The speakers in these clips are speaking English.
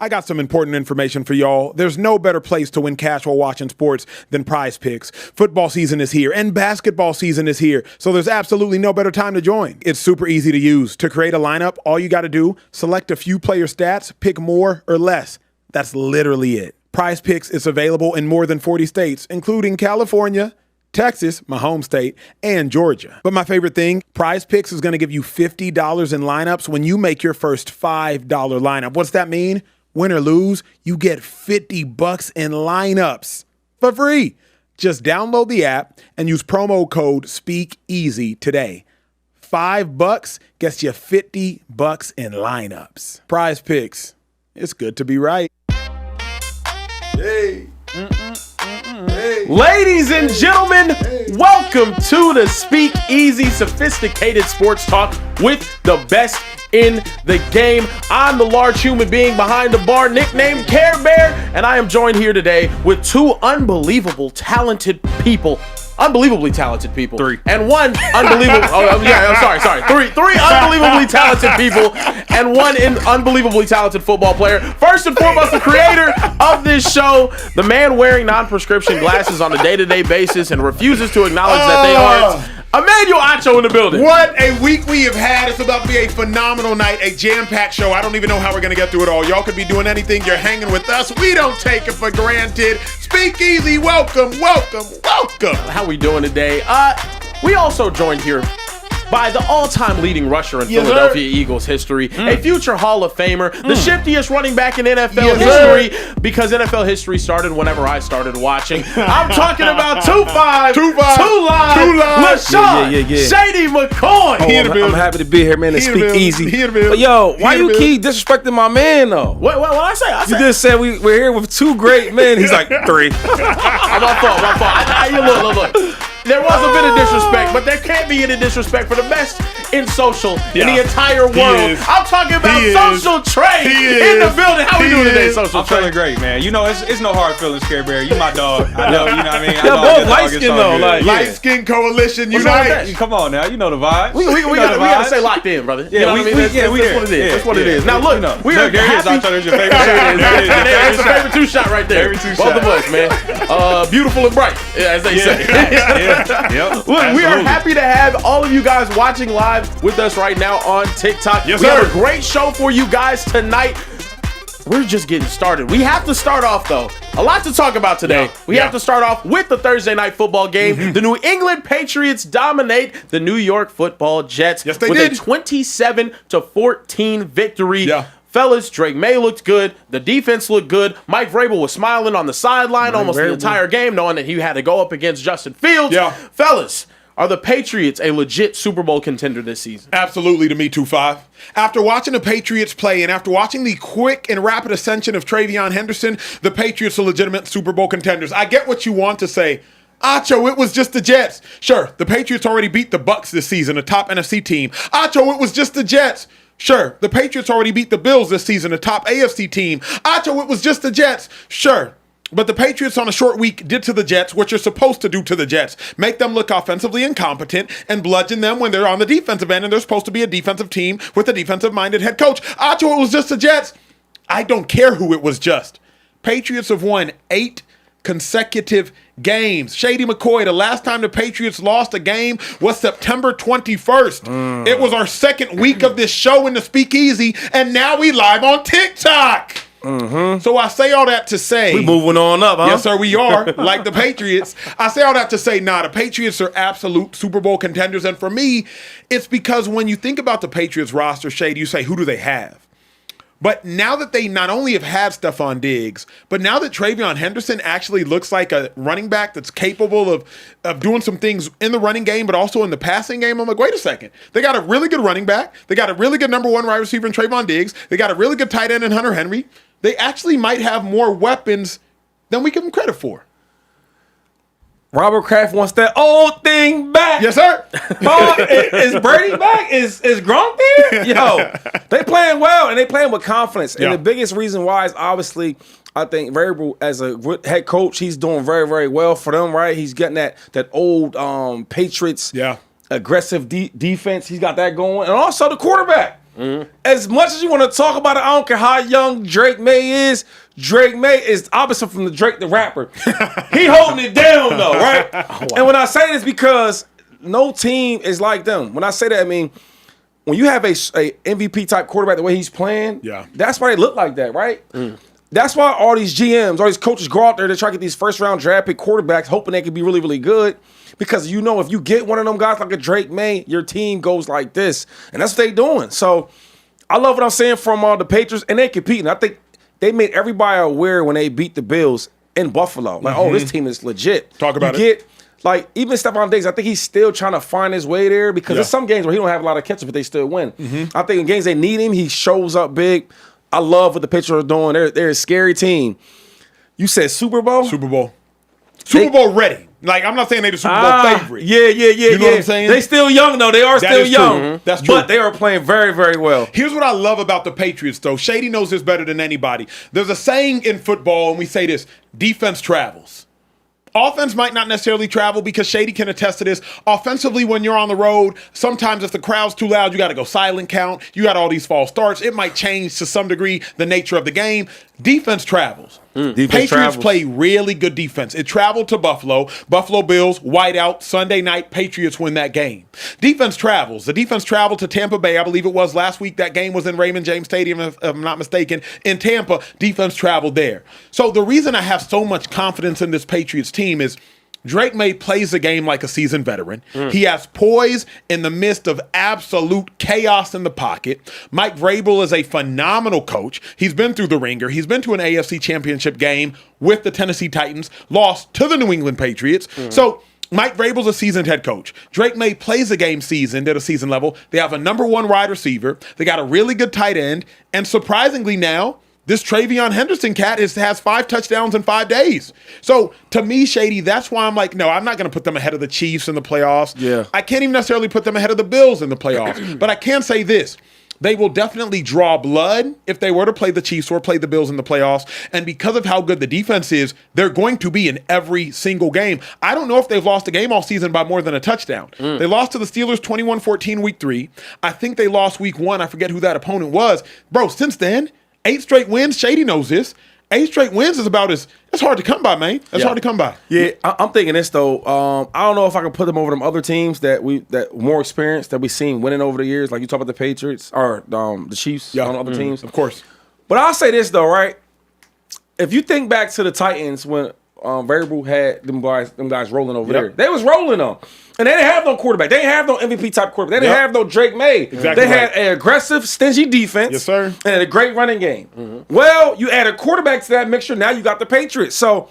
I got some important information for y'all. There's no better place to win cash while watching sports than PrizePicks. Football season is here and basketball season is here, so there's absolutely no better time to join. It's super easy to use. To create a lineup, all you got to do, select a few player stats, pick more or less. That's literally it. PrizePicks is available in more than 40 states, including California, Texas, my home state, and Georgia. But my favorite thing, PrizePicks is going to give you $50 in lineups when you make your first $5 lineup. What's that mean? Win or lose, you get $50 in lineups for free. Just download the app and use promo code Speakeasy today. $5 gets you $50 in lineups. PrizePicks. It's good to be right. Hey. Hey. Ladies and gentlemen, welcome to the Speakeasy Sophisticated Sports Talk with the best in the game. I'm the large human being behind the bar, nicknamed Care Bear, and I am joined here today with two unbelievably talented people. Three. And one unbelievable, Three unbelievably talented people and one unbelievably talented football player. First and foremost, the creator of this show, the man wearing non-prescription glasses on a day-to-day basis and refuses to acknowledge that they are Emmanuel Acho in the building. What a week we have had. It's about to be a phenomenal night, a jam-packed show. I don't even know how we're going to get through it all. Y'all could be doing anything. You're hanging with us. We don't take it for granted. Speakeasy, welcome. How we doing today? We also joined here by the all-time leading rusher in Philadelphia Eagles history, a future Hall of Famer, the shiftiest running back in NFL history, because NFL history started whenever I started watching. I'm talking about 2-5, 2-Live, LaShawn, Shady McCoy. I'm happy to be here, man, to speak easy. But yo, why you keep disrespecting my man, though? What I say? You just said we're here with two great men. He's like, three. My fault. Look. There was a bit of disrespect, but there can't be any disrespect for the best in social in the entire world. I'm talking about Social Trey in the building. How we doing today, Social Trey? I'm feeling great, man. You know, it's no hard feelings, Care Bear. You my dog. I know, you know what I mean? They're both light skin though. Light Skin Coalition Unite. Come on now, you know the vibe. We gotta stay locked in, brother. Yeah, That's what it is. Now look, we are there it is. I your favorite. That's the favorite two shot right there. Both of us, man. Beautiful and bright, as they say. Yep. Look, we are happy to have all of you guys watching live with us right now on TikTok. Yes, we sir. have a great show for you guys tonight. We're just getting started. We have to start off, though. A lot to talk about today. We have to start off with the Thursday night football game. The New England Patriots dominate the New York Football Jets with a 27-14 victory. Yeah. Fellas, Drake May looked good. The defense looked good. Mike Vrabel was smiling on the sideline almost the entire game, knowing that he had to go up against Justin Fields. Yeah. Fellas, are the Patriots a legit Super Bowl contender this season? Absolutely to me, 2-5. After watching the Patriots play and after watching the quick and rapid ascension of Travion Henderson, the Patriots are legitimate Super Bowl contenders. I get what you want to say. Acho, it was just the Jets. Sure, the Patriots already beat the Bucs this season, a top NFC team. Acho, it was just the Jets. Sure, the Patriots already beat the Bills this season, a top AFC team. Acho, it was just the Jets. Sure, but the Patriots on a short week did to the Jets what you're supposed to do to the Jets. Make them look offensively incompetent and bludgeon them when they're on the defensive end and they're supposed to be a defensive team with a defensive-minded head coach. Acho, it was just the Jets. I don't care who it was just. Patriots have won 8 consecutive games. Shady McCoy, the last time the Patriots lost a game was September 21st. It was our second week of this show in the Speakeasy, and now we live on TikTok. So I say all that to say, We moving on up, huh? yes, sir, we are, like the Patriots. I say all that to say, the Patriots are absolute Super Bowl contenders. And for me, it's because when you think about the Patriots roster, Shady, you say, who do they have? But now that they not only have had Stephon Diggs, but now that Travion Henderson actually looks like a running back that's capable of doing some things in the running game, but also in the passing game, I'm like, wait a second. They got a really good running back. They got a really good number 1 wide receiver in Trayvon Diggs. They got a really good tight end in Hunter Henry. They actually might have more weapons than we give them credit for. Robert Kraft wants that old thing back. Yes, sir. Is Brady back? Is Gronk there? Yo, they playing well and they playing with confidence. And the biggest reason why is obviously, I think Vrabel as a head coach, he's doing very, very well for them, right? He's getting that old Patriots aggressive defense. He's got that going. And also the quarterback. As much as you want to talk about it, I don't care how young Drake May is. Drake May is opposite from the Drake the rapper. He holding it down though, right? And when I say this, because no team is like them. When I say that, I mean when you have a MVP type quarterback the way he's playing, that's why they look like that, right? That's why all these GMs, all these coaches go out there to try to get these first round draft pick quarterbacks, hoping they can be really, really good. Because you know if you get one of them guys like a Drake May, your team goes like this. And that's what they doing. So I love what I'm saying from the Patriots, and they competing. I think they made everybody aware when they beat the Bills in Buffalo. Like, oh, this team is legit. Talk about it. Like, even Stephon Diggs, I think he's still trying to find his way there because there's some games where he don't have a lot of catch-up, but they still win. I think in games they need him, he shows up big. I love what the Patriots are doing. They're a scary team. You said Super Bowl? Super Bowl ready. Like, I'm not saying they're the Super Bowl favorite. Yeah. You know what I'm saying? They still young, though. They are still young. That's true. But they are playing very, very well. Here's what I love about the Patriots, though. Shady knows this better than anybody. There's a saying in football, and we say this, defense travels. Offense might not necessarily travel because Shady can attest to this. Offensively, when you're on the road, sometimes if the crowd's too loud, you got to go silent count. You got all these false starts. It might change to some degree the nature of the game. Defense travels. Patriots play really good defense. It traveled to Buffalo. Buffalo Bills, whiteout, Sunday night. Patriots win that game. Defense travels. The defense traveled to Tampa Bay. I believe it was last week. That game was in Raymond James Stadium, if I'm not mistaken. In Tampa, defense traveled there. So the reason I have so much confidence in this Patriots team is Drake May plays the game like a seasoned veteran. He has poise in the midst of absolute chaos in the pocket. Mike Vrabel is a phenomenal coach. He's been through the ringer. He's been to an AFC championship game with the Tennessee Titans, lost to the New England Patriots. So Mike Vrabel's a seasoned head coach. Drake May plays the game seasoned at a season level. They have a number one wide receiver. They got a really good tight end. And surprisingly now, this Travion Henderson cat has 5 touchdowns in 5 days. So, to me, Shady, that's why I'm like, no, I'm not going to put them ahead of the Chiefs in the playoffs. Yeah. I can't even necessarily put them ahead of the Bills in the playoffs. But I can say this. They will definitely draw blood if they were to play the Chiefs or play the Bills in the playoffs. And because of how good the defense is, they're going to be in every single game. I don't know if they've lost a game all season by more than a touchdown. They lost to the Steelers 21-14 week 3. I think they lost week 1. I forget who that opponent was. Bro, since then, 8 straight wins. Shady knows this. 8 straight wins is about it's hard to come by, man. That's hard to come by. Yeah, I'm thinking this though. I don't know if I can put them over them other teams that more experienced that we've seen winning over the years. Like you talk about the Patriots or the Chiefs on other teams, of course. But I'll say this though, right? If you think back to the Titans when Variable had them guys rolling over there, they was rolling them. And they didn't have no quarterback. They didn't have no MVP type quarterback. They didn't have no Drake May. Exactly. They had an aggressive, stingy defense. Yes, sir. And a great running game. Well, you add a quarterback to that mixture. Now you got the Patriots. So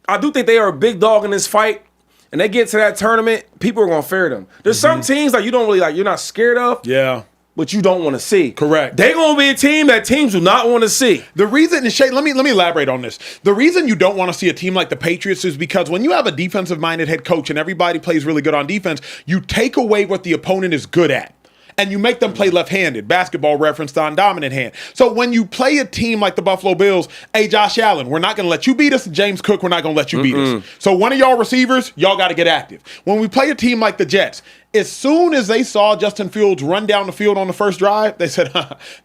I do think they are a big dog in this fight. And they get to that tournament, people are going to fear them. There's some teams that you don't really like. You're not scared of. Yeah. But you don't want to see. Correct. They're going to be a team that teams do not want to see. The reason, and Shay, let me elaborate on this. The reason you don't want to see a team like the Patriots is because when you have a defensive-minded head coach and everybody plays really good on defense, you take away what the opponent is good at. And you make them play left-handed. Basketball reference on dominant hand. So when you play a team like the Buffalo Bills, hey, Josh Allen, we're not going to let you beat us. James Cook, we're not going to let you beat us. So one of y'all receivers, y'all got to get active. When we play a team like the Jets, as soon as they saw Justin Fields run down the field on the first drive, they said,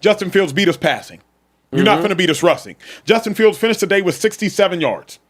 Justin Fields beat us passing. You're not going to beat us rushing. Justin Fields finished the day with 67 yards.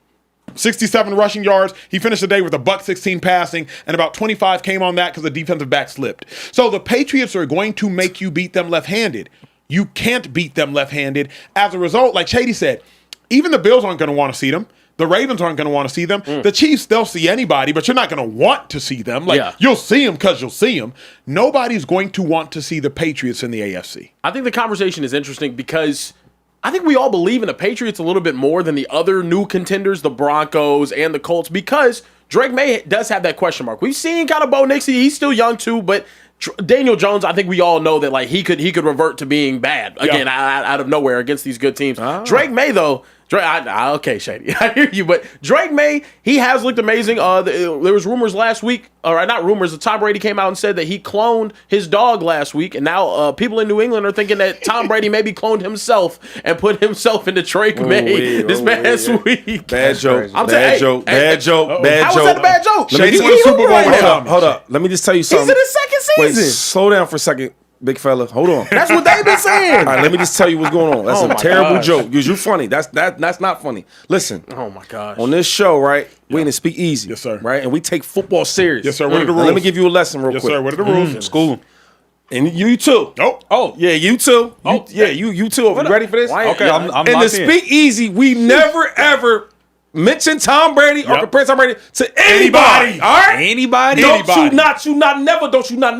67 rushing yards. He finished the day with a $116 passing, and about 25 came on that because the defensive back slipped. So the Patriots are going to make you beat them left-handed. You can't beat them left-handed. As a result, like Shady said, even the Bills aren't going to want to see them. The Ravens aren't going to want to see them. The Chiefs, they'll see anybody, but you're not going to want to see them. You'll see them because you'll see them. Nobody's going to want to see the Patriots in the AFC. I think the conversation is interesting because I think we all believe in the Patriots a little bit more than the other new contenders, the Broncos and the Colts, because Drake May does have that question mark. We've seen kind of Bo Nix. He's still young too, but Daniel Jones, I think we all know that like he could revert to being bad again out of nowhere against these good teams. Drake May though. Okay, Shady, I hear you, but Drake May, he has looked amazing. There was rumors last week, or not rumors, Tom Brady came out and said that he cloned his dog last week, and now people in New England are thinking that Tom Brady maybe cloned himself and put himself into Drake May this past week. Bad joke. Bad joke. How was that a bad joke? Shady won a Super Bowl. Hold up. Let me just tell you something. He's in his second season. Wait, slow down for a second. big fella. Hold on. That's what they've been saying. All right, let me just tell you what's going on. That's Oh a my terrible gosh. joke. You're funny. That's not funny. Listen, Oh my gosh. on this show, right? We in the Speakeasy. Yes, sir. Right? And we take football serious. Yes, sir. What are the Now, rules? let me give you a lesson real Yes, quick. sir. What are the rules? School. And you too. Nope. Oh, Yeah, you too. You too. Are you ready for this? Why- okay. I'm In the locked in. Speakeasy, we never ever mention Tom Brady or Yep. compare Tom Brady to anybody. All right? Anybody? Don't you not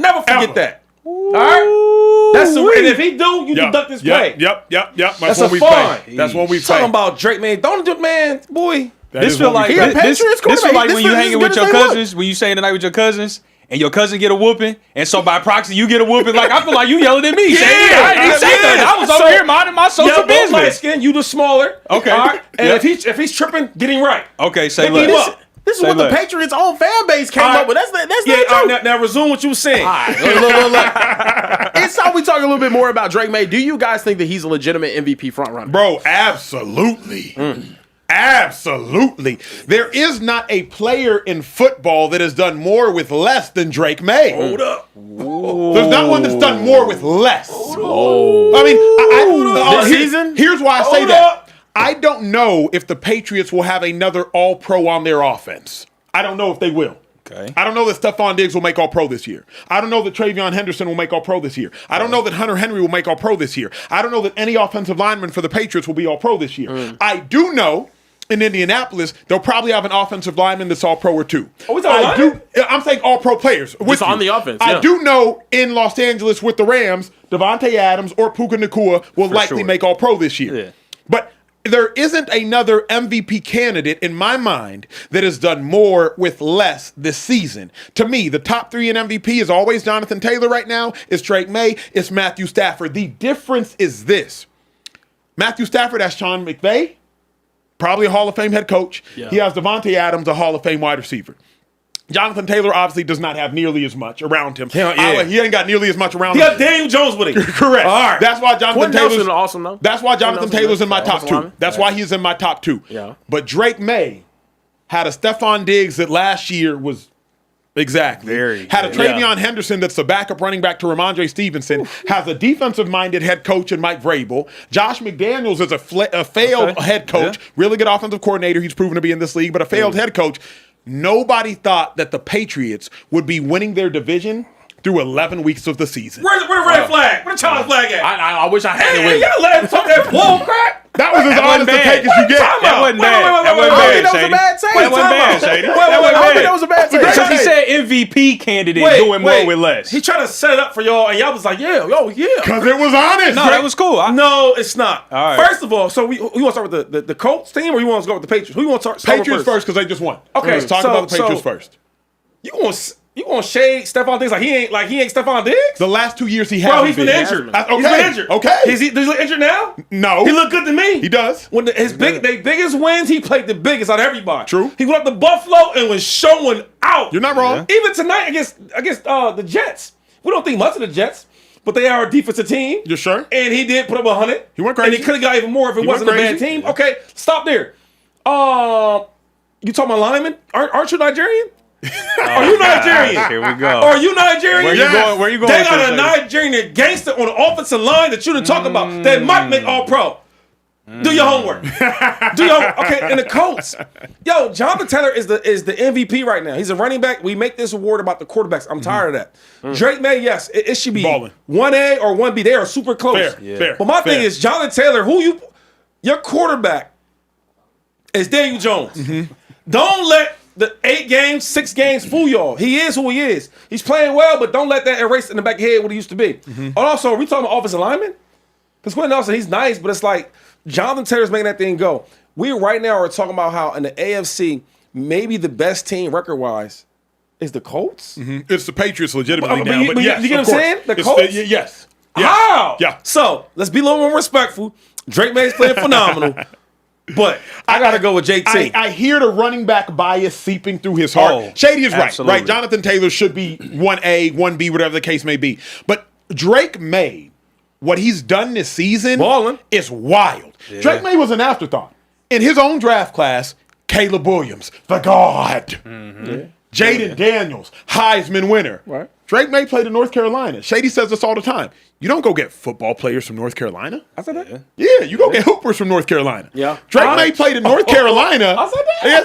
never forget Ever. that. All right? That's the and if he do, you Yep. deduct his play. Yep. That's That's a what we fine. pay. That's what we pay. Talking about Drake, man. Don't do, man, boy. That This is feel what we like pay. this Patriots feel quarterback. like This when you feel hanging as with good your as they look. cousins, when you staying the night with your cousins, and your cousin get a whooping, and so by proxy you get a whooping. Like I feel like you yelling at me. Yeah, I didn't say yeah. nothing. I was over So- here minding my social Yeah, both light business. skin, you the smaller. Okay. All right? And Yeah. if he's tripping, get him right. Okay, say Pick him less. up. This is Say what the look. Patriots' own fan base came All right. up with. That's Yeah, not all true. right, now resume what you were saying. It's time we talk a little bit more about Drake May. Do you guys think that he's a legitimate MVP frontrunner? Bro, absolutely. Absolutely. There is not a player in football that has done more with less than Drake May. Hold up. There's not one that's done more with less. I mean, This season? Here's why I say Hold that. up. I don't know if the Patriots will have another All-Pro on their offense. I don't know if they will. Okay. I don't know that Stephon Diggs will make All-Pro this year. I don't know that Travion Henderson will make All-Pro this year. I don't know that Hunter Henry will make All-Pro this year. I don't know that any offensive lineman for the Patriots will be All-Pro this year. I do know in Indianapolis they'll probably have an offensive lineman that's All-Pro or two. Are we talking linemen? I'm saying All-Pro players. with on you. the offense, I yeah. do know in Los Angeles with the Rams, Devontae Adams or Puka Nacua will likely sure. make All-Pro this year. Yeah. But there isn't another MVP candidate in my mind that has done more with less this season. To me, the top three in MVP is always Jonathan Taylor right now. It's Drake May. It's Matthew Stafford. The difference is this. Matthew Stafford has Sean McVay, probably a Hall of Fame head coach. Yeah. He has Devontae Adams, a Hall of Fame wide receiver. Jonathan Taylor obviously does not have nearly as much around him. Yeah. He ain't got nearly as much around He him. got Daniel Jones with him. Correct. All right. That's why Jonathan Quentin Taylor's Nelson awesome, though. That's why Jonathan Quentin Taylor's in my Nelson, top two. lineman. That's why he's in my top two. Yeah. But Drake May had a Stephon Diggs that last year was Very, had a very. Travion Henderson that's the backup running back to Ramondre Stevenson, has a defensive-minded head coach in Mike Vrabel. Josh McDaniels is a failed Okay. head coach, Yeah. really good offensive coordinator. He's proven to be in this league, but a failed head coach. Nobody thought that the Patriots would be winning their division through 11 weeks of the season. Where the red flag? Where the challenge flag at? I wish I had it Hey, with y'all let him talk that bull crap. That was as honest a bad. take as you get. That wasn't Wait, bad. wait, wait, That wait, wasn't wait, I bad, don't think that was a Shady. bad take. That wasn't Time bad, out. Shady. Wait, That wait, wasn't wait, I don't think bad. that was a bad take. Because he said MVP candidate doing more with less. He tried to set it up for y'all, and y'all was like, yeah. Because it was honest. No, that was cool. No, it's not. All right. First of all, so we want to start with the Colts team, or you want to go with the Patriots? Who you want to start Patriots with first because they just won. Okay, Let's talk so- about the Patriots so- first. You want to shade Stephon Diggs like he ain't Stephon Diggs? The last 2 years he Bro, hasn't he's been injured. Okay. He's been injured. Okay. Does he look injured now? No. He look good to me. He does. When his biggest wins, he played the biggest out of everybody. True. He went up to Buffalo and was showing out. You're not wrong. Even tonight against the Jets. We don't think much of the Jets, but they are a defensive team. You sure? And he did put up 100. He went And crazy. he could have got even more if it He wasn't a went bad crazy. team. Okay, stop there. You talking about linemen? Aren't you Nigerian? Are you Nigerian? Here we go. Are you Nigerian? Where you going? Where you going? They with got this, a Shady? Nigerian gangster on the offensive line that you didn't talk about that might make all pro. Do your homework. Okay, and the Colts. Yo, Jonathan Taylor is the MVP right now. He's a running back. We make this award about the quarterbacks. I'm tired of that. Drake May, yes, it should be Balling. 1A or 1B. They are super close. Fair. But my fair. thing is, Jonathan Taylor, your quarterback is Daniel Jones. Don't let the 8 games, 6 games fool y'all. He is who he is. He's playing well, but don't let that erase in the back of your head what he used to be. And also, are we talking about offensive linemen? Because Quentin Nelson, he's nice, but it's like Jonathan Taylor's making that thing go. We right now are talking about how in the AFC, maybe the best team record-wise is the Colts. It's the Patriots legitimately But now. you- But but you- yes, you get of what I'm course. saying? The It's Colts? yes. How? Yeah. So let's be a little more respectful. Drake May's playing phenomenal, but I gotta go with JT. I hear the running back bias seeping through his heart. Oh, Shady is absolutely. right. Jonathan Taylor should be 1A, 1B, whatever the case may be. But Drake May, what he's done this season Ballin'. is wild. Drake May was an afterthought. In his own draft class, Caleb Williams, the God. Jaden Daniels, Heisman winner. Right. Drake May played in North Carolina. Shady says this all the time. You don't go get football players from North Carolina. I said that. Yeah, you go get hoopers from North Carolina. Yeah. Drake May played in North Carolina. I said that. Yeah,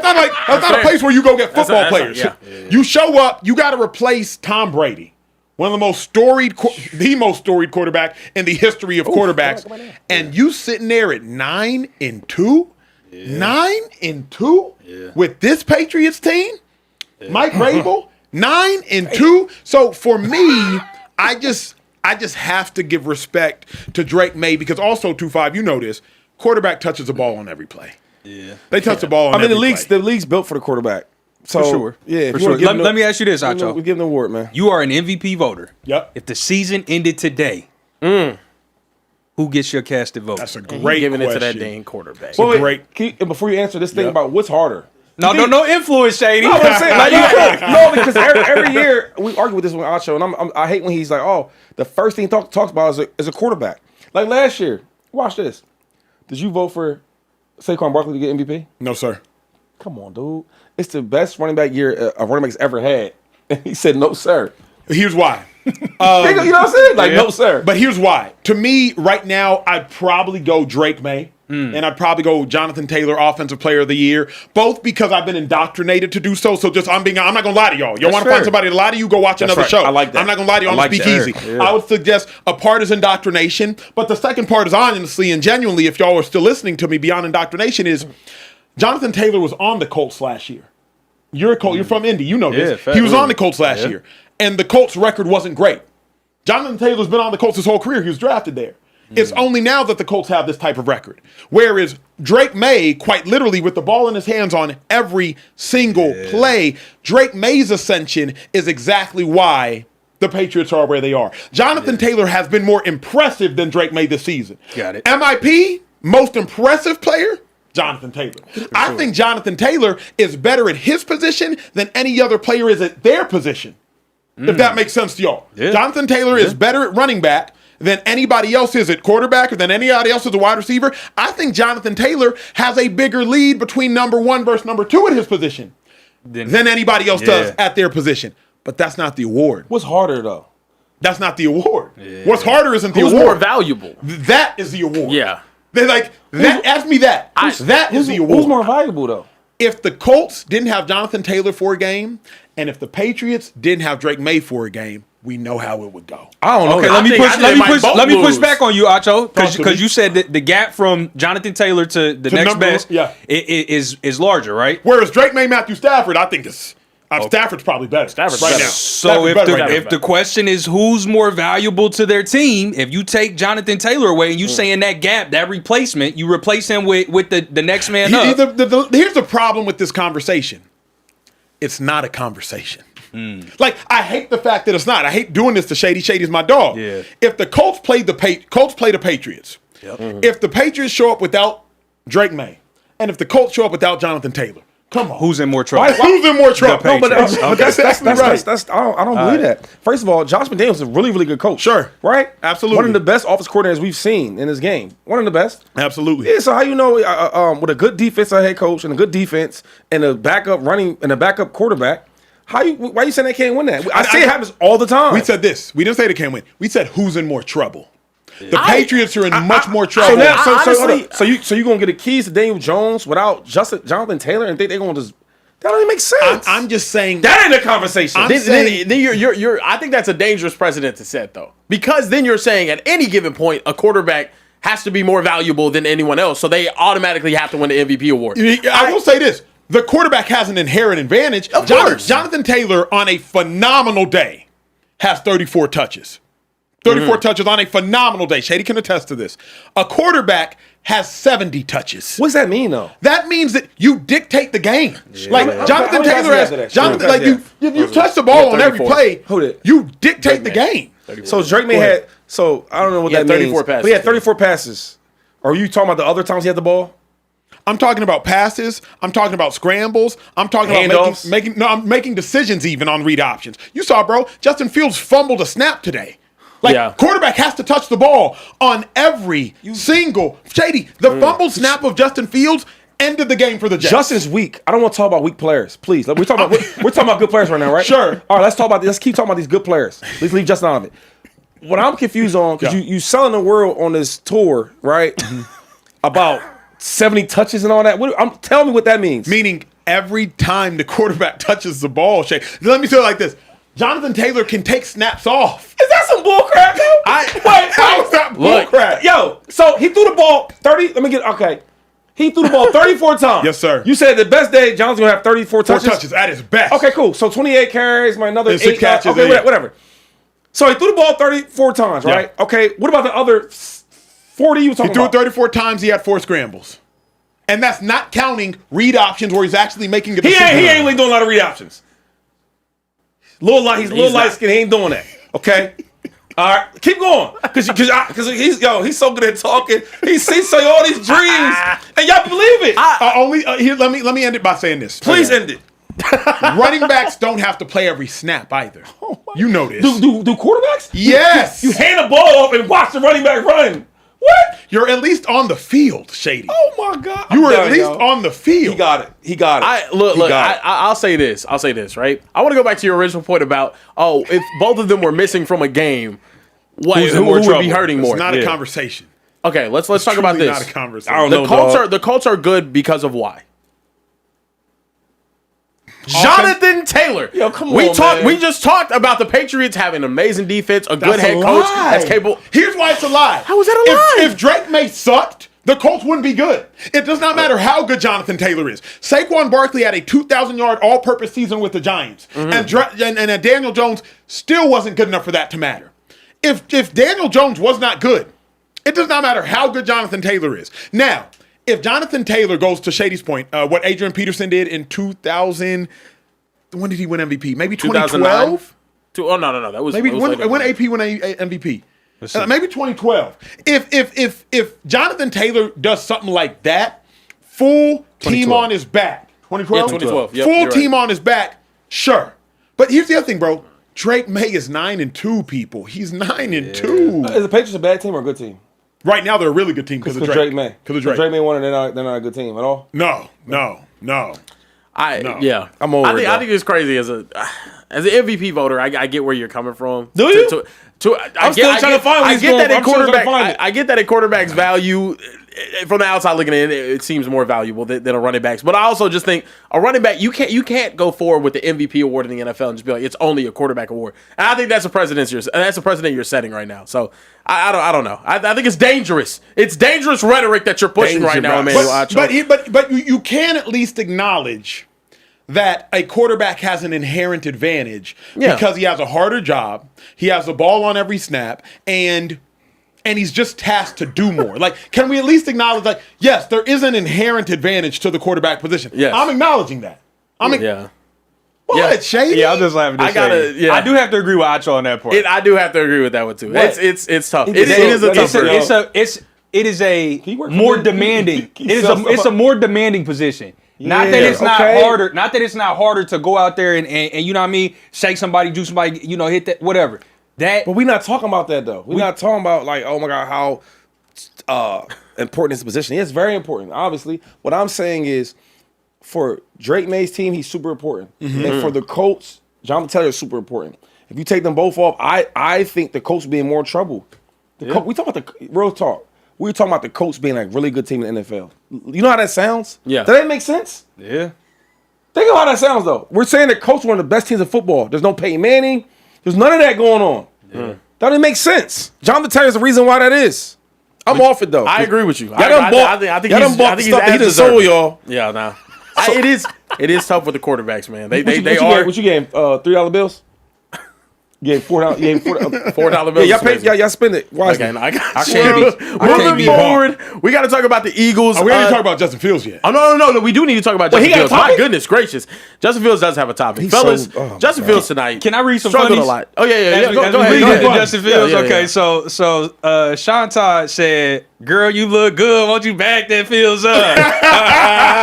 that's not a place where you go get football players. yeah. You show up, you got to replace Tom Brady, one of the most storied quarterback in the history of quarterbacks, and you sitting there at 9-2, 9-2 with this Patriots team, Mike Vrabel, 9-2. So for me, I just have to give respect to Drake May because also 2-5, you know this, quarterback touches the ball on every play. Yeah, they touch the ball on every play. The league's built for the quarterback. So, for sure. Yeah, for sure. Let me ask you this, Acho. We give him the award, man. You are an MVP voter. Yep. If the season ended today, who gets your casted vote? That's a great giving question. it to that dang quarterback. Great. And before you answer this thing about what's harder. No influence, Shady. No, I'm saying, no, because every year we argue with this with Acho, and I hate when he's like, "Oh, the first thing he talks about is a quarterback." Like last year, watch this. Did you vote for Saquon Barkley to get MVP? No, sir. Come on, dude. It's the best running back year a running back's ever had. And he said, "No, sir." Here's why. You know what I'm saying? Like, no, sir. But here's why. To me, right now, I'd probably go Drake May. And I'd probably go Jonathan Taylor, Offensive Player of the Year, both because I've been indoctrinated to do so. So I'm not gonna lie to y'all. Y'all want to find somebody to lie to you? Go watch another show. I like that. I'm not gonna lie to you. I'm gonna speak easy. Yeah. I would suggest a part is indoctrination, but the second part is honestly and genuinely, if y'all are still listening to me beyond indoctrination, is Jonathan Taylor was on the Colts last year. You're a Colt. You're from Indy. You know this. He was on the Colts last year, and the Colts' record wasn't great. Jonathan Taylor's been on the Colts his whole career. He was drafted there. It's only now that the Colts have this type of record. Whereas Drake May, quite literally, with the ball in his hands on every single play, Drake May's ascension is exactly why the Patriots are where they are. Jonathan Taylor has been more impressive than Drake May this season. Got it. MIP, most impressive player, Jonathan Taylor. I think Jonathan Taylor is better at his position than any other player is at their position, if that makes sense to y'all. Yeah. Jonathan Taylor is better at running back than anybody else is at quarterback or than anybody else is a wide receiver. I think Jonathan Taylor has a bigger lead between number 1 versus number 2 at his position than anybody else does at their position. But that's not the award. What's harder, though? That's not the award. Yeah. What's harder isn't the award. Who's more valuable? That is the award. Yeah. They're like, ask me that. That is the award. Who's more valuable, though? If the Colts didn't have Jonathan Taylor for a game, and if the Patriots didn't have Drake May for a game, we know how it would go. I don't know. Okay, let me push back on you, Acho, because you said that the gap from Jonathan Taylor to the next best is larger, right? Whereas Drake May, Matthew Stafford, I think is Stafford's probably better. Stafford's right better. now. So if the question is who's more valuable to their team, if you take Jonathan Taylor away and you saying that gap, that replacement, you replace him with the next man up. Here's the problem with this conversation. It's not a conversation. Like, I hate the fact that it's not. I hate doing this to Shady. Shady's my dog. Yeah. If the Colts play the Patriots, if the Patriots show up without Drake May, and if the Colts show up without Jonathan Taylor, come on. Who's in more trouble? Who's in more trouble? No, but that's right. I don't believe that. First of all, Josh McDaniels is a really, really good coach. Sure. Right? Absolutely. One of the best offensive coordinators we've seen in this game. One of the best. Absolutely. Yeah, so how you know with a good defensive head coach and a good defense and a backup quarterback, why you saying they can't win that? I say it happens all the time. We said this. We didn't say they can't win. We said who's in more trouble. The Patriots are in much more trouble. So you gonna get the keys to Daniel Jones without Jonathan Taylor and think they're gonna just that don't even make sense. I'm just saying that ain't a conversation. Then you're I think that's a dangerous precedent to set though, because then you're saying at any given point a quarterback has to be more valuable than anyone else, so they automatically have to win the MVP award. I will say this. The quarterback has an inherent advantage. Of course. Jonathan Taylor, on a phenomenal day, has 34 touches. 34 touches on a phenomenal day. Shady can attest to this. A quarterback has 70 touches. What's that mean, though? That means that you dictate the game. Yeah. Like, Jonathan Taylor has... you touch the ball on every play, you dictate the game. So Drake May had... So, I don't know what that means. 34 passes. But he had 34 passes. Are you talking about the other times he had the ball? I'm talking about passes. I'm talking about scrambles. I'm talking about I'm making decisions even on read options. You saw, bro, Justin Fields fumbled a snap today. Quarterback has to touch the ball on every single Shady. The fumble snap of Justin Fields Ended the game for the Jets. Justin's weak. I don't want to talk about weak players, please. We're talking about good players right now, right? Sure. All right, let's keep talking about these good players. Let's leave Justin out of it. What I'm confused on, because you selling the world on this tour, right? About 70 touches and all that. Tell me what that means. Meaning every time the quarterback touches the ball, Shay. Let me say it like this. Jonathan Taylor can take snaps off. Is that some bull crap, though? How is that bull crap? Yo, so he threw the ball 30. He threw the ball 34 times. Yes, sir. You said the best day, Jonathan's going to have 34 touches? 4 touches at his best. Okay, cool. So 28 carries, another 8 catches. Okay, whatever. So he threw the ball 34 times, right? Yeah. Okay, what about the other 40 you were talking He threw about? it 34 times. He had 4 scrambles. And that's not counting read options where he's actually making a decision. He ain't really doing a lot of read options. He's a little light skin. He ain't doing that. Okay? All right, keep going. Because he's so good at talking. He sees all these dreams, and y'all believe it. Here, let me end it by saying this. Please end it. Running backs don't have to play every snap either. You know this. Do quarterbacks? Yes. You hand the ball off and watch the running back run. What? You're at least on the field, Shady. Oh my God! You were at least on the field. He got it. I'll say this. Right. I want to go back to your original point about if both of them were missing from a game, who would be hurting more? It's not a conversation. Okay, let's talk about this. Not a conversation. I don't know, The Colts are good because of why? Jonathan Taylor. Yo, come on, man. We just talked about the Patriots having an amazing defense, a good head coach that's capable. Here's why it's a lie. How is that a lie? If Drake May sucked, the Colts wouldn't be good. It does not matter how good Jonathan Taylor is. Saquon Barkley had a 2,000-yard all-purpose season with the Giants, and Daniel Jones still wasn't good enough for that to matter. If Daniel Jones was not good, it does not matter how good Jonathan Taylor is. Now, if Jonathan Taylor goes to Shady's point, what Adrian Peterson did in 2000, when did he win MVP? Maybe 2012? No. That was maybe when AP won MVP. Maybe 2012. If Jonathan Taylor does something like that, full team on his back. 2012? Yeah, 2012. Yep, full team on his back, sure. But here's the other thing, bro. Drake May is 9-2, people. He's 9-2. Is the Patriots a bad team or a good team? Right now, they're a really good team because of Drake May. Because of Drake. Drake May won, and they're not a good team at all. No. I'm over it. I think it's crazy as an MVP voter. I get where you're coming from. Do you? I get that at quarterback's value. From the outside looking in, it seems more valuable than a running back's. But I also just think a running back, you can't go forward with the MVP award in the NFL and just be like, it's only a quarterback award. And I think that's a precedent you're setting right now. So I don't know. I think it's dangerous. It's dangerous rhetoric that you're pushing right now, man. But you can at least acknowledge that a quarterback has an inherent advantage because he has a harder job, he has the ball on every snap, and he's just tasked to do more. Like, can we at least acknowledge, like, yes, there is an inherent advantage to the quarterback position. Yes. I'm acknowledging that. What, Shady? Yeah, I'm just laughing. I do have to agree with Acho on that part. I do have to agree with that one too. It's tough. It is a tough. It is a more demanding. It's a more demanding position. Not that it's not harder. Not that it's not harder to go out there and you know what I mean, shake somebody, do somebody, hit that, whatever. But we're not talking about that though. We're not talking about like, oh my God, how important is the position? It's very important. Obviously, what I'm saying is, for Drake May's team, he's super important, and for the Colts, Jonathan Taylor is super important. If you take them both off, I think the Colts be in more trouble. We talk about the real talk. We were talking about the Colts being like really good team in the NFL. You know how that sounds? Yeah. Does that make sense? Yeah. Think of how that sounds though. We're saying the Colts are one of the best teams in football. There's no Peyton Manning. There's none of that going on. Yeah. That doesn't make sense. Jonathan Taylor's the reason why that is. I'm off it though. I agree with you. I think he's stuff that he done sold y'all. Yeah, nah. It is tough with the quarterbacks, man. What you gave? $3 bills? You gave $4. You gave $4 bills. Yeah, y'all spend it. Wisely. Okay, I can't moving forward, we got to talk about the Eagles. We didn't talk about Justin Fields yet. Oh no. We do need to talk about Justin Fields. My goodness gracious, Justin Fields does have a topic, fellas. Justin Fields tonight. Can I read some struggled funnies? a lot. Oh yeah. Go ahead. Read Justin Fields. Yeah, okay, yeah. so Sean Todd said, "Girl, you look good. Won't you back that Fields up?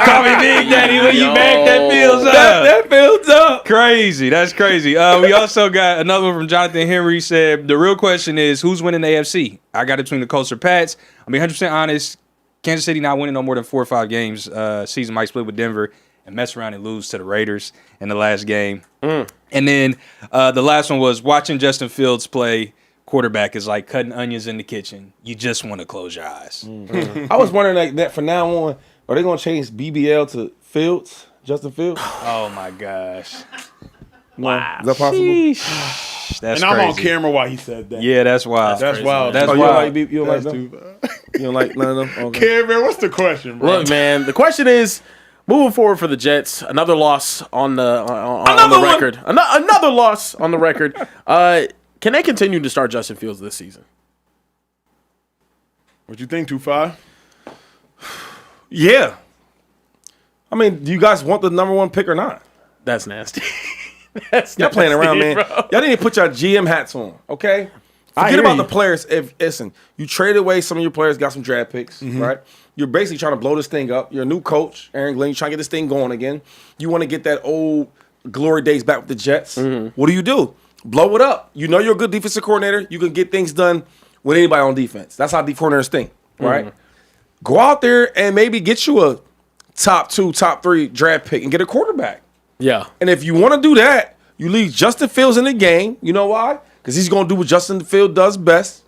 Call me Big Daddy when you back that Fields up. That Fields up. Crazy. That's crazy. We also got another one from Jonathan Henry. Said the real question is who's winning the AFC. I got it between the Colts or Pats. I'm 100% honest. Kansas City not winning no more than 4 or 5 games. Season might split with Denver and mess around and lose to the Raiders in the last game. And then the last one was watching Justin Fields play quarterback is like cutting onions in the kitchen. You just want to close your eyes. I was wondering like that from now on, are they going to change BBL to Fields, Justin Fields? Oh, my gosh. Wow. Is that possible? Sheesh. That's I'm crazy. on camera while he said that. Yeah, that's wild. That's wild. That's You wild. don't like them? You don't like none of them? Okay. Care Bear, what's the question, bro? Look, man, the question is, moving forward for the Jets, another loss on the record. Another loss on the record. Can they continue to start Justin Fields this season? What you think, 2-5? Yeah. I mean, do you guys want the number 1 pick or not? That's nasty. Y'all playing around, man. Bro. Y'all need to put your GM hats on, okay? Forget about the players. Listen, you traded away some of your players, got some draft picks, right? You're basically trying to blow this thing up. You're a new coach, Aaron Glenn. You're trying to get this thing going again. You want to get that old glory days back with the Jets. What do? Blow it up. You know you're a good defensive coordinator. You can get things done with anybody on defense. That's how defensive coordinators think, right? Go out there and maybe get you a top 2, top 3 draft pick and get a quarterback. Yeah. And if you want to do that, you leave Justin Fields in the game. You know why? Because he's going to do what Justin Fields does best.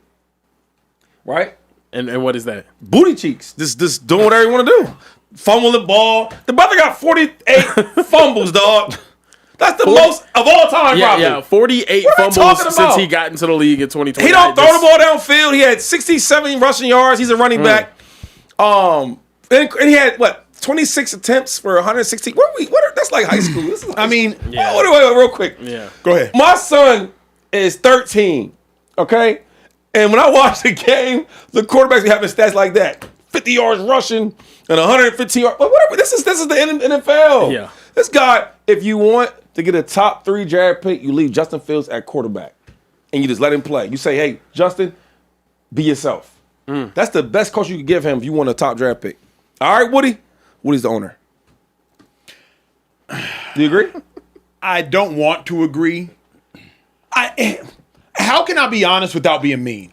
Right? And what is that? Booty cheeks. Just doing whatever you want to do. Fumble the ball. The brother got 48 fumbles, dog. That's the most of all time, probably. Yeah, 48 fumbles since he got into the league in 2020. He don't throw the ball downfield. He had 67 rushing yards. He's a running back. And he had, 26 attempts for 116. That's like high school. This is mean, wait, real quick. Yeah. Go ahead. My son is 13, okay? And when I watch the game, the quarterbacks be having stats like that. 50 yards rushing and 115 yards. Whatever. This is the NFL. Yeah. This guy, if you want to get a top 3 draft pick, you leave Justin Fields at quarterback. And you just let him play. You say, hey, Justin, be yourself. That's the best coach you can give him if you want a top draft pick. All right, Woody? Woody's the owner. Do you agree? I don't want to agree. How can I be honest without being mean?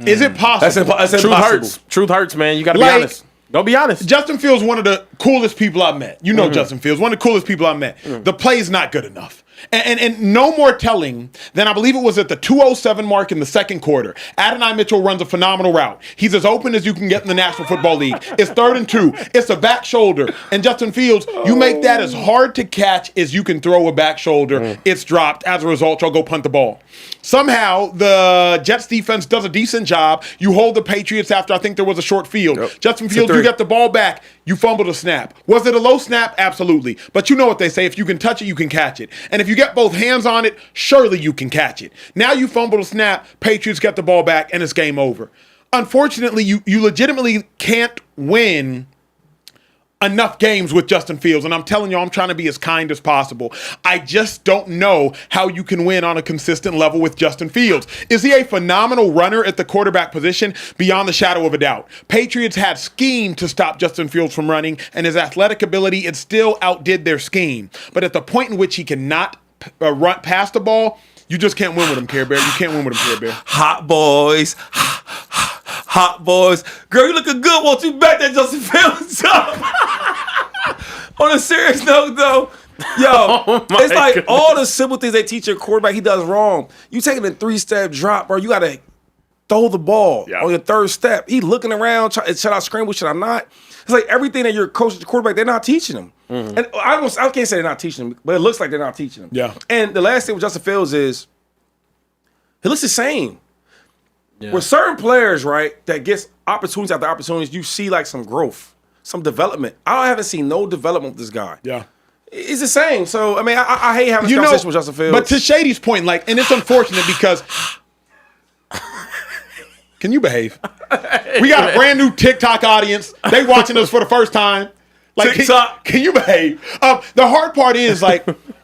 Is it possible? That's Truth impossible. hurts. Truth hurts, man. You got to be Like- honest. Go be honest. Justin Fields, one of the coolest people I've met. You know Justin Fields, one of the coolest people I've met. The play's not good enough. And no more telling than I believe it was at the 2:07 mark in the second quarter. Adonai Mitchell runs a phenomenal route. He's as open as you can get in the National Football League. It's 3rd and 2. It's a back shoulder. And Justin Fields, you make that as hard to catch as you can throw a back shoulder. It's dropped. As a result, you'll go punt the ball. Somehow, the Jets defense does a decent job. You hold the Patriots after I think there was a short field. Justin Fields, you get the ball back. You fumbled a snap. Was it a low snap? Absolutely. But you know what they say. If you can touch it, you can catch it. And if you get both hands on it, surely you can catch it. Now you fumbled a snap. Patriots get the ball back, and it's game over. Unfortunately, you legitimately can't win enough games with Justin Fields, and I'm telling you, I'm trying to be as kind as possible. I just don't know how you can win on a consistent level with Justin Fields. Is he a phenomenal runner at the quarterback position? Beyond the shadow of a doubt. Patriots had scheme to stop Justin Fields from running, and his athletic ability, it still outdid their scheme. But at the point in which he cannot run past the ball, you just can't win with him, Care Bear. You can't win with him, Care Bear. Hot boys. Hot boys. Girl, you looking good. Won't you back that Justin Fields up? On a serious note, though, it's like goodness. all the simple things they teach your quarterback he does wrong. You taking a 3-step drop, bro. You got to throw the ball on your 3rd step. He looking around, should I scramble, should I not? It's like everything that your coach, the quarterback, they're not teaching him. And I can't say they're not teaching him, but it looks like they're not teaching him. Yeah. And the last thing with Justin Fields is he looks the same. Yeah. With certain players, right, that gets opportunities after opportunities, you see like some growth, some development. I haven't seen no development with this guy. Yeah. It's the same. So, I mean, I hate having this conversation with Justin Fields. But to Shady's point, and it's unfortunate because can you behave? We got a brand new TikTok audience. They watching us for the first time. TikTok. Can you behave? The hard part is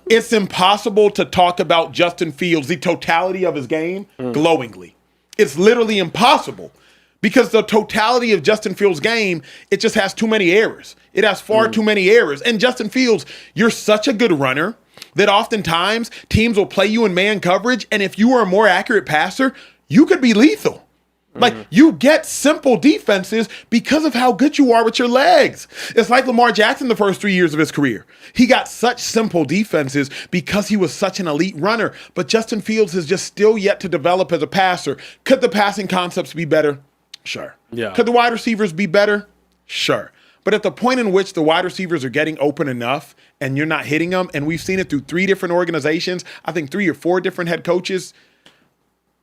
it's impossible to talk about Justin Fields, the totality of his game, glowingly. It's literally impossible because the totality of Justin Fields' game, it just has too many errors. It has far too many errors. And Justin Fields, you're such a good runner that oftentimes teams will play you in man coverage, and if you are a more accurate passer, you could be lethal. Like, you get simple defenses because of how good you are with your legs. It's like Lamar Jackson the first 3 years of his career. He got such simple defenses because he was such an elite runner. But Justin Fields is just still yet to develop as a passer. Could the passing concepts be better? Sure. Yeah. Could the wide receivers be better? Sure. But at the point in which the wide receivers are getting open enough and you're not hitting them, and we've seen it through 3 different organizations, I think 3 or 4 different head coaches,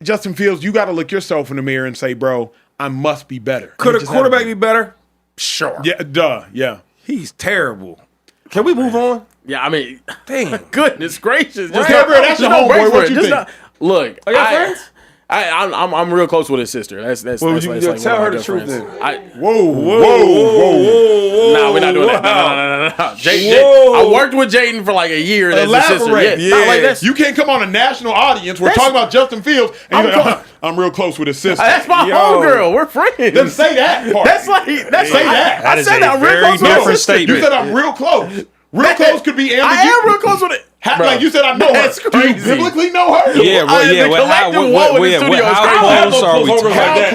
Justin Fields, you got to look yourself in the mirror and say, bro, I must be better. Could a quarterback be better? Sure. Yeah. He's terrible. Can we move on? Yeah, I mean, Damn. goodness gracious. Just that's your homeboy. What you think? Look, Are y'all friends? I'm real close with his sister. That's Well, that's you like tell one of her my the good truth friends. then. Whoa. Nah, we're not doing that. No. I worked with Jaden for like a year. As his sister. Elaborate. Yeah. Not like this. You can't come on a national audience. We're talking about Justin Fields, and you're like, I'm real close with his sister. That's my homegirl. We're friends. Then say that part. That's like Say that. That is said a I'm real very close with his different sister. statement. You said I'm real close. Real close could be ambiguous. I am real close with it. Like you said, I know That's her. Do you crazy. biblically know her? Yeah, how close are we? How close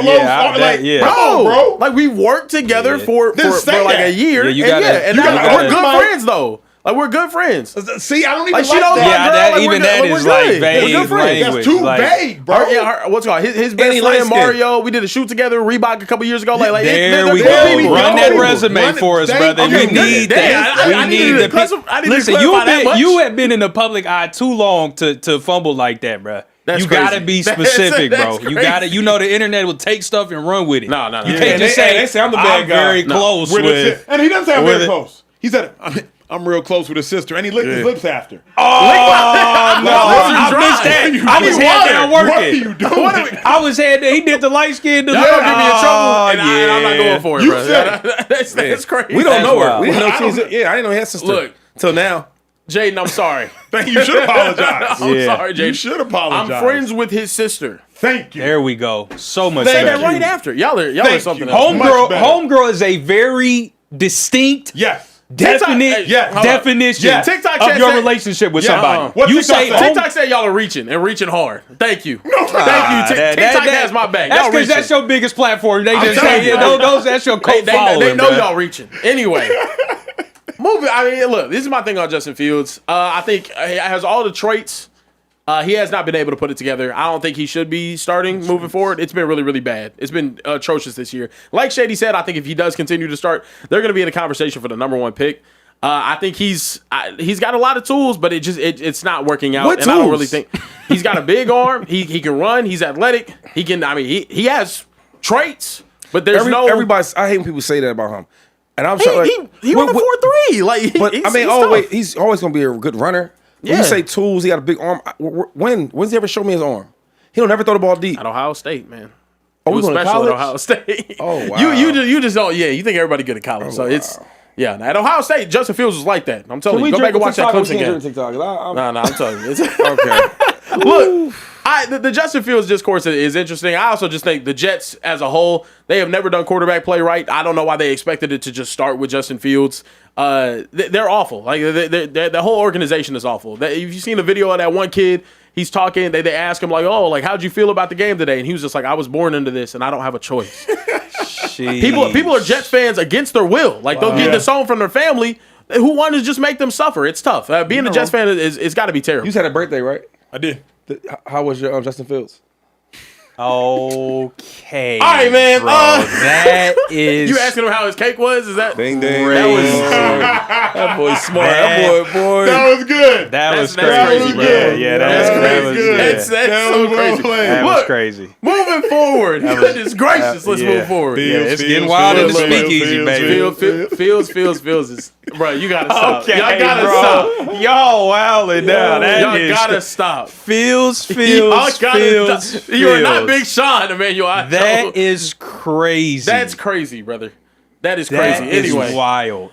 Yeah, are like, yeah. come on, bro. Like we worked together for Then say like that. a year. Yeah, you and gotta- and you now gotta- we're good Mike. friends though. Like we're good friends. See, I don't even Like she like knows that. my Yeah, girl. that- Like, even we're that good. is We're like good. vague We're good friends. language. That's too like- vague, bro. What's it called? His And best he friend light-skinned. Mario. We did a shoot together, Reebok, a couple years ago. Like There we they're go. good people. Run that Yo, resume run it. for us, Thank brother. you. We Okay, need good. that. Damn, We I need needed the to I needed to Listen, clarify that much. you have been in the public eye too long to fumble like that, bro. That's You gotta crazy. be That's- specific, that's bro. You gotta, crazy. you know, the internet will take stuff and run with it. No. You Yeah. can't just say, they say I'm the bad guy. very No. close With his with. si- and he doesn't say I'm with very it. close. He said, I'm real close with his sister, and he licked his lips after. Oh no! I missed that. I was head down What are working. you doing? I was head down. He did the light skin. Y'all gonna get me in trouble, Oh, and I'm not going for it, You bro. said That's crazy. We don't That's know her. wild. We didn't know I don't- she's I didn't know he had a sister. Look. Till now. Jaden, I'm sorry. You should apologize. I'm Yeah. sorry, You Jaden. should apologize. I'm friends with his sister. Thank you. There we go. So much Say that better. right after. Y'all are Thank something you. else. Much better. Homegirl is a very distinct, Yes. definite yeah, hold up. definition Yeah. TikTok of chat your said- relationship with Yeah, somebody. what You TikTok say said? TikTok said y'all are reaching and reaching hard. Thank you. Thank you. that- TikTok that- has my back. That's Y'all because reaching. that's your biggest platform. They just telling say, you. that's your cult They following. know bruh. y'all reaching. Anyway. Moving. I mean, look, this is my thing on Justin Fields. I think he has all the traits. He has not been able to put it together. I don't think he should be starting moving forward. It's been really, really bad. It's been atrocious this year. Like Shady said, I think if he does continue to start, they're going to be in the conversation for the #1 pick. I think he's got a lot of tools, but it's not working out. What and I don't tools? really think he's got a big arm. He can run. He's athletic. He can. I mean, he has traits, but there's everybody. I hate when people say that about him. And I'm sorry. Like, he won a 4-3. Like, But he's I mean, tough. he's always gonna be a good runner. When Yeah. you say tools, he got a big arm. When's he ever show me his arm? He don't never throw the ball deep. At Ohio State, man. Oh, He was we going to special at college? Ohio State. Oh, wow. You just don't. Yeah, you think everybody good at college, so it's yeah. At Ohio State, Justin Fields was like that. I'm telling you, go back and watch that Clemson game. TikTok. No, I'm telling you. It's, Okay. look, the Justin Fields discourse is interesting. I also just think the Jets as a whole, they have never done quarterback play right. I don't know why they expected it to just start with Justin Fields. They're awful. Like the whole organization is awful. If you've seen the video of that one kid, he's talking. They ask him like, "Oh, like how'd you feel about the game today?" And he was just like, "I was born into this, and I don't have a choice." People are Jets fans against their will. Like they'll get disowned from their family. Who want to just make them suffer? It's tough. Being a Jets fan is got to be terrible. You just had a birthday, right? I did. How was your Justin Fields? Okay. All right, man. Bro, that is. You asking him how his cake was? Is that? Ding ding. That boy's smart. That boy. That was good. That was That's crazy, crazy, bro. bro. Yeah, That's that was crazy. good. That's That so was well crazy. played. That Look, was crazy. moving forward. Goodness gracious, let's yeah. move forward. Yeah, it's getting wild in the speakeasy, baby. Feels is, bro. You gotta stop. Okay, Y'all gotta bro. stop. Y'all wilding now. That Y'all is gotta stop. Fields. You are not Big Sean, Emmanuel. That is crazy. That's crazy, brother. That is That crazy. is Anyway, wild.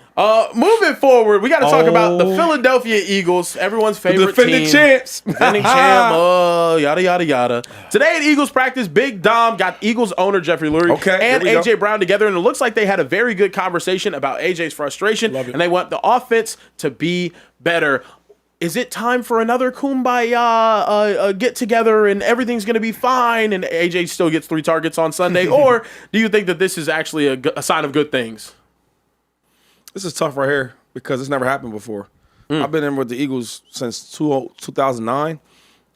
moving forward, we got to talk about the Philadelphia Eagles, everyone's favorite Defending team. champs. Defending champ, yada, yada, yada. Today at Eagles practice, Big Dom got Eagles owner Jeffrey Lurie and here we A.J. go. Brown together, and it looks like they had a very good conversation about A.J.'s frustration, and they want the offense to be better. is it time for another kumbaya get together and everything's going to be fine and AJ still gets 3 targets on Sunday? Or do you think that this is actually a sign of good things? This is tough right here because it's never happened before. I've been in with the Eagles since 2009,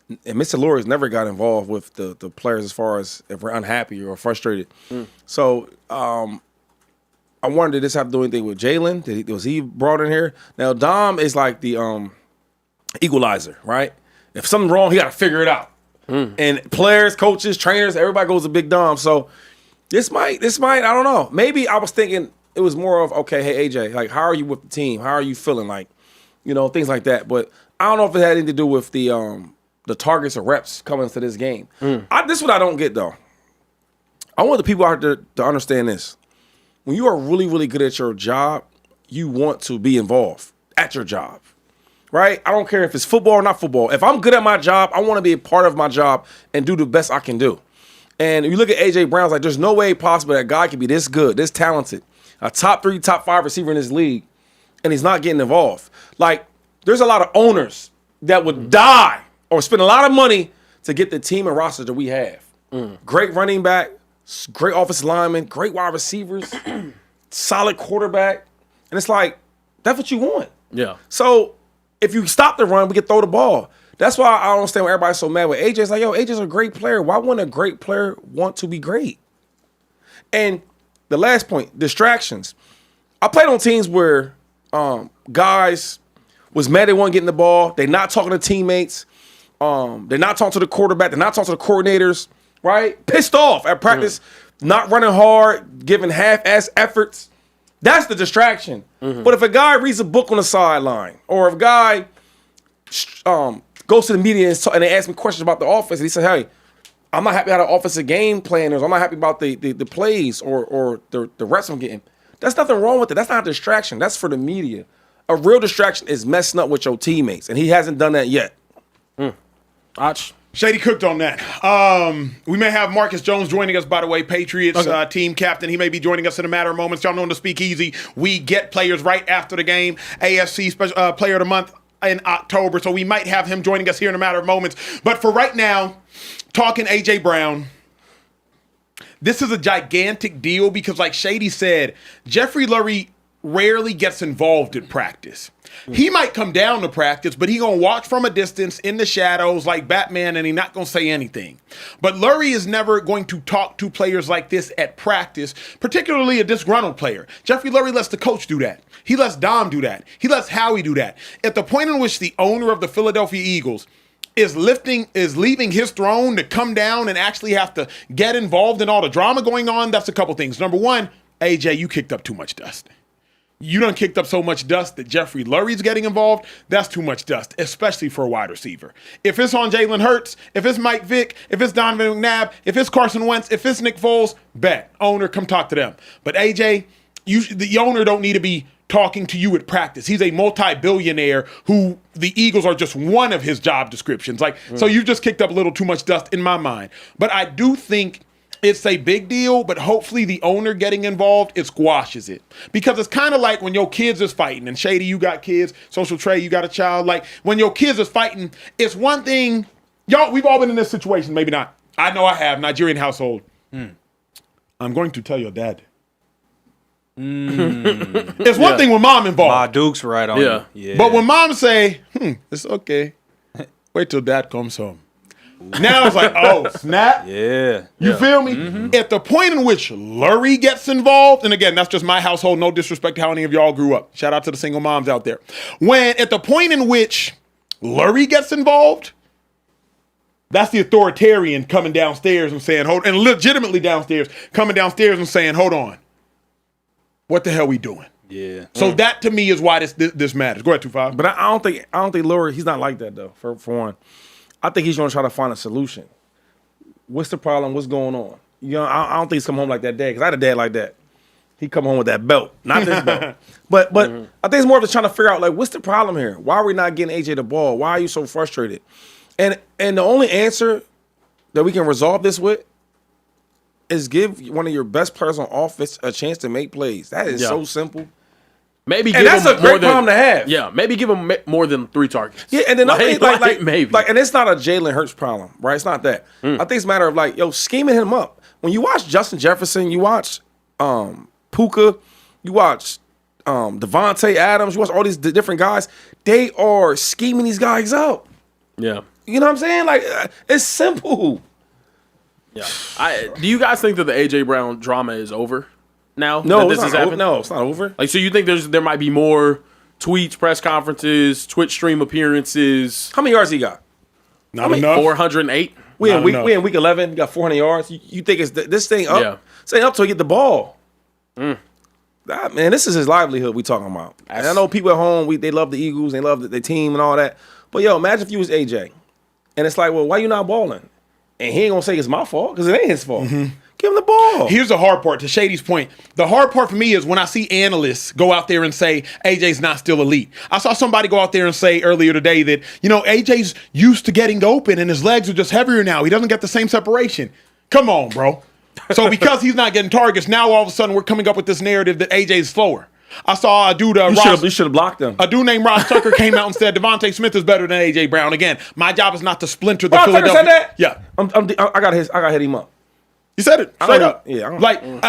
and Mr. Lurie's never got involved with the players as far as if we're unhappy or frustrated. So I wonder, did this have to do anything with Jalen? Was he brought in here? Now, Dom is like the equalizer, right? If something's wrong, he got to figure it out. And players, coaches, trainers, everybody goes to Big Dom. So this might, I don't know. Maybe I was thinking it was more of, okay, hey, AJ, like, how are you with the team? How are you feeling? Like, you know, things like that. But I don't know if it had anything to do with the targets or reps coming to this game. This is what I don't get, though. I want the people out there to understand this. When you are really, really good at your job, you want to be involved at your job, right? I don't care if it's football or not football. If I'm good at my job, I want to be a part of my job and do the best I can do. And if you look at A.J. Brown's, like, there's no way possible that guy can be this good, this talented, a top 3, top 5 receiver in this league, and he's not getting involved. Like, there's a lot of owners that would die or spend a lot of money to get the team and roster that we have. Great running back, great offensive lineman, great wide receivers, solid quarterback. And it's like, that's what you want. Yeah. So if you stop the run, we can throw the ball. That's why I don't understand why everybody's so mad with AJ. It's like, yo, AJ's a great player. Why wouldn't a great player want to be great? And the last point, distractions. I played on teams where guys was mad they weren't getting the ball. They're not talking to teammates. They're not talking to the quarterback. They're not talking to the coordinators, right? Pissed off at practice, not running hard, giving half-ass efforts. That's the distraction. But if a guy reads a book on the sideline, or if a guy goes to the media and they ask me questions about the offense, and he said, hey, I'm not happy how the offensive game plan is. I'm not happy about the plays or the reps I'm getting. There's nothing wrong with it. That's not a distraction. That's for the media. A real distraction is messing up with your teammates, and he hasn't done that yet. Shady cooked on that. We may have Marcus Jones joining us, by the way, Patriots team captain. He may be joining us in a matter of moments. Y'all know in the Speakeasy, we get players right after the game. AFC Player of the Month in October, so we might have him joining us here in a matter of moments. But for right now, talking A.J. Brown, this is a gigantic deal because, like Shady said, Jeffrey Lurie rarely gets involved in practice. He might come down to practice, but he gonna watch from a distance in the shadows like Batman, and he not gonna say anything. But Lurie is never going to talk to players like this at practice, particularly a disgruntled player. Jeffrey Lurie lets the coach do that. He lets Dom do that. He lets Howie do that. At the point in which the owner of the Philadelphia Eagles is leaving his throne to come down and actually have to get involved in all the drama going on, that's a couple things. Number one, AJ, you kicked up too much dust. You done kicked up so much dust that Jeffrey Lurie's getting involved. That's too much dust, especially for a wide receiver. If it's on Jalen Hurts, if it's Mike Vick, if it's Donovan McNabb, if it's Carson Wentz, if it's Nick Foles, bet. Owner, come talk to them. But AJ, the owner don't need to be talking to you at practice. He's a multi-billionaire who the Eagles are just one of his job descriptions. So you just kicked up a little too much dust in my mind. But I do think it's a big deal, but hopefully the owner getting involved, it squashes it. Because it's kind of like when your kids is fighting, and Shady, you got kids, Social Trey, you got a child. Like, when your kids is fighting, it's one thing. Y'all, we've all been in this situation, maybe not. I know I have, Nigerian household. I'm going to tell your dad. It's one thing when mom involved. My Duke's right on you. Yeah. But when mom say, it's okay. Wait till dad comes home. Now it's like, oh, snap. Yeah. You feel me? At the point in which Lurie gets involved, and again, that's just my household, no disrespect to how any of y'all grew up. Shout out to the single moms out there. When at the point in which Lurie gets involved, that's the authoritarian coming downstairs and saying, and legitimately coming downstairs and saying, hold on. What the hell we doing? Yeah. So that to me is why this matters. Go ahead, 2-5. But I don't think Lurie, he's not like that though, for one. I think he's going to try to find a solution. What's the problem? What's going on? You know, I don't think he's come home like that dad, because I had a dad like that. He come home with that belt, not this belt. But I think it's more of just trying to figure out, like, what's the problem here? Why are we not getting AJ the ball? Why are you so frustrated? And the only answer that we can resolve this with is give one of your best players on offense a chance to make plays. That is so simple. Maybe and that's a great problem to have. Yeah, maybe give him more than 3 targets. Yeah, and then maybe. And it's not a Jalen Hurts problem, right? It's not that. I think it's a matter of scheming him up. When you watch Justin Jefferson, you watch Puka, you watch Devontae Adams, you watch all these different guys. They are scheming these guys up. Yeah, you know what I'm saying? Like it's simple. Yeah. Do you guys think that the AJ Brown drama is over now? No, it's not over. Like, so you think there might be more tweets, press conferences, Twitch stream appearances? How many yards he got? Not enough. 408. We in week 11. You got 400 yards. You think it's this thing up? Yeah. This ain't up till he get the ball. Man, this is his livelihood we talking about. And I know people at home, they love the Eagles, they love their team and all that. But imagine if you was AJ, and it's like, well, why you not balling? And he ain't gonna say it's my fault because it ain't his fault. Give him the ball. Here's the hard part, to Shady's point. The hard part for me is when I see analysts go out there and say AJ's not still elite. I saw somebody go out there and say earlier today that, AJ's used to getting open and his legs are just heavier now. He doesn't get the same separation. Come on, bro. So because he's not getting targets, now all of a sudden we're coming up with this narrative that AJ's slower. I saw a dude, you should have blocked him. A dude named Ross Tucker came out and said Devontae Smith is better than AJ Brown. Again, my job is not to splinter the Philadelphia. Tucker said that? Yeah, I got to hit him up. You said it straight up. Yeah,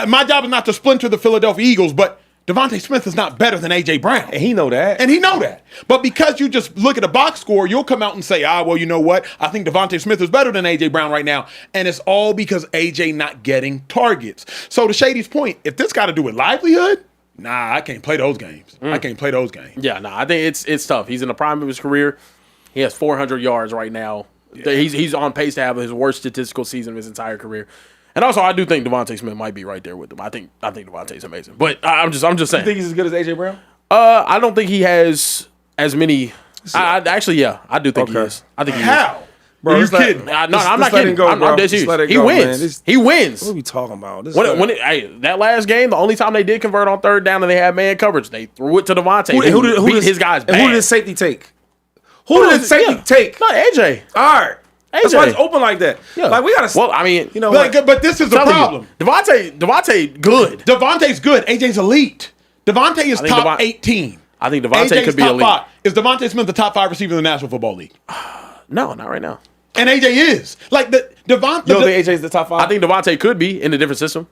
my job is not to splinter the Philadelphia Eagles, but Devontae Smith is not better than AJ Brown, and he know that. But because you just look at a box score, you'll come out and say, well, you know what? I think Devontae Smith is better than AJ Brown right now, and it's all because AJ not getting targets. So to Shady's point, if this got to do with livelihood. Nah, I can't play those games. I can't play those games. Yeah, I think it's tough. He's in the prime of his career. He has 400 yards right now. Yeah. He's on pace to have his worst statistical season of his entire career. And also, I do think Devontae Smith might be right there with him. I think Devontae's amazing. But I'm just saying. You think he's as good as AJ Brown? I don't think he has as many. I do think he is. I think he How? Is. Bro, you kidding? I'm not kidding. I'm dead serious. He wins. He wins. What are we talking about? That last game, the only time they did convert on third down and they had man coverage, they threw it to Devontae. Who did his guys? And who did his safety take? Who did his safety take? Not AJ. All right. That's why it's open like that. Yeah. Like we gotta. Well, I mean, but this is the problem. Devontae, good. Devontae's good. AJ's elite. Devontae is top 18. I think Devontae could be elite. 5. Is Devontae Smith the top 5 receiver in the National Football League? No, not right now. And AJ is like the Devontae. You don't think AJ's the top 5? I think Devontae could be in a different system.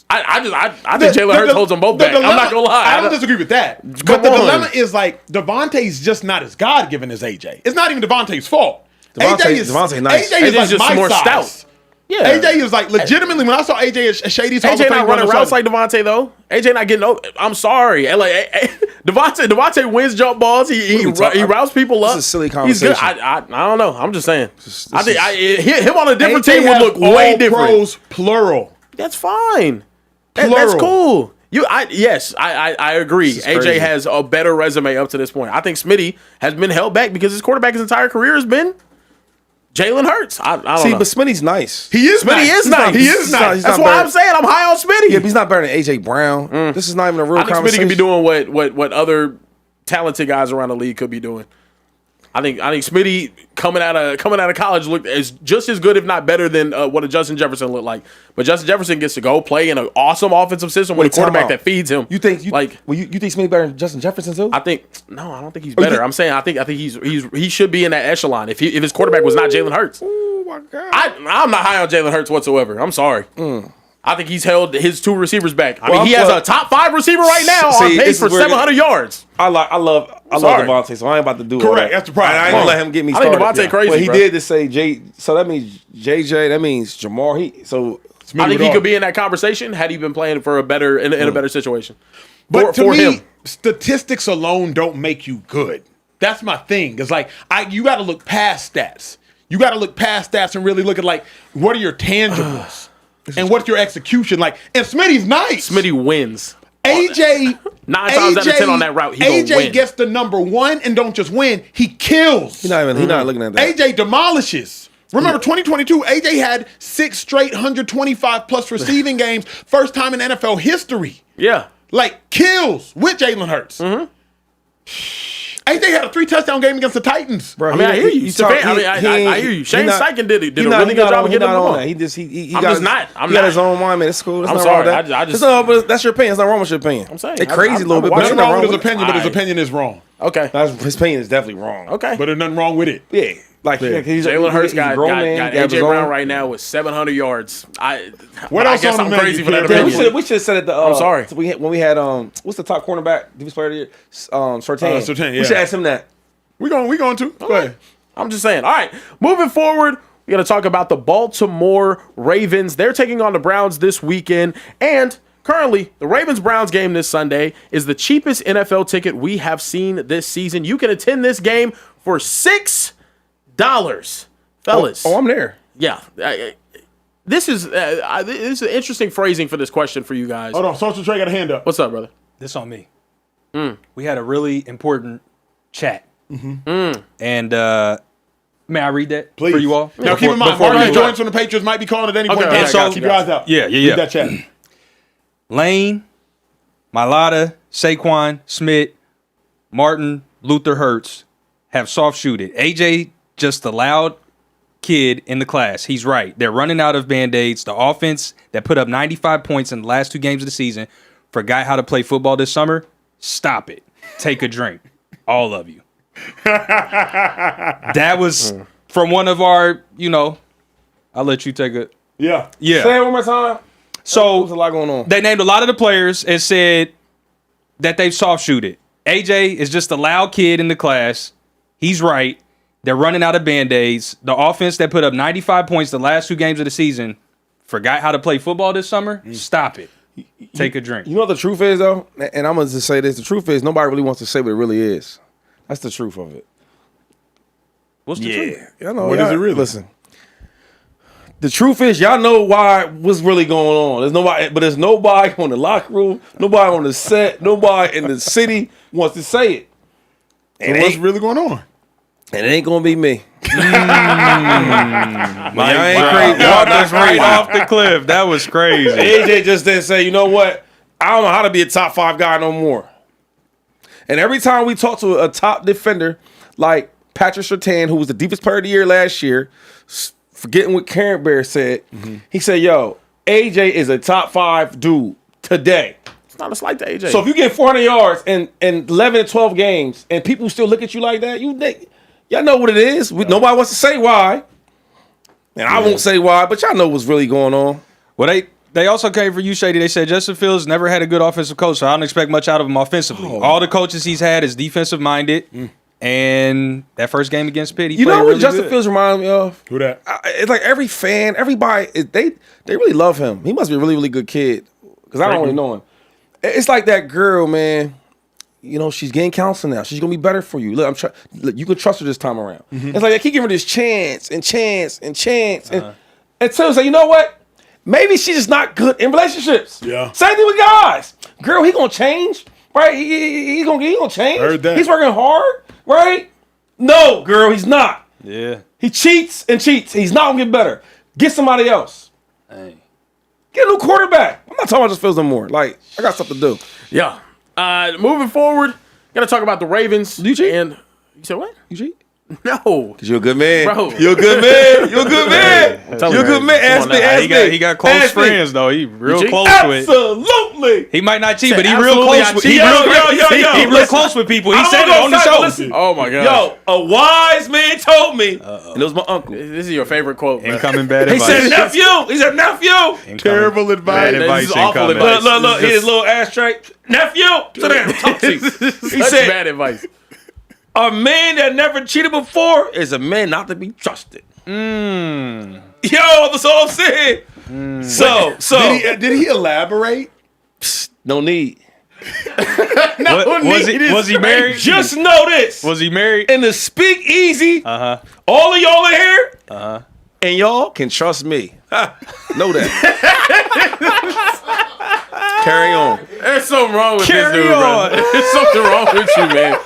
I think Jalen Hurts holds them both back. I'm not gonna lie. I don't disagree with that. But the dilemma is like Devontae's just not as God given as AJ. It's not even Devontae's fault. Devontae nice. AJ is like just my more size. stout. Yeah, AJ is like legitimately. When I saw AJ at Shady's, AJ not running routes like Devontae though. AJ not getting. I'm sorry, Devontae wins jump balls. He routes people up. This is a silly conversation. He's good. I don't know. I'm just saying. I think him on a different team would look way different. Pros plural. That's fine. That's cool. I agree. AJ has a better resume up to this point. I think Smitty has been held back because his quarterback his entire career has been Jalen Hurts. I don't know. But Smitty's nice. He is nice. He is nice. That's why I'm saying I'm high on Smitty. Yeah, but he's not better than AJ Brown. This is not even a real conversation. I think Smitty can be doing what other talented guys around the league could be doing. I think Smitty coming out of college looked as just as good, if not better, than what a Justin Jefferson looked like. But Justin Jefferson gets to go play in an awesome offensive system with a quarterback that feeds him. You think Smitty better than Justin Jefferson too? I don't think he's better. I'm saying I think he should be in that echelon if his quarterback was not Jalen Hurts. Oh my God! I'm not high on Jalen Hurts whatsoever. I'm sorry. I think he's held his 2 receivers back. I mean, he has a top 5 receiver right now on pace for 700 yards. I love Devontae, so I ain't about to do correct. That's the problem. I ain't gonna let him get me started. I think Devontae crazy. But he did to say so that means JJ. That means Jamar. I think he could be in that conversation had he been playing for a better in a better situation. But to me, statistics alone don't make you good. That's my thing. It's like you got to look past stats. You got to look past stats and really look at like what are your tangibles. And what's your execution like? And Smitty's nice. Smitty wins. AJ 9 times out of 10 on that route. AJ gets the number 1 and don't just win. He kills. He's not looking at that. AJ demolishes. Remember 2022, AJ had 6 straight 125 plus receiving games. First time in NFL history. Yeah. Like kills with Jalen Hurts. AJ had a 3-touchdown game against the Titans. Bro, I mean, I hear you. I hear you. Shane Steichen did a really good job of getting him on. He I'm got his own mind, man. It's cool. I'm sorry. But that's your opinion. It's not wrong with your opinion. I'm saying it's crazy a little bit. Nothing wrong with his opinion, but his opinion is wrong. Okay. His opinion is definitely wrong. Okay. But there's nothing wrong with it. Yeah. Like Jalen Hurts got AJ Brown right now with 700 yards. I guess I'm crazy for that opinion. We should have said it. I'm sorry. When we had what's the top cornerback, defensive player of the year? Surtain. Surtain, yeah. We should ask him that. We going to. Go ahead. I'm just saying. All right, moving forward, we're going to talk about the Baltimore Ravens. They're taking on the Browns this weekend, and currently, the Ravens-Browns game this Sunday is the cheapest NFL ticket we have seen this season. You can attend this game for $6, fellas. Oh, I'm there. Yeah. This is an interesting phrasing for this question for you guys. Hold on. Social Trey got a hand up. What's up, brother? This on me. We had a really important chat. And may I read that Please. for you all? Now, keep in mind, Marcus Jones from the Patriots might be calling at any point. Okay, So keep your eyes out. Yeah. Read that chat. Lane, Mailata, Saquon, Smith, Martin, Luther Hurts have soft-shooted. AJ just a loud kid in the class. He's right. They're running out of Band-Aids. The offense that put up 95 points in the last 2 games of the season forgot how to play football this summer. Stop it. Take a drink. All of you. That was from one of our, I'll let you take it. Yeah. Say it one more time. So there's a lot going on. They named a lot of the players and said that they've soft shooted. AJ is just a loud kid in the class. He's right. They're running out of Band-Aids. The offense that put up 95 points the last 2 games of the season forgot how to play football this summer. Stop it. Take a drink. You know what the truth is, though? And I'm going to just say this. The truth is nobody really wants to say what it really is. That's the truth of it. What's the truth? I know. What is it really? Listen. The truth is, y'all know what's really going on. There's nobody on the locker room, nobody on the set, nobody in the city wants to say it. And what's really going on? And it ain't gonna be me. Y'all just right off the cliff. That was crazy. AJ just didn't say, you know what? I don't know how to be a top 5 guy no more. And every time we talk to a top defender like Patrick Surtain, who was the defensive player of the year last year, forgetting what Karen Bear said, he said, yo, AJ is a top 5 dude today. It's not a slight to AJ. So if you get 400 yards in 11 and 12 games and people still look at you like that, y'all know what it is. Nobody wants to say why. And I won't say why, but y'all know what's really going on. Well, they also came for you, Shady. They said Justin Fields never had a good offensive coach, so I don't expect much out of him offensively. All the coaches he's had is defensive-minded. And that first game against Pitt, you know what really Justin Fields reminds me of? Who that? It's like every fan, everybody, they really love him. He must be a really, really good kid. Because I don't really know him. It's like that girl, man. She's getting counseling now. She's gonna be better for you. Look, you can trust her this time around. It's like they keep giving her this chance and chance and chance. And until say, you know what? Maybe she's just not good in relationships. Yeah. Same thing with guys. Girl, he gonna change. Right? He gonna change. Heard that. He's working hard. Right? No, girl, he's not. Yeah. He cheats and cheats. He's not gonna get better. Get somebody else. Hey. Get a new quarterback. I'm not talking about just Fields no more. Like, I got stuff to do. Yeah. Moving forward, gonna talk about the Ravens. You cheat? And you said what? You cheat? No. Because you're a good man. Bro. You're a good man. You're a good man. You're a good man. Ask me. He got close friends, though. He real close with. Absolutely. He might not cheat, but he real close with He real close with people. He said it on the show. Listen. Oh, my God. Yo, a wise man told me, and it was my uncle. This is your favorite quote, bro. Incoming bad He advice. said, nephew. Terrible advice. Bad advice This is awful incoming. advice. Look, his little ashtray. Nephew. Sit down. Talk to you. He Such said, bad advice. a man that never cheated before is a man not to be trusted. Yo, that's all I'm saying. So Did he elaborate? no need. Was he married? Just know this. Was he married? In the Speakeasy, all of y'all are here, and y'all can trust me. Know that. Carry on. There's something wrong with Carry this dude, on. bro. There's something wrong with you, man.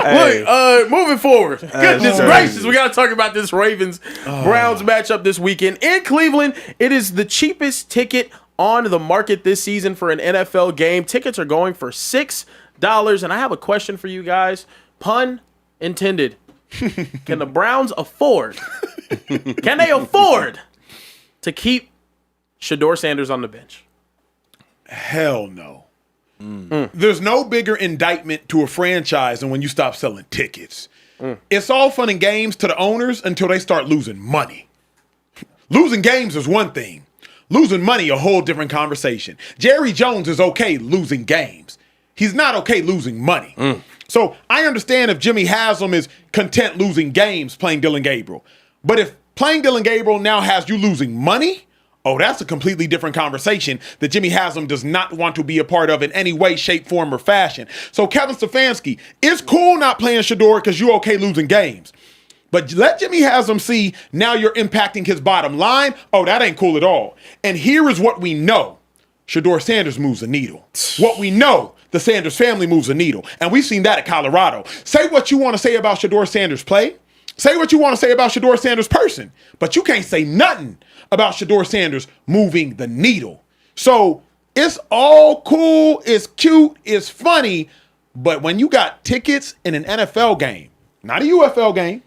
Hey. Look, moving forward. Goodness gracious, we got to talk about this Ravens-Browns matchup this weekend. In Cleveland, it is the cheapest ticket on the market this season for an NFL game. Tickets are going for $6. And I have a question for you guys. Pun intended, can the Browns afford? Can they afford to keep Shedeur Sanders on the bench? Hell no. There's no bigger indictment to a franchise than when you stop selling tickets. It's all fun and games to the owners until they start losing money. Losing games is one thing. Losing money, a whole different conversation. Jerry Jones is okay losing games. He's not okay losing money. So I understand if Jimmy Haslam is content losing games playing Dylan Gabriel. But if playing Dylan Gabriel now has you losing money, oh, that's a completely different conversation that Jimmy Haslam does not want to be a part of in any way, shape, form, or fashion. So Kevin Stefanski, it's cool not playing Shedeur because you're okay losing games. But let Jimmy Haslam see now you're impacting his bottom line. Oh, that ain't cool at all. And here is what we know. Shedeur Sanders moves the needle. What we know, the Sanders family moves the needle. And we've seen that at Colorado. Say what you want to say about Shedeur Sanders' play. Say what you want to say about Shedeur Sanders' person. But you can't say nothing about Shedeur Sanders moving the needle. So it's all cool, it's cute, it's funny. But when you got tickets in an NFL game, not a UFL game,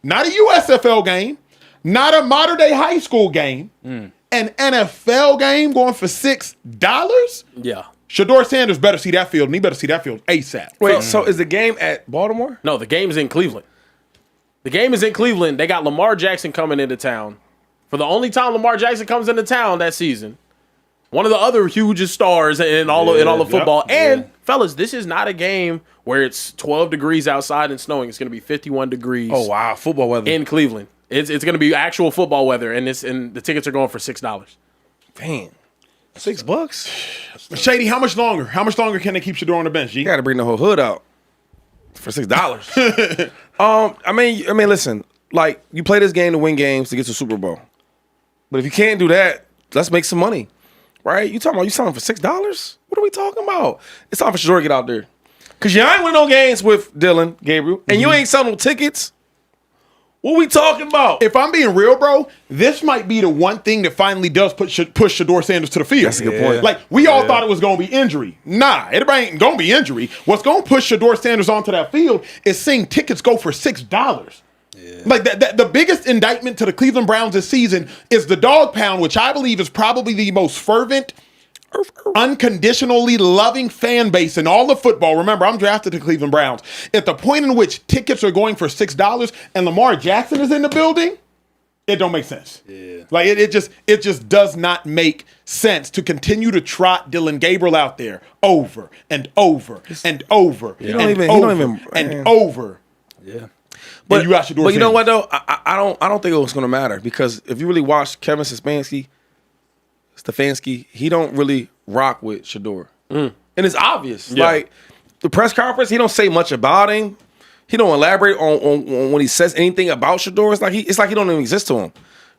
not a USFL game, not a modern day high school game, an NFL game going for $6? Yeah. Shedeur Sanders better see that field, and he better see that field ASAP. Wait, so is the game at Baltimore? No, the game's in Cleveland. The game is in Cleveland. They got Lamar Jackson coming into town. For the only time Lamar Jackson comes into town that season. One of the other hugest stars in all of football. And, fellas, this is not a game where it's 12 degrees outside and snowing. It's going to be 51 degrees. Oh, wow. Football weather. In Cleveland. It's going to be actual football weather, and the tickets are going for $6. Damn. $6? Shady, how much longer? How much longer can they keep Shedeur on the bench, G? You got to bring the whole hood out for $6. I mean, listen. Like, you play this game to win games to get to the Super Bowl. But if you can't do that, let's make some money. Right? You selling for $6? What are we talking about? It's time for Shedeur to get out there. Because you ain't winning no games with Dylan Gabriel, and you ain't selling no tickets. What we talking about? If I'm being real, bro, this might be the one thing that finally does push Shedeur Sanders to the field. That's a good point. Like, we all thought it was going to be injury. Nah, it ain't going to be injury. What's going to push Shedeur Sanders onto that field is seeing tickets go for $6. Yeah. Like, the biggest indictment to the Cleveland Browns this season is the dog pound, which I believe is probably the most fervent, unconditionally loving fan base in all of football. Remember, I'm drafted to Cleveland Browns. At the point in which tickets are going for $6 and Lamar Jackson is in the building, it don't make sense. Yeah. Like, it just does not make sense to continue to trot Dylan Gabriel out there over and over and over and over. Yeah. But you got Shedeur. But you know what though? I don't think it was going to matter, because if you really watch Kevin Stefanski, he don't really rock with Shedeur, and it's obvious. Yeah. Like, the press conference, he don't say much about him. He don't elaborate on when he says anything about Shedeur. It's like he don't even exist to him,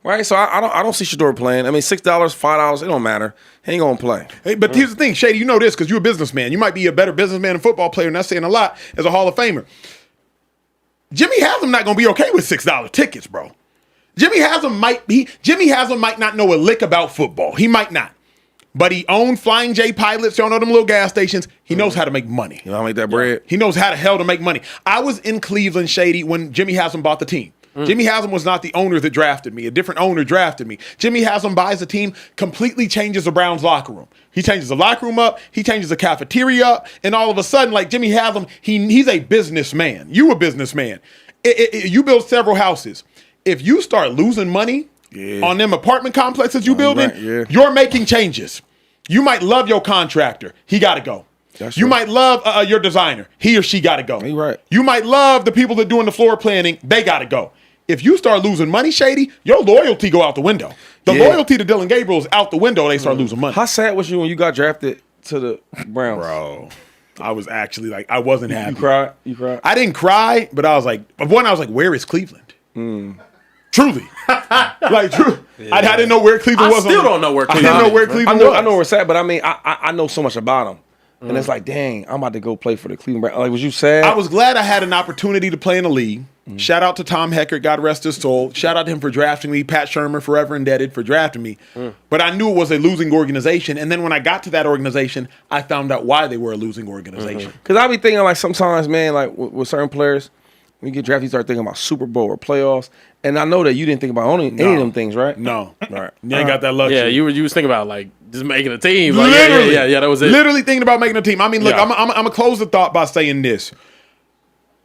right? So I don't see Shedeur playing. I mean, $6, $5, it don't matter. He ain't gonna play. Hey, but here's the thing, Shady. You know this because you're a businessman. You might be a better businessman and football player, and that's saying a lot as a Hall of Famer. Jimmy Haslam not gonna be okay with $6 tickets, bro. Jimmy Haslam might not know a lick about football. He might not. But he owned Flying J pilots, y'all know them little gas stations. He knows how to make money. You know how to make that bread? He knows how the hell to make money. I was in Cleveland, Shady, when Jimmy Haslam bought the team. Jimmy Haslam was not the owner that drafted me. A different owner drafted me. Jimmy Haslam buys a team, completely changes the Browns locker room. He changes the locker room up. He changes the cafeteria up. And all of a sudden, like, Jimmy Haslam, he's a businessman. You a businessman. You build several houses. If you start losing money on them apartment complexes you building, you're making changes. You might love your contractor. He got to go. You might love your designer. He or she got to go. Right. You might love the people that doing the floor planning. They got to go. If you start losing money, Shady, your loyalty go out the window. The loyalty to Dylan Gabriel is out the window. They start losing money. How sad was you when you got drafted to the Browns? Bro, I was actually like, I wasn't happy. You cried? I didn't cry, but I was like, where is Cleveland? Truly. I didn't know where Cleveland was. I still don't know where Cleveland was. I didn't know where Cleveland was. I know where it's at, but I mean, I know so much about him. And it's like, dang, I'm about to go play for the Cleveland Browns. Like, was you sad? I was glad I had an opportunity to play in the league. Shout out to Tom Heckert, God rest his soul. Shout out to him for drafting me. Pat Shermer, forever indebted for drafting me. But I knew it was a losing organization. And then when I got to that organization, I found out why they were a losing organization. Because I be thinking, like, sometimes, man, like with certain players, when you get drafted, you start thinking about Super Bowl or playoffs. And I know that you didn't think about any of them things, right? No. Right. You ain't got that luxury. Yeah, you was thinking about like just making a team. Like, Literally. yeah, that was it. Literally thinking about making a team. I mean, look, Yeah. I'm going to close the thought by saying this.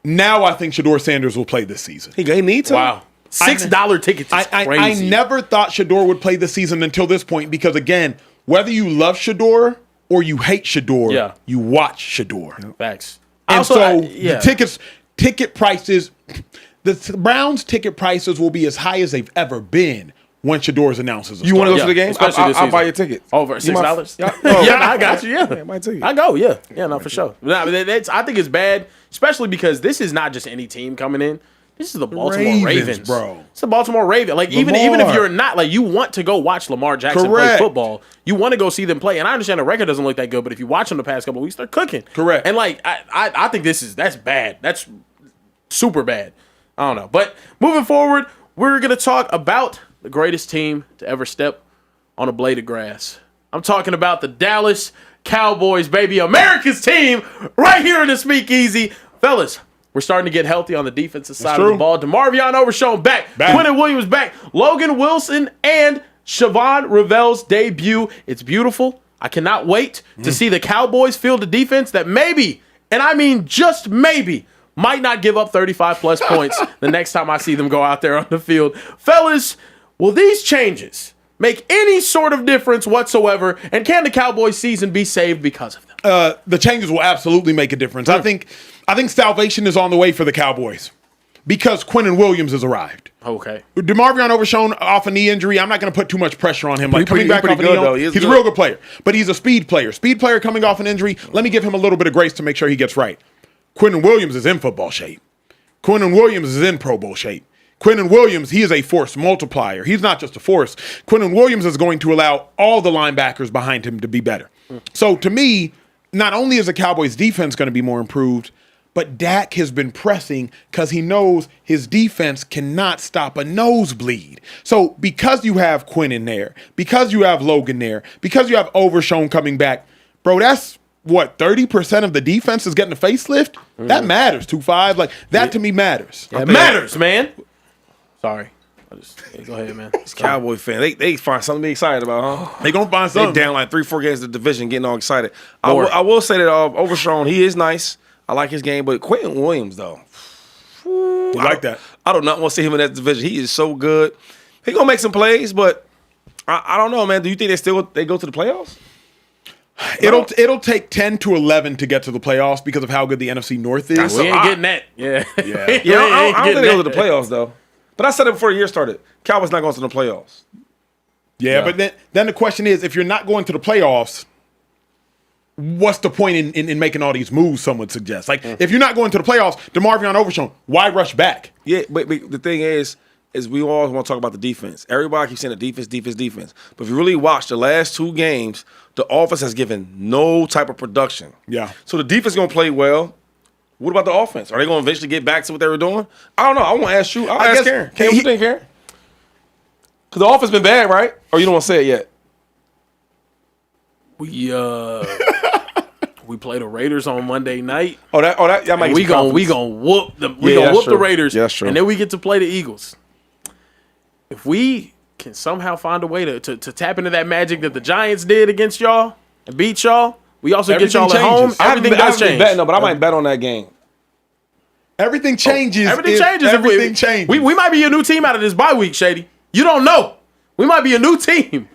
Now I think Shedeur Sanders will play this season. He needs to. Wow. $6 tickets is I crazy. never thought Shedeur would play this season until this point because, again, whether you love Shedeur or you hate Shedeur, you watch Shedeur. Facts. And Also, the ticket prices, the Browns' ticket prices will be as high as they've ever been when Shedeur's announces. You want to go to the game? especially this I'll season. buy your ticket. Over $6? Yeah, I got you. Yeah, my ticket. I go. Yeah, no, for sure. Nah, I think it's bad, especially because this is not just any team coming in. This is the Baltimore Ravens, bro. It's the Baltimore Ravens. Like even if you're not like you want to go watch Lamar Jackson play football, you want to go see them play. And I understand the record doesn't look that good, but if you watch them the past couple of weeks, they're cooking. Correct. And like I think that's bad. That's super bad. I don't know. But moving forward, we're gonna talk about the greatest team to ever step on a blade of grass. I'm talking about the Dallas Cowboys, baby, America's team, right here in the Speakeasy, fellas. We're starting to get healthy on the defensive side of the ball. DeMarvion Overshown back. Quentin Williams back. Logan Wilson and Siobhan Revell's debut. It's beautiful. I cannot wait to see the Cowboys field a defense that maybe, and I mean just maybe, might not give up 35-plus points the next time I see them go out there on the field. Fellas, will these changes make any sort of difference whatsoever? And can the Cowboys season be saved because of them? The changes will absolutely make a difference. I think salvation is on the way for the Cowboys because Quentin Williams has arrived. Okay. DeMarvion Overshown off a knee injury. I'm not going to put too much pressure on him. Like coming back off a knee, he's a real good player. But he's a speed player. Speed player coming off an injury. Let me give him a little bit of grace to make sure he gets right. Quentin Williams is in football shape. Quentin Williams is in Pro Bowl shape. Quentin Williams, he is a force multiplier. He's not just a force. Quentin Williams is going to allow all the linebackers behind him to be better. So to me, not only is the Cowboys defense going to be more improved, but Dak has been pressing because he knows his defense cannot stop a nosebleed. So because you have Quinn in there, because you have Logan there, because you have Overshown coming back, bro, that's what, 30% of the defense is getting a facelift? That matters, 2-5. Like, that to me matters. It matters, man. Sorry. Go ahead, man. It's Cowboy fan. They find something to be excited about, huh? They gonna find something. They down like 3-4 games of the division, getting all excited. I will say that Overshown, he is nice. I like his game, but Quentin Williams, though. You like that? I do not want to see him in that division. He is so good. He gonna make some plays, but I don't know, man. Do you think they go to the playoffs? It'll take 10 to 11 to get to the playoffs because of how good the NFC North is. We ain't getting that. Yeah. I don't think they go to the playoffs, though. But I said it before the year started. Cowboys not going to the playoffs. Yeah, but then the question is, if you're not going to the playoffs, what's the point in making all these moves, some would suggest? Like, if you're not going to the playoffs, DeMarvion Overshown, why rush back? Yeah, but the thing is we always want to talk about the defense. Everybody keeps saying the defense. But if you really watch the last 2 games, the offense has given no type of production. Yeah. So the defense is going to play well. What about the offense? Are they going to eventually get back to what they were doing? I don't know. I want to ask you. I'll ask Karen. Karen, what you think, Karen? Because the offense been bad, right? Or you don't want to say it yet? We play the Raiders on Monday night. That might we gonna whoop the Raiders. Yeah, that's true. And then we get to play the Eagles. If we can somehow find a way to tap into that magic that the Giants did against y'all and beat y'all, we also get y'all at home. Everything does change. Betting, but I might bet on that game. Everything changes. Everything changes. Everything changes. We might be a new team out of this bye week, Shady. You don't know. We might be a new team.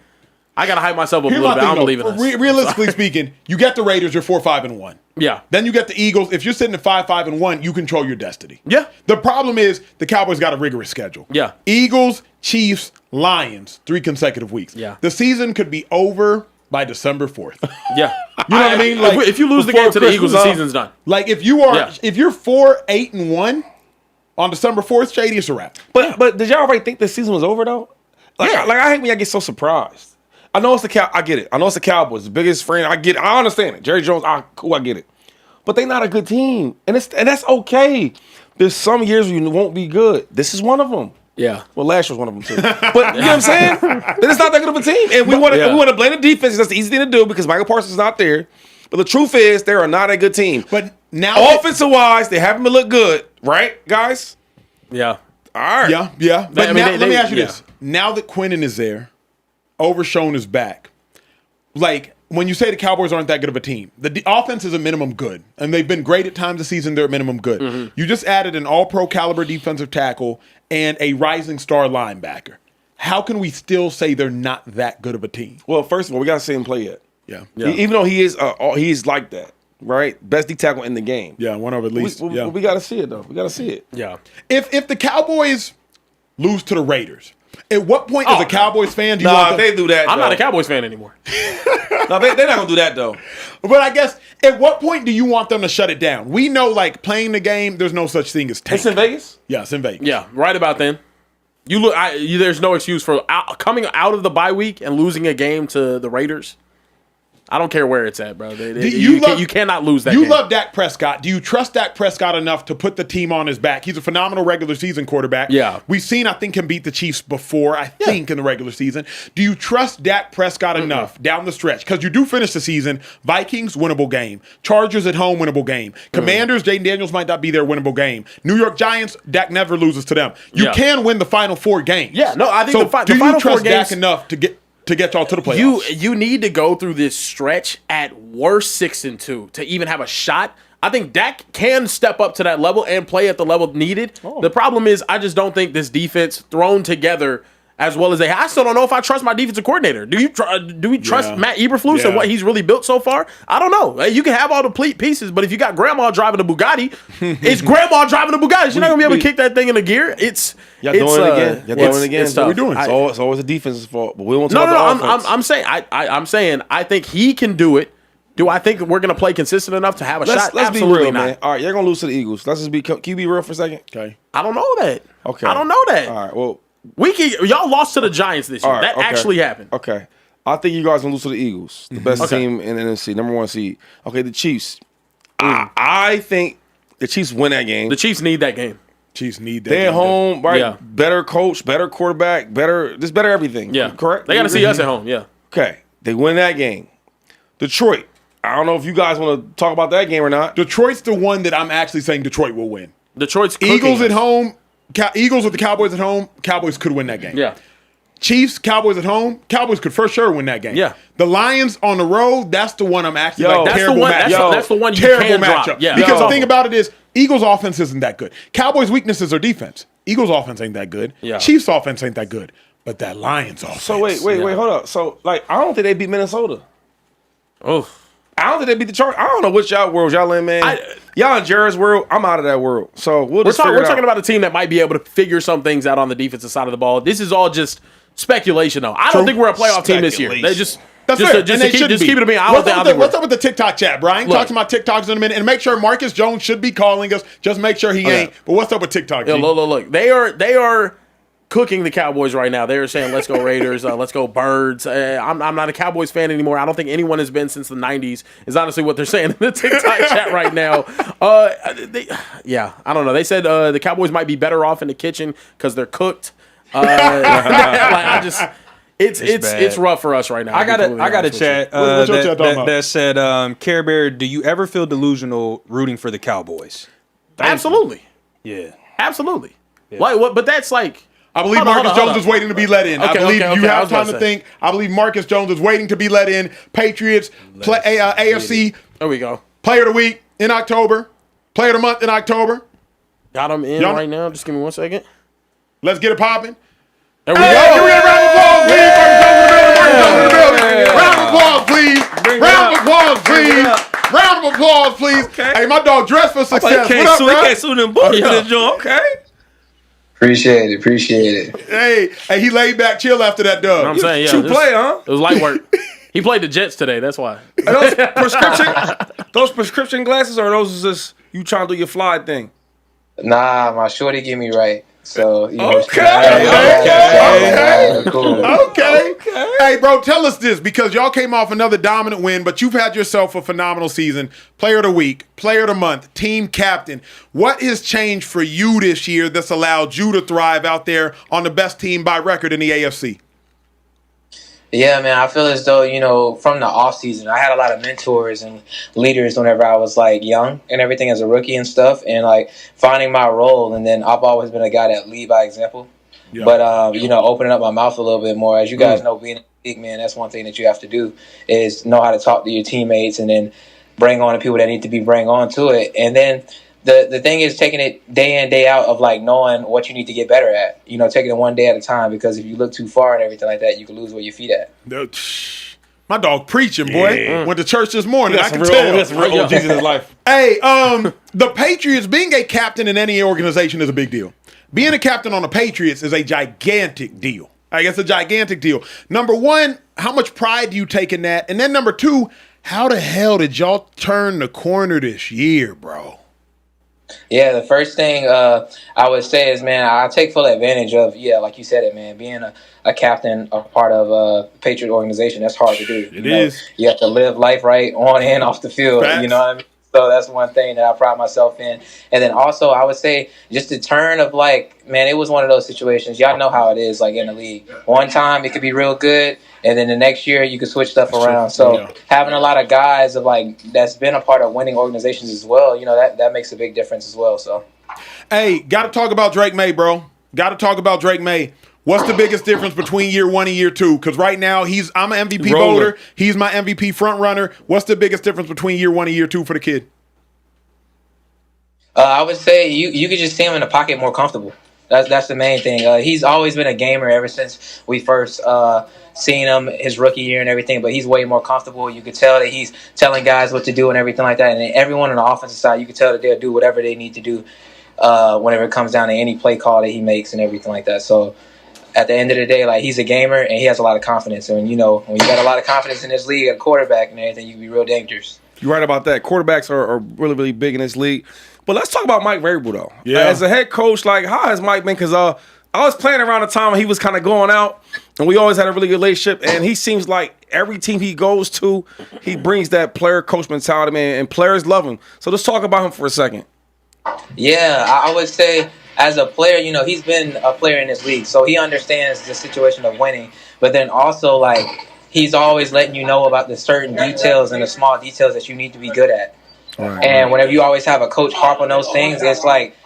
I gotta hype myself up a little bit. I don't believe in us. Realistically speaking, you get the Raiders, you're 4-5-1. Yeah. Then you get the Eagles. If you're sitting at 5-5-1, you control your destiny. Yeah. The problem is the Cowboys got a rigorous schedule. Yeah. Eagles, Chiefs, Lions, 3 consecutive weeks. Yeah. The season could be over by December 4th. Yeah. You know what I mean? Like, if you lose the game to the Eagles, the season's done. Like if you're 4-8-1 on December 4th, Shady, it's a wrap. But did y'all already think the season was over though? Like I hate when y'all get so surprised. I know it's I get it. I know it's the Cowboys, the biggest friend. I get it. I understand it. Jerry Jones, cool, I get it. But they're not a good team. And that's okay. There's some years where you won't be good. This is one of them. Yeah. Well, last year was one of them too. But you know what I'm saying? Then it's not that good of a team. And we want to blame the defense. That's the easy thing to do because Michael Parsons is not there. But the truth is, they are not a good team. But now offensive-wise, they haven't been look good, right, guys? Yeah. All right. Yeah. But let me ask you this. Now that Quinnen is there, Overshown is back, like, when you say the Cowboys aren't that good of a team, the offense is a minimum good, and they've been great at times this season. They're a minimum good. Mm-hmm. You just added an all-pro caliber defensive tackle and a rising star linebacker. How can we still say they're not that good of a team? Well, first of all, we got to see him play yet. Yeah. Even though he is like that, right? Best D tackle in the game. Yeah, one of at least. We got to see it, though. We got to see it. Yeah. If the Cowboys lose to the Raiders, at what point as a Cowboys fan do you want them? If they do that, I'm not a Cowboys fan anymore. No, they're not going to do that, though. But I guess, at what point do you want them to shut it down? We know, like, playing the game, there's no such thing as tank. It's in Vegas? Yeah, it's in Vegas. Yeah, right about then. There's no excuse for coming out of the bye week and losing a game to the Raiders. I don't care where it's at, bro. You cannot lose that game. You love Dak Prescott. Do you trust Dak Prescott enough to put the team on his back? He's a phenomenal regular season quarterback. Yeah. We've seen, I think, him beat the Chiefs before, I think, in the regular season. Do you trust Dak Prescott enough down the stretch? Because you do finish the season. Vikings, winnable game. Chargers at home, winnable game. Commanders, Jaden Daniels might not be there, winnable game. New York Giants, Dak never loses to them. You can win the final 4 games. Yeah, no, I think the final 4 games. Do you trust Dak enough to get y'all to the playoffs? You need to go through this stretch at worst 6-2 to even have a shot. I think Dak can step up to that level and play at the level needed. The problem is I just don't think this defense thrown together as well as they have. I still don't know if I trust my defensive coordinator. Do we trust Matt Eberflus and what he's really built so far? I don't know. You can have all the pieces, but if you got grandma driving a Bugatti, it's grandma driving a Bugatti. She's not gonna be able to kick that thing in the gear. Y'all doing it again. Y'all doing it again. It's tough. We're doing it. It's always the defense's fault, but we won't talk about the offense. I'm saying I think he can do it. Do I think we're gonna play consistent enough to have a shot? Let's Absolutely be real, not. man. All right, you're gonna lose to the Eagles. Can you be real for a second? Okay. I don't know that. Okay. I don't know that. All right. Well. Y'all lost to the Giants this year. Right, that actually happened. Okay. I think you guys gonna lose to the Eagles, the best team in the NFC, number 1 seed. Okay, the Chiefs. I think the Chiefs win that game. The Chiefs need that game. Chiefs need that. They at home, right? Yeah. Better coach, better quarterback, better everything. Yeah. Correct? They got to see us at home. Yeah. Okay. They win that game. Detroit. I don't know if you guys want to talk about that game or not. Detroit's the one that I'm actually saying Detroit will win. Detroit's cooking. Eagles at home. Eagles with the Cowboys at home. Cowboys could win that game. Yeah. Chiefs, Cowboys at home. Cowboys could for sure win that game. Yeah. The Lions on the road. That's the one I'm actually that's terrible the one. matchup. That's the one you terrible can matchup. drop. Yeah. Because the thing about it is, Eagles' offense isn't that good. Cowboys' weaknesses are defense. Eagles' offense ain't that good. Yeah. Chiefs' offense ain't that good. But that Lions offense. So wait, hold up. So I don't think they beat Minnesota. Oh. I don't think they beat the Chargers. I don't know which world y'all in, man. Y'all in Jared's world. I'm out of that world. So we're talking about a team that might be able to figure some things out on the defensive side of the ball. This is all just speculation, though. I don't think we're a playoff team this year. They just That's just, fair. just, and to keep it to me. What's up with the TikTok chat, Brian? Talk to my TikToks in a minute, and make sure Marcus Jones should be calling us. Just make sure he ain't. But what's up with TikTok? Yeah, look. They are cooking the Cowboys right now. They're saying, let's go Raiders, let's go Birds. I'm not a Cowboys fan anymore. I don't think anyone has been since the 90s, is honestly what they're saying in the TikTok chat right now. I don't know. They said the Cowboys might be better off in the kitchen because they're cooked. It's rough for us right now. I got a chat that said, Care Bear, do you ever feel delusional rooting for the Cowboys? Absolutely. Yeah. Absolutely. Yeah. Like what? But that's like. I believe Marcus Jones is waiting to be let in. I believe you have time to think. I believe Marcus Jones is waiting to be let in. Patriots, AFC. There we go. Player of the week in October. Player of the month in October. Got him in right now. Just give me 1 second. Let's get it popping. There we go. Can we get a round of applause, please? Round of applause, please. Round of applause, please. Okay. Hey, my dog dressed for success. What up, bro? Can't sue them boys for this joint. Okay. Appreciate it. Hey, he laid back, chill after that dub. I'm saying, True play, huh? It was light work. He played the Jets today. That's why. Those prescription glasses, or those is just you trying to do your fly thing? Nah, my shorty get me right. So Okay. Cool. Okay. Hey, bro, tell us this, because y'all came off another dominant win, but you've had yourself a phenomenal season. Player of the week, player of the month, team captain. What has changed for you this year that's allowed you to thrive out there on the best team by record in the AFC? Yeah, man, I feel as though, from the off season, I had a lot of mentors and leaders whenever I was like young and everything as a rookie and stuff, and like finding my role. And then I've always been a guy that lead by example. Yeah. But opening up my mouth a little bit more, as you guys know, being a big man, that's one thing that you have to do is know how to talk to your teammates and then bring on the people that need to be bring on to it. And then the thing is taking it day in, day out of like knowing what you need to get better at, taking it one day at a time, because if you look too far and everything like that, you can lose where your feet at. My dog preaching, boy. Yeah. Went to church this morning. I can tell. That's real OGs in his life. Hey, the Patriots, being a captain in any organization is a big deal. Being a captain on the Patriots is a gigantic deal. I guess a gigantic deal. Number one, how much pride do you take in that? And then number two, how the hell did y'all turn the corner this year, bro? Yeah, the first thing I would say is, man, I take full advantage of, like you said it, man, being a captain, a part of a Patriot organization. That's hard to do. It is. You have to live life right on and off the field. Facts. You know what I mean? So that's one thing that I pride myself in. And then also I would say just the turn of like, man, it was one of those situations. Y'all know how it is like in the league. One time it could be real good, and then the next year you could switch stuff around. So having a lot of guys of like that's been a part of winning organizations as well, that makes a big difference as well. So, hey, got to talk about Drake May, bro. Got to talk about Drake May. What's the biggest difference between year one and year two? Because right now I'm an MVP voter. He's my MVP front runner. What's the biggest difference between year one and year two for the kid? I would say you could just see him in the pocket more comfortable. That's the main thing. He's always been a gamer ever since we first seen him his rookie year and everything, but he's way more comfortable. You could tell that he's telling guys what to do and everything like that. And everyone on the offensive side, you could tell that they'll do whatever they need to do whenever it comes down to any play call that he makes and everything like that. So at the end of the day, like, he's a gamer and he has a lot of confidence. And when you got a lot of confidence in this league at quarterback and everything, you can be real dangerous. You're right about that. Quarterbacks are really, really big in this league. But let's talk about Mike Vrabel, though. Yeah. As a head coach, like, how has Mike been? Because I was playing around the time when he was kind of going out, and we always had a really good relationship. And he seems like every team he goes to, he brings that player-coach mentality, man, and players love him. So let's talk about him for a second. Yeah, I would say as a player, he's been a player in this league, so he understands the situation of winning. But then also, like, he's always letting you know about the certain details and the small details that you need to be good at. And whenever you always have a coach harp on those things, it's like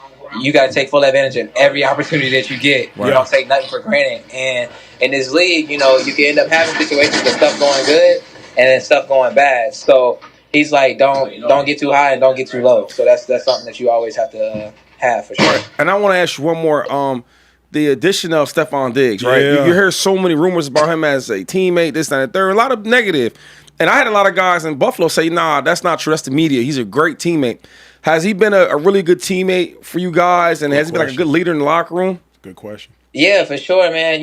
you got to take full advantage of every opportunity that you get. You don't take nothing for granted. And in this league, you can end up having situations with stuff going good and then stuff going bad. So he's like, don't get too high and don't get too low. So that's something that you always have to have for sure. And I want to ask you one more. The addition of Stephon Diggs, right? Yeah. You hear so many rumors about him as a teammate, this, that, and the third. A lot of negative. And I had a lot of guys in Buffalo say, nah, that's not true. That's the media. He's a great teammate. Has he been a really good teammate for you guys? And has he been like a good leader in the locker room? Good question. Yeah, for sure, man.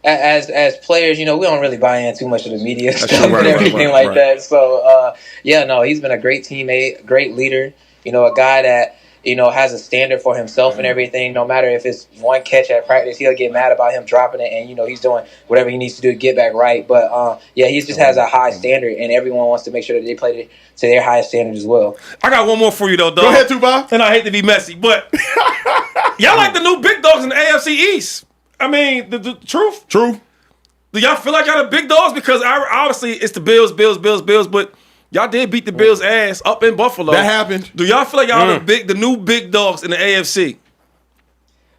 As players, we don't really buy in too much of the media stuff and everything like that. So, he's been a great teammate, great leader. A guy that has a standard for himself and everything. No matter if it's one catch at practice, he'll get mad about him dropping it, and he's doing whatever he needs to do to get back right. But he just has a high standard, and everyone wants to make sure that they play to their highest standard as well. I got one more for you though, dog. Go ahead, Tupac. And I hate to be messy, but y'all like the new big dogs in the AFC East. I mean, the truth. True. Do y'all feel like y'all the big dogs? Because obviously it's the Bills, but y'all did beat the Bills' ass up in Buffalo. That happened. Do y'all feel like y'all the new big dogs in the AFC?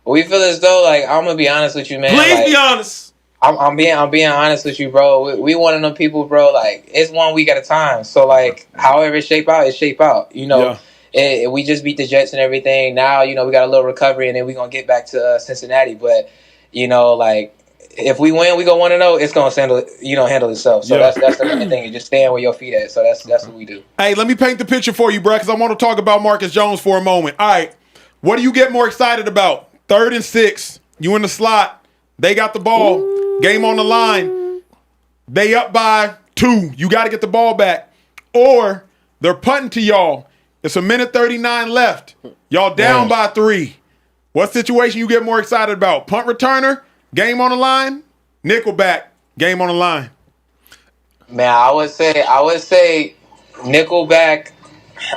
We feel as though, like, I'm gonna be honest with you, man. Please be honest. I'm being honest with you, bro. We one of them people, bro. Like, it's 1 week at a time. So, like, however it shape out, we just beat the Jets and everything. Now, we got a little recovery, and then we gonna get back to Cincinnati. But if we win, we go 1-0. It's gonna handle itself. So that's the main thing. You just stand where your feet at. So that's what we do. Hey, let me paint the picture for you, bro, because I want to talk about Marcus Jones for a moment. All right, what do you get more excited about? 3rd and 6, you in the slot. They got the ball. Game on the line. They up by 2. You got to get the ball back. Or they're punting to y'all. It's a minute 39 left. Y'all down by 3. What situation you get more excited about? Punt returner, game on the line, nickelback, game on the line. Man, I would say nickelback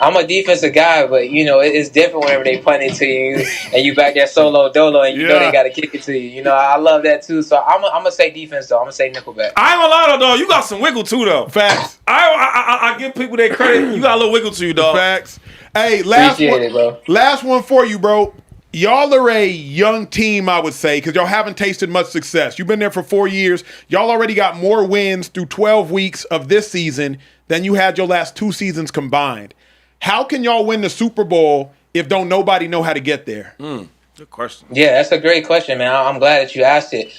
I'm a defensive guy, but it's different whenever they punt it to you and you back there solo dolo and you know they got to kick it to you. I love that too. So I'm gonna say defense though. I'm gonna say nickelback. I ain't gonna lie though, you got some wiggle too though. Facts. I give people their credit. You got a little wiggle to you, dog. Facts. Hey, last one for you, bro. Y'all are a young team, I would say, because y'all haven't tasted much success. You've been there for 4 years. Y'all already got more wins through 12 weeks of this season than you had your last 2 seasons combined. How can y'all win the Super Bowl if don't nobody know how to get there? Good question. Yeah, that's a great question, man. I'm glad that you asked it.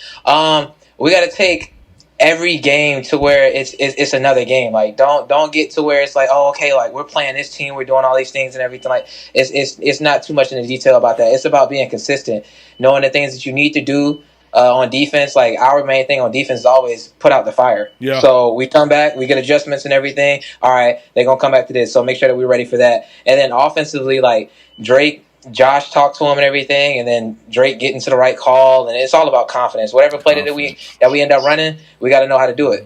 We got to take every game to where it's another game. Like don't get to where it's like, oh, okay, like we're playing this team, we're doing all these things and everything. Like it's not too much in the detail about that. It's about being consistent, knowing the things that you need to do on defense. Like our main thing on defense is always put out the fire. Yeah. So we come back, we get adjustments and everything. All right, they're gonna come back to this. So make sure that we're ready for that. And then offensively, like Josh talked to him and everything, and then Drake getting to the right call, and it's all about confidence. Whatever play that we end up running, we got to know how to do it.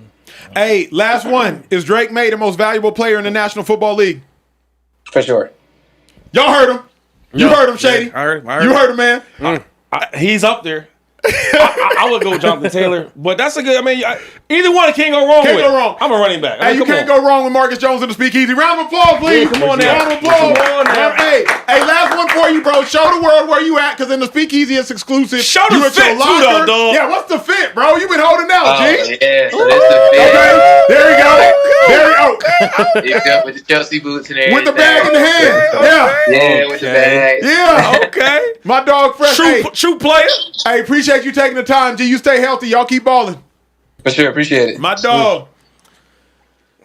Hey, last one. Is Drake May the most valuable player in the National Football League? For sure. Y'all heard him. You heard him, Shady. I heard you heard him, man. He's up there. I would go with Jonathan Taylor, but that's a good. I mean, either one can't go wrong. Can't go wrong. I'm a running back. Hey, you can't go wrong with Marcus Jones in the Speakeasy. Round of applause, please. Yeah, come on now. Round of applause. Hey, last one for you, bro. Show the world where you at, because in the Speakeasy it's exclusive. Show the fit too, though, dog. Yeah, what's the fit, bro? You been holding out, G. Yeah, so that's the fit. Okay, there we go. There we go. You got with the Chelsea boots and everything. With the bag in the hand. Yeah, with the bag. Yeah. Okay. My dog, Fresh. True player. Hey, appreciate you taking the time, G. You stay healthy. Y'all keep balling. For sure, appreciate it. My dog.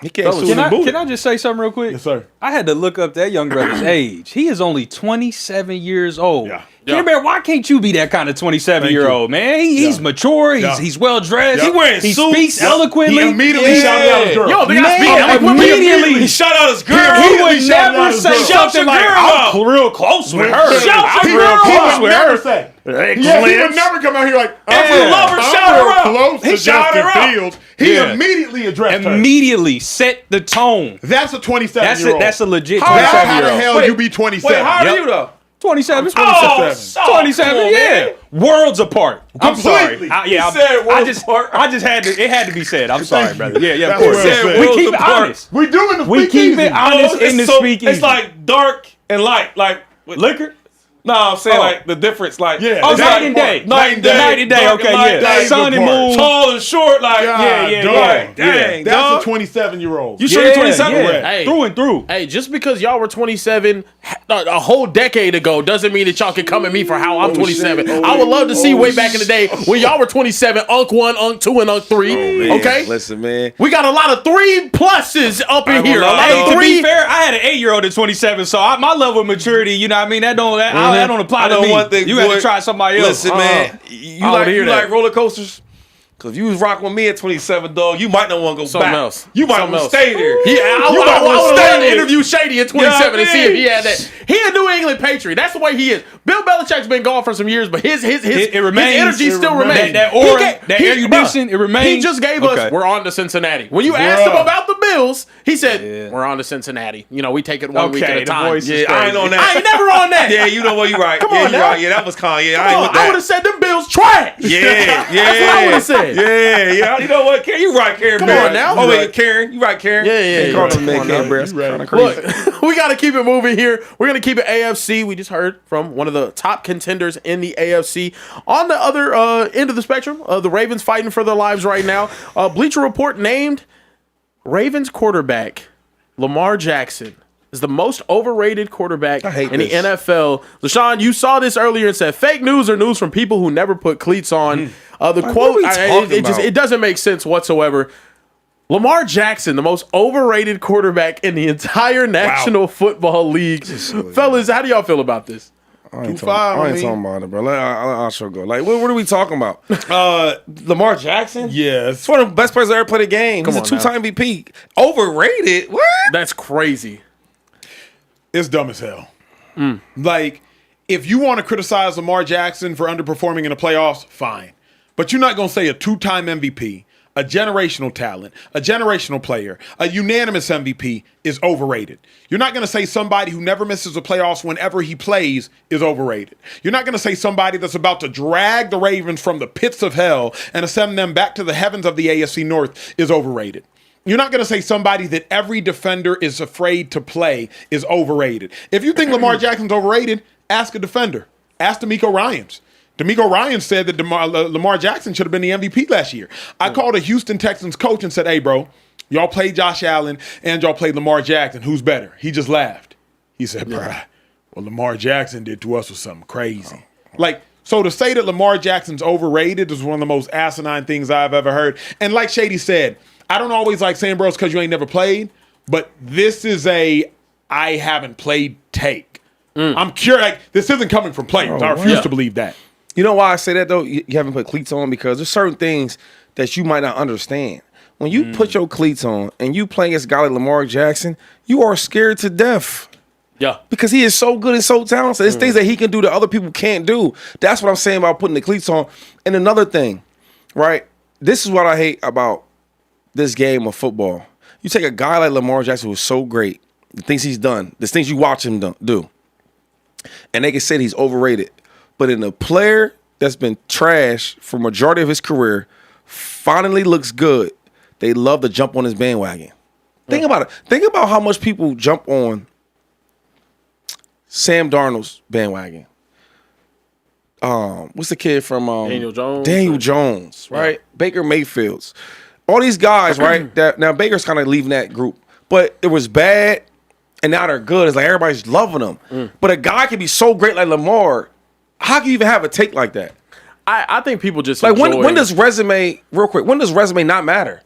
He can't Can I just say something real quick? Yes, sir. I had to look up that young brother's age. He is only 27 years old. Yeah. Bear, why can't you be that kind of 27-year-old, man? He's mature. He's well dressed. He wearing He suits. speaks eloquently. He immediately shouted out his girl. Yo, the guy Immediately. He shot out his girl. He would never say something like, I'm real close with her. Shout He your girl out. would never say. Yeah, he would never come out here like, Every lover shout her out. Close He to shout her Justin out. Fields. He immediately addressed her. Immediately set the tone. That's a 27-year-old. That's a legit That's how the 27-year-old. hell you be 27. Wait, how old are you though? 27. Oh, 27, come on, yeah. man. Worlds apart. I'm sorry. Completely. I just had to. It had to be said. I'm sorry, brother. Yeah, of That's course. well said. We keep it honest. We doing the We keep it honest in the Speakeasy. It's like dark and light, like liquor. No, I'm saying like the difference, like Oh, night and day. Night and day. Night and day. Dark Okay, and light, yeah. Sun and moon. Tall and short, like Dang, dang, that's a 27-year-old. You sure you're 27? Hey, Through and through. Hey, just because y'all were 27 a whole decade ago doesn't mean that y'all can come at me for how I'm 27. I would love to see way back in the day when y'all were 27, Unk 1, Unk 2, and Unk 3. Okay? Listen, man. We got a lot of 3+ up in here. A lot Hey, of to be 3. fair, I had an 8-year-old at 27, so my level of maturity, you know what I mean? That don't apply to me. One thing, you had to try somebody else. Listen, man. You like roller coasters? Because if you was rocking with me at 27, dog, you might not want to go Something back. else. You might want to stay there. Yeah, I would love to interview Shady at 27 Yeah, and see if he had that. He a New England Patriot. That's the way he is. Bill Belichick's been gone for some years, but his remains. energy still remains. That aura, that erudition, it remains. He just gave us, we're on to Cincinnati. When you asked him about the Bills, he said, we're on to Cincinnati. You know, we take it one week at a time. Yeah, I ain't on that. I ain't never on that. Yeah, you know what? You're right. Come on now. Right. Yeah, that was calm. Yeah, I ain't with that. I would have said them Bills trash. Yeah. That's what I would have said. Yeah. You know what, Karen? You right, Karen. Come on now. Oh, wait, Karen. You right, Karen. Yeah. Call them Karen Breast. Look, we got to keep it moving here. We're going to keep it AFC. We just heard from one of the top contenders in the AFC. On the other end of the spectrum, the Ravens fighting for their lives right now. Bleacher Report named Ravens quarterback Lamar Jackson is the most overrated quarterback in the NFL. LaShawn, you saw this earlier and said fake news or news from people who never put cleats on. The quote, it doesn't make sense whatsoever. Lamar Jackson, the most overrated quarterback in the entire National Football League. Fellas, how do y'all feel about this? I ain't talking about it, bro. I'll show go. Like, what are we talking about? Lamar Jackson? Yes. It's one of the best players that ever played a game. He's a 2-time MVP. Overrated? What? That's crazy. It's dumb as hell. Like, if you want to criticize Lamar Jackson for underperforming in the playoffs, fine. But you're not going to say a 2-time MVP, a generational talent, a generational player, a unanimous MVP is overrated. You're not going to say somebody who never misses the playoffs whenever he plays is overrated. You're not going to say somebody that's about to drag the Ravens from the pits of hell and ascend them back to the heavens of the AFC North is overrated. You're not going to say somebody that every defender is afraid to play is overrated. If you think Lamar Jackson's overrated, ask a defender. Ask DeMeco Ryans. DeMeco Ryans said that Lamar Jackson should have been the MVP last year. I called a Houston Texans coach and said, hey, bro, y'all played Josh Allen and y'all played Lamar Jackson. Who's better? He just laughed. He said, bruh, what Lamar Jackson did to us was something crazy. So to say that Lamar Jackson's overrated is one of the most asinine things I've ever heard. And like Shady said, I don't always like saying, bro, it's because you ain't never played, but this is I haven't played take. I'm curious. This isn't coming from players. I refuse to believe that. You know why I say that, though? You haven't put cleats on because there's certain things that you might not understand. When you put your cleats on and you play against a guy like Lamar Jackson, you are scared to death. Yeah. Because he is so good and so talented. There's things that he can do that other people can't do. That's what I'm saying about putting the cleats on. And another thing, right? This is what I hate about this game of football. You take a guy like Lamar Jackson who's so great, the things he's done, the things you watch him do, and they can say he's overrated. But in a player that's been trash for majority of his career, finally looks good, they love to jump on his bandwagon. Think about it. Think about how much people jump on Sam Darnold's bandwagon. What's the kid from Daniel Jones? Daniel Jones, right? Yeah. Baker Mayfield's. All these guys, right? That now Baker's kind of leaving that group. But it was bad, and now they're good. It's like everybody's loving them. But a guy can be so great like Lamar. How can you even have a take like that? I think people just like when does resume real quick? When does resume not matter?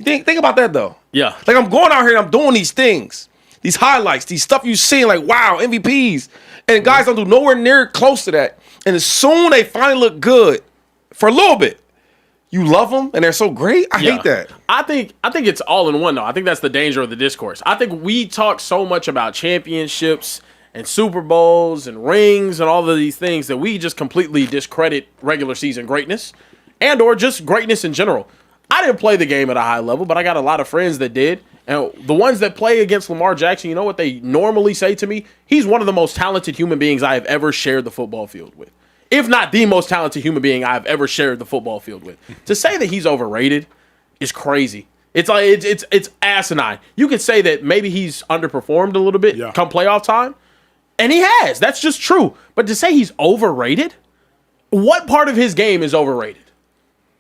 Think about that though. Yeah, like I'm going out here and I'm doing these things, these highlights, these stuff you see, like wow MVPs, and guys don't do nowhere near close to that. And as soon they finally look good for a little bit, you love them and they're so great. I hate that. I think it's all in one though. I think that's the danger of the discourse. I think we talk so much about championships and Super Bowls and rings and all of these things that we just completely discredit regular season greatness and or just greatness in general. I didn't play the game at a high level, but I got a lot of friends that did. And the ones that play against Lamar Jackson, you know what they normally say to me? He's one of the most talented human beings I have ever shared the football field with. If not the most talented human being I've ever shared the football field with. To say that he's overrated is crazy. It's like it's asinine. You could say that maybe he's underperformed a little bit come playoff time. And he has. That's just true. But to say he's overrated? What part of his game is overrated?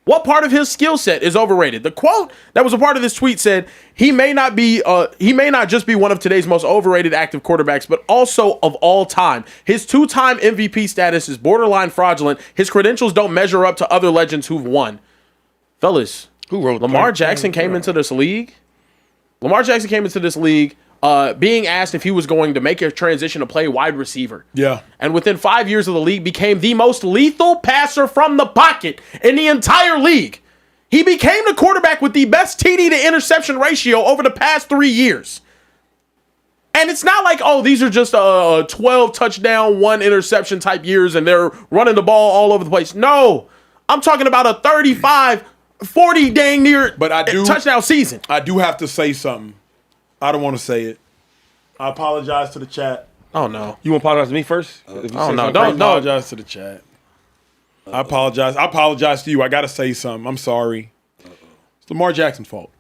What part of his skill set is overrated? The quote that was a part of this tweet said, he may not just be one of today's most overrated active quarterbacks, but also of all time. His 2-time MVP status is borderline fraudulent. His credentials don't measure up to other legends who've won. Fellas, who wrote Lamar Jackson came into this league? Lamar Jackson came into this league being asked if he was going to make a transition to play wide receiver. Yeah. And within 5 years of the league, became the most lethal passer from the pocket in the entire league. He became the quarterback with the best TD to interception ratio over the past 3 years. And it's not like, oh, these are just 12 touchdown, 1 interception type years and they're running the ball all over the place. No, I'm talking about a 35, 40 dang near touchdown season. I do have to say something. I don't want to say it. I apologize to the chat. Oh, no. You want to apologize to me first? Oh, no. Don't apologize to the chat. I apologize. I apologize to you. I got to say something. I'm sorry. It's Lamar Jackson's fault.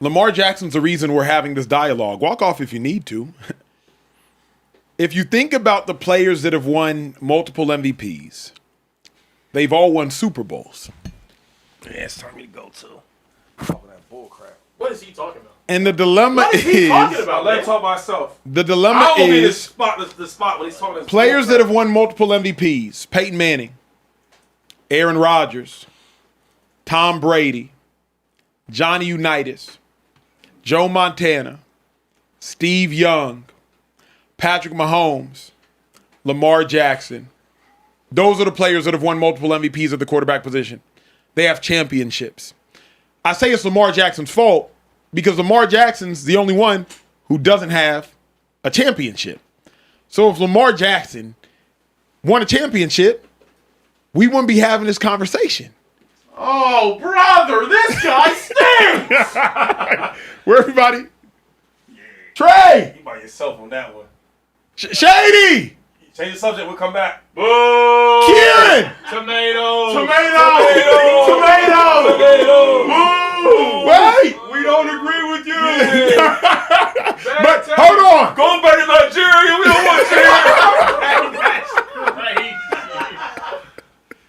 Lamar Jackson's the reason we're having this dialogue. Walk off if you need to. If you think about the players that have won multiple MVPs, they've all won Super Bowls. Yeah, it's time for me to go too. What is he talking about? And the dilemma what is he talking about? Let me talk myself. The dilemma is the spot when he's talking. Players that have won multiple MVPs: Peyton Manning, Aaron Rodgers, Tom Brady, Johnny Unitas, Joe Montana, Steve Young, Patrick Mahomes, Lamar Jackson. Those are the players that have won multiple MVPs at the quarterback position. They have championships. I say it's Lamar Jackson's fault because Lamar Jackson's the only one who doesn't have a championship. So if Lamar Jackson won a championship, we wouldn't be having this conversation. Oh, brother, this guy stinks. Where everybody? Trey! You by yourself on that one. Shady! Change the subject, we'll come back. Boo! Kieran! Tomatoes! Wait! We don't agree with you! But hold on! Going back to Nigeria, we don't want you!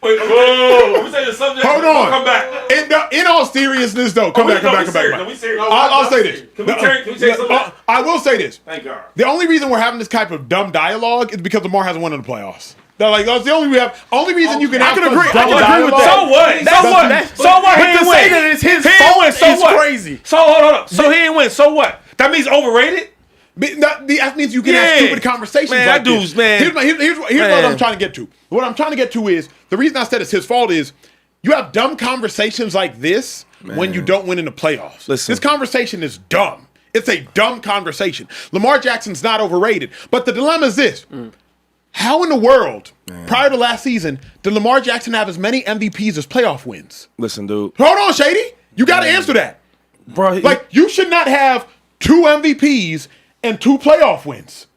Wait, we say the subject. Hold on. Come back. In all seriousness, though, come back. No, we serious. I'll say this. Can we say something? I will say this. Thank God. The only reason we're having this type of dumb dialogue is because Lamar hasn't won in the playoffs. They're like, that's the only reason you can. I can agree with that. So what? So what? He didn't win. That it's his fault. So It's what? crazy. So hold up. So he didn't win. So what? That means overrated. That means you can have stupid conversations like this. Here's what I'm trying to get to. What I'm trying to get to is, the reason I said it's his fault is, you have dumb conversations like this when you don't win in the playoffs. Listen. This conversation is dumb. It's a dumb conversation. Lamar Jackson's not overrated. But the dilemma is this. How in the world, prior to last season, did Lamar Jackson have as many MVPs as playoff wins? Listen, dude. Hold on, Shady. You got to answer that. Bro, You should not have 2 MVPs and 2 playoff wins.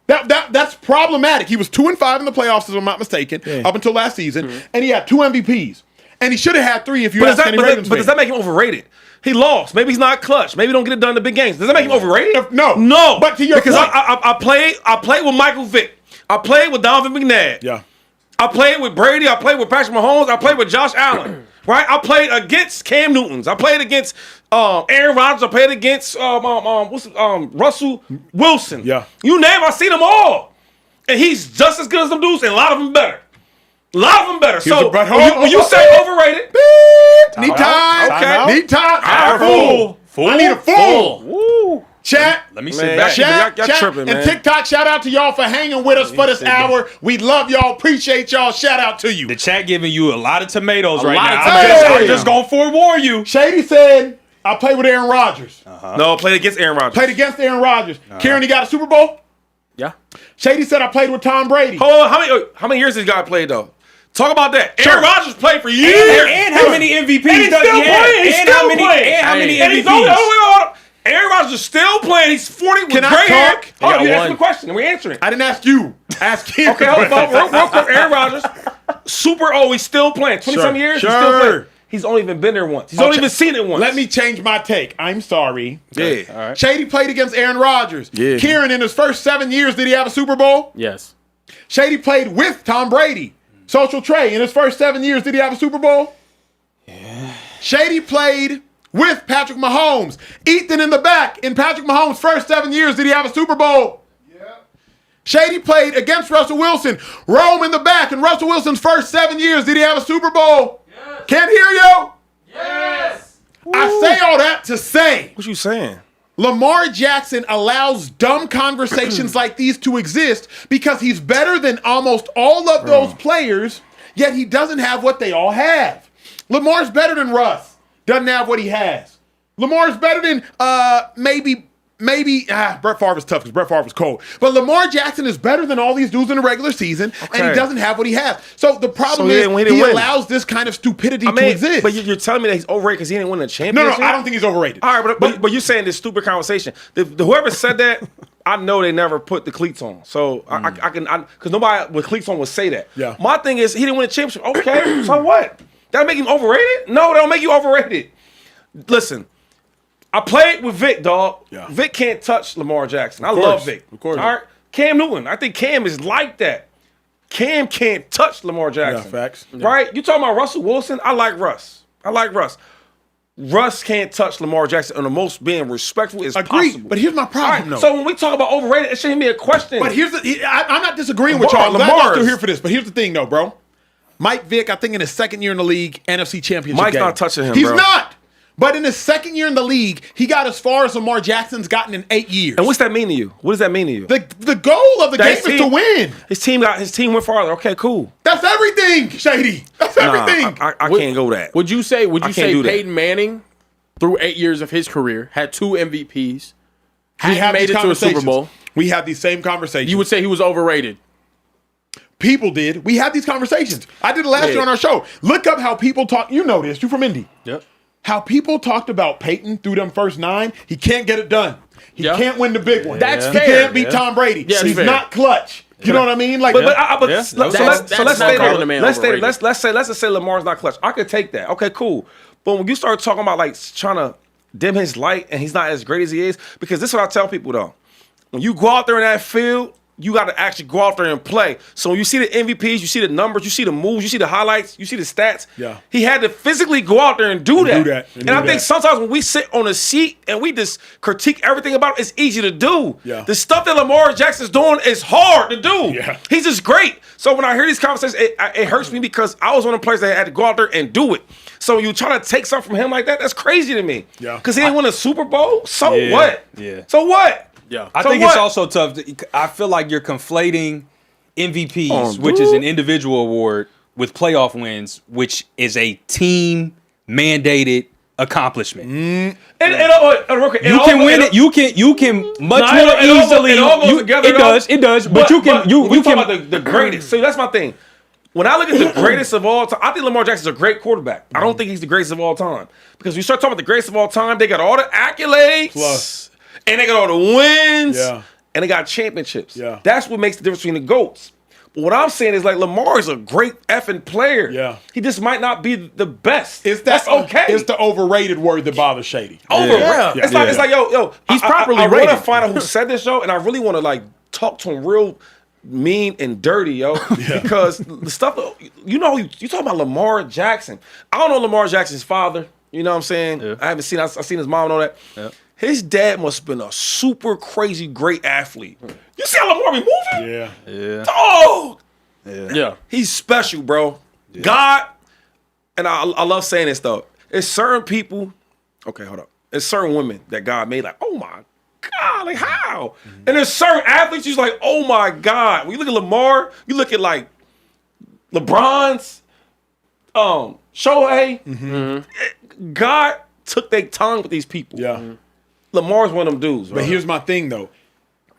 That's problematic. He was 2-5 in the playoffs, if I'm not mistaken, up until last season, and he had 2 MVPs. And he should have had 3 if you ask any Ravens But does that make him overrated? He lost. Maybe he's not clutch. Maybe he don't get it done in the big games. Does that make him overrated? No. But to your because point. I played with Michael Vick. I played with Donovan McNabb. Yeah. I played with Brady. I played with Patrick Mahomes. I played with Josh Allen. Right? I played against Cam Newtons. I played against Aaron Rodgers. I played against Russell Wilson. Yeah. You name it, I seen them all. And he's just as good as them dudes, and a lot of them better. So when you say overrated, need time. Okay. Need time. Fool. I need a fool. Woo. Chat. Let me sit back. Chat. Y'all tripping, man. And TikTok, shout out to y'all for hanging with us for this hour. We love y'all. Appreciate y'all. Shout out to you. The chat giving you a lot of tomatoes right lot of now. tomatoes. I'm just going to forewarn you. Shady said, I played with Aaron Rodgers. No, played against Aaron Rodgers. Played against Aaron Rodgers. Kieran, he got a Super Bowl? Yeah. Shady said, I played with Tom Brady. Hold on, how many years this guy played though? Talk about that. Sure. Aaron Rodgers played for years. And how many MVPs And he's does still he have? playing. He's And still how many playing. And how many And he's MVPs? Aaron Rodgers is still playing. He's 40 with Can I gray hair. talk? Oh, you asked me a question and we're answering. I didn't ask you. Ask him. Okay, hold on. Real quick. Aaron Rodgers, super old. He's still playing. 20-some years. He's still playing. He's only even been there once. He's only even seen it once. Let me change my take. I'm sorry. Yeah. All right. Shady played against Aaron Rodgers. Yeah. Kieran, in his first 7 years, did he have a Super Bowl? Yes. Shady played with Tom Brady. Social Trey, in his first 7 years, did he have a Super Bowl? Yeah. Shady played with Patrick Mahomes. Ethan in the back, in Patrick Mahomes' first 7 years, did he have a Super Bowl? Yeah. Shady played against Russell Wilson. Rome in the back, in Russell Wilson's first 7 years, did he have a Super Bowl? Yes. Can't hear you? Yes. I say all that to say, What you saying? Lamar Jackson allows dumb conversations like these to exist because he's better than almost all of those players, yet he doesn't have what they all have. Lamar's better than Russ. Doesn't have what he has. Lamar's better than maybe Brett Favre was tough because Brett Favre was cold. But Lamar Jackson is better than all these dudes in the regular season, and he doesn't have what he has. So the problem is he allows this kind of stupidity to exist. But you're telling me that he's overrated because he didn't win a championship? No, I don't think he's overrated. All right, but you're saying this stupid conversation. Whoever said that, I know they never put the cleats on. So I can, because nobody with cleats on would say that. Yeah. My thing is, he didn't win a championship. Okay, so what? That'll make him overrated? No, that'll make you overrated. Listen, I played with Vic, dog. Yeah. Vic can't touch Lamar Jackson. I love Vic. Of course. All right. Cam Newton. I think Cam is like that. Cam can't touch Lamar Jackson. Yeah, facts. Right? You talking about Russell Wilson? I like Russ. Russ can't touch Lamar Jackson on the most being respectful as possible. But here's my problem, though. So when we talk about overrated, it shouldn't be a question. But I'm not disagreeing with y'all. I'm glad y'all still here for this. But here's the thing, though, bro. Mike Vick, I think in his second year in the league, NFC Championship Mike's game. not touching him, He's bro. not. But in his second year in the league, he got as far as Lamar Jackson's gotten in 8 years. And what's that mean to you? What does that mean to you? The goal of the game is to win. His team went farther. Okay, cool. That's everything, Shady. That's everything. I can't go that. Would you say do that. Peyton Manning, through 8 years of his career, had 2 MVPs, We have made these it to a Super conversations. Bowl? We have these same conversations. You would say he was overrated. People did. We had these conversations. I did it last year on our show. Look up how people talk. You know this. You from Indy. Yep. How people talked about Peyton through them first 9. He can't get it done. He can't win the big one. That's he fair. can't beat Tom Brady. Yeah, he's fair. not clutch. You know what I mean? Like, Let's say Lamar's not clutch. I could take that. Okay, cool. But when you start talking about like trying to dim his light and he's not as great as he is, because this is what I tell people though. When you go out there in that field, you got to actually go out there and play. So when you see the MVPs, you see the numbers, you see the moves, you see the highlights, you see the stats. Yeah. He had to physically go out there and do that. And I think sometimes when we sit on a seat and we just critique everything about it, it's easy to do. Yeah. The stuff that Lamar Jackson's doing is hard to do. Yeah. He's just great. So when I hear these conversations, it hurts me because I was one of the players that had to go out there and do it. So you try to take something from him like that, that's crazy to me. Yeah. Because he didn't win a Super Bowl? So Yeah. what? Yeah. So what? Yeah. I So think what? it's also tough. I feel like you're conflating MVPs, which is an individual award, with playoff wins, which is a team mandated accomplishment. You You can win it. You can much more easily. It all goes together. It does. But you can. You talk can. about the greatest. So that's my thing. When I look at the greatest of all time, I think Lamar Jackson's a great quarterback. I don't think he's the greatest of all time. Because when you start talking about the greatest of all time, they got all the accolades. Plus. And they got all the wins. Yeah. And they got championships. Yeah. That's what makes the difference between the GOATs. But what I'm saying is like Lamar is a great effing player. Yeah. He just might not be the best. That's okay. It's the overrated word that bothers Shady. Overrated. It's like yo. He's properly I want rated. to find out who said this, yo, and I really want to like talk to him real mean and dirty, yo, because the stuff you talking about Lamar Jackson. I don't know Lamar Jackson's father. You know what I'm saying? Yeah. I haven't seen. I've seen his mom and all that. Yeah. His dad must have been a super crazy great athlete. You see how Lamar be moving? Yeah. Yeah. Dog. Yeah. He's special, bro. God, and I love saying this though. It's certain people. Okay, hold up. It's certain women that God made like, oh my God, like how? And there's certain athletes you're like, oh my God. When you look at Lamar, you look at like LeBron's, Shohei. God took their tongue with these people. Yeah. Lamar's one of them dudes. Bro. But here's my thing, though.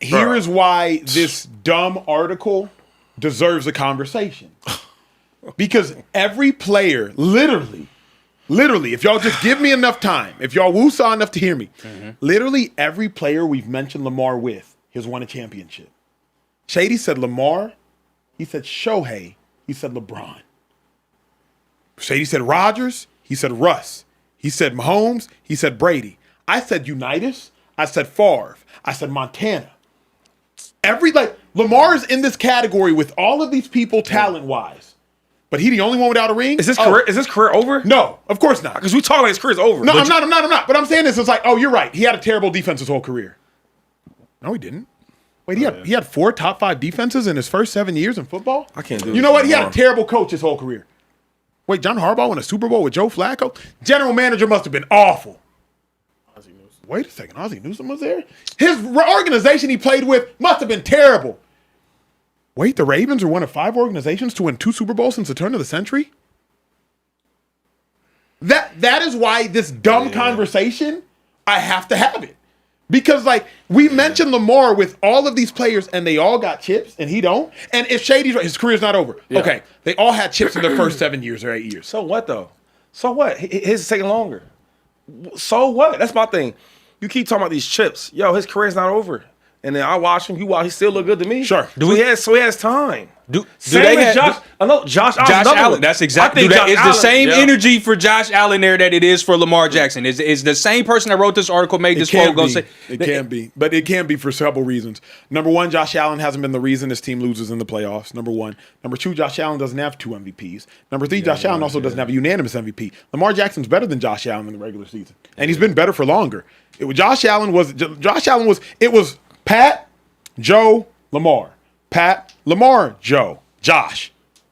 Here is why this dumb article deserves a conversation. Because every player, literally, if y'all just give me enough time, if y'all woo-saw enough to hear me, literally every player we've mentioned Lamar with has won a championship. Shady said Lamar. He said Shohei. He said LeBron. Shady said Rodgers. He said Russ. He said Mahomes. He said Brady. I said Unitas. I said Favre. I said Montana. Lamar is in this category with all of these people talent-wise. But he the only one without a ring? Is his career over? No, of course not. Because we talking like his career's over. No, I'm not. But I'm saying this, it's like, oh, you're right. He had a terrible defense his whole career. No, he didn't. Wait, he had 4 top 5 defenses in his first 7 years in football? I can't do You know what? He had a terrible coach his whole career. Wait, John Harbaugh won a Super Bowl with Joe Flacco? General manager must have been awful. Wait a second, Ozzie Newsome was there? His organization he played with must have been terrible. Wait, the Ravens are one of 5 organizations to win 2 Super Bowls since the turn of the century? That is why this dumb conversation, I have to have it. Because, we mentioned Lamar with all of these players, and they all got chips, and he don't. And if Shady's right, his career's not over. Yeah. Okay, they all had chips in their first 7 years or 8 years. So what, though? So what? His is taking longer. So what? That's my thing. You keep talking about these chips. Yo, his career's not over. And then I watch him. He still look good to me. Sure. He has time. Same as Josh. I know Josh Allen. That's exactly. It's the same energy for Josh Allen there that it is for Lamar Jackson. Is the same person that wrote this article made this quote go say it can be, but it can be for several reasons. Number one, Josh Allen hasn't been the reason this team loses in the playoffs. Number one. Number two, Josh Allen doesn't have 2 MVPs. Number three, Josh Allen also doesn't have a unanimous MVP. Lamar Jackson's better than Josh Allen in the regular season, and he's been better for longer. It was Pat, Joe, Lamar. Pat, Lamar, Joe, Josh.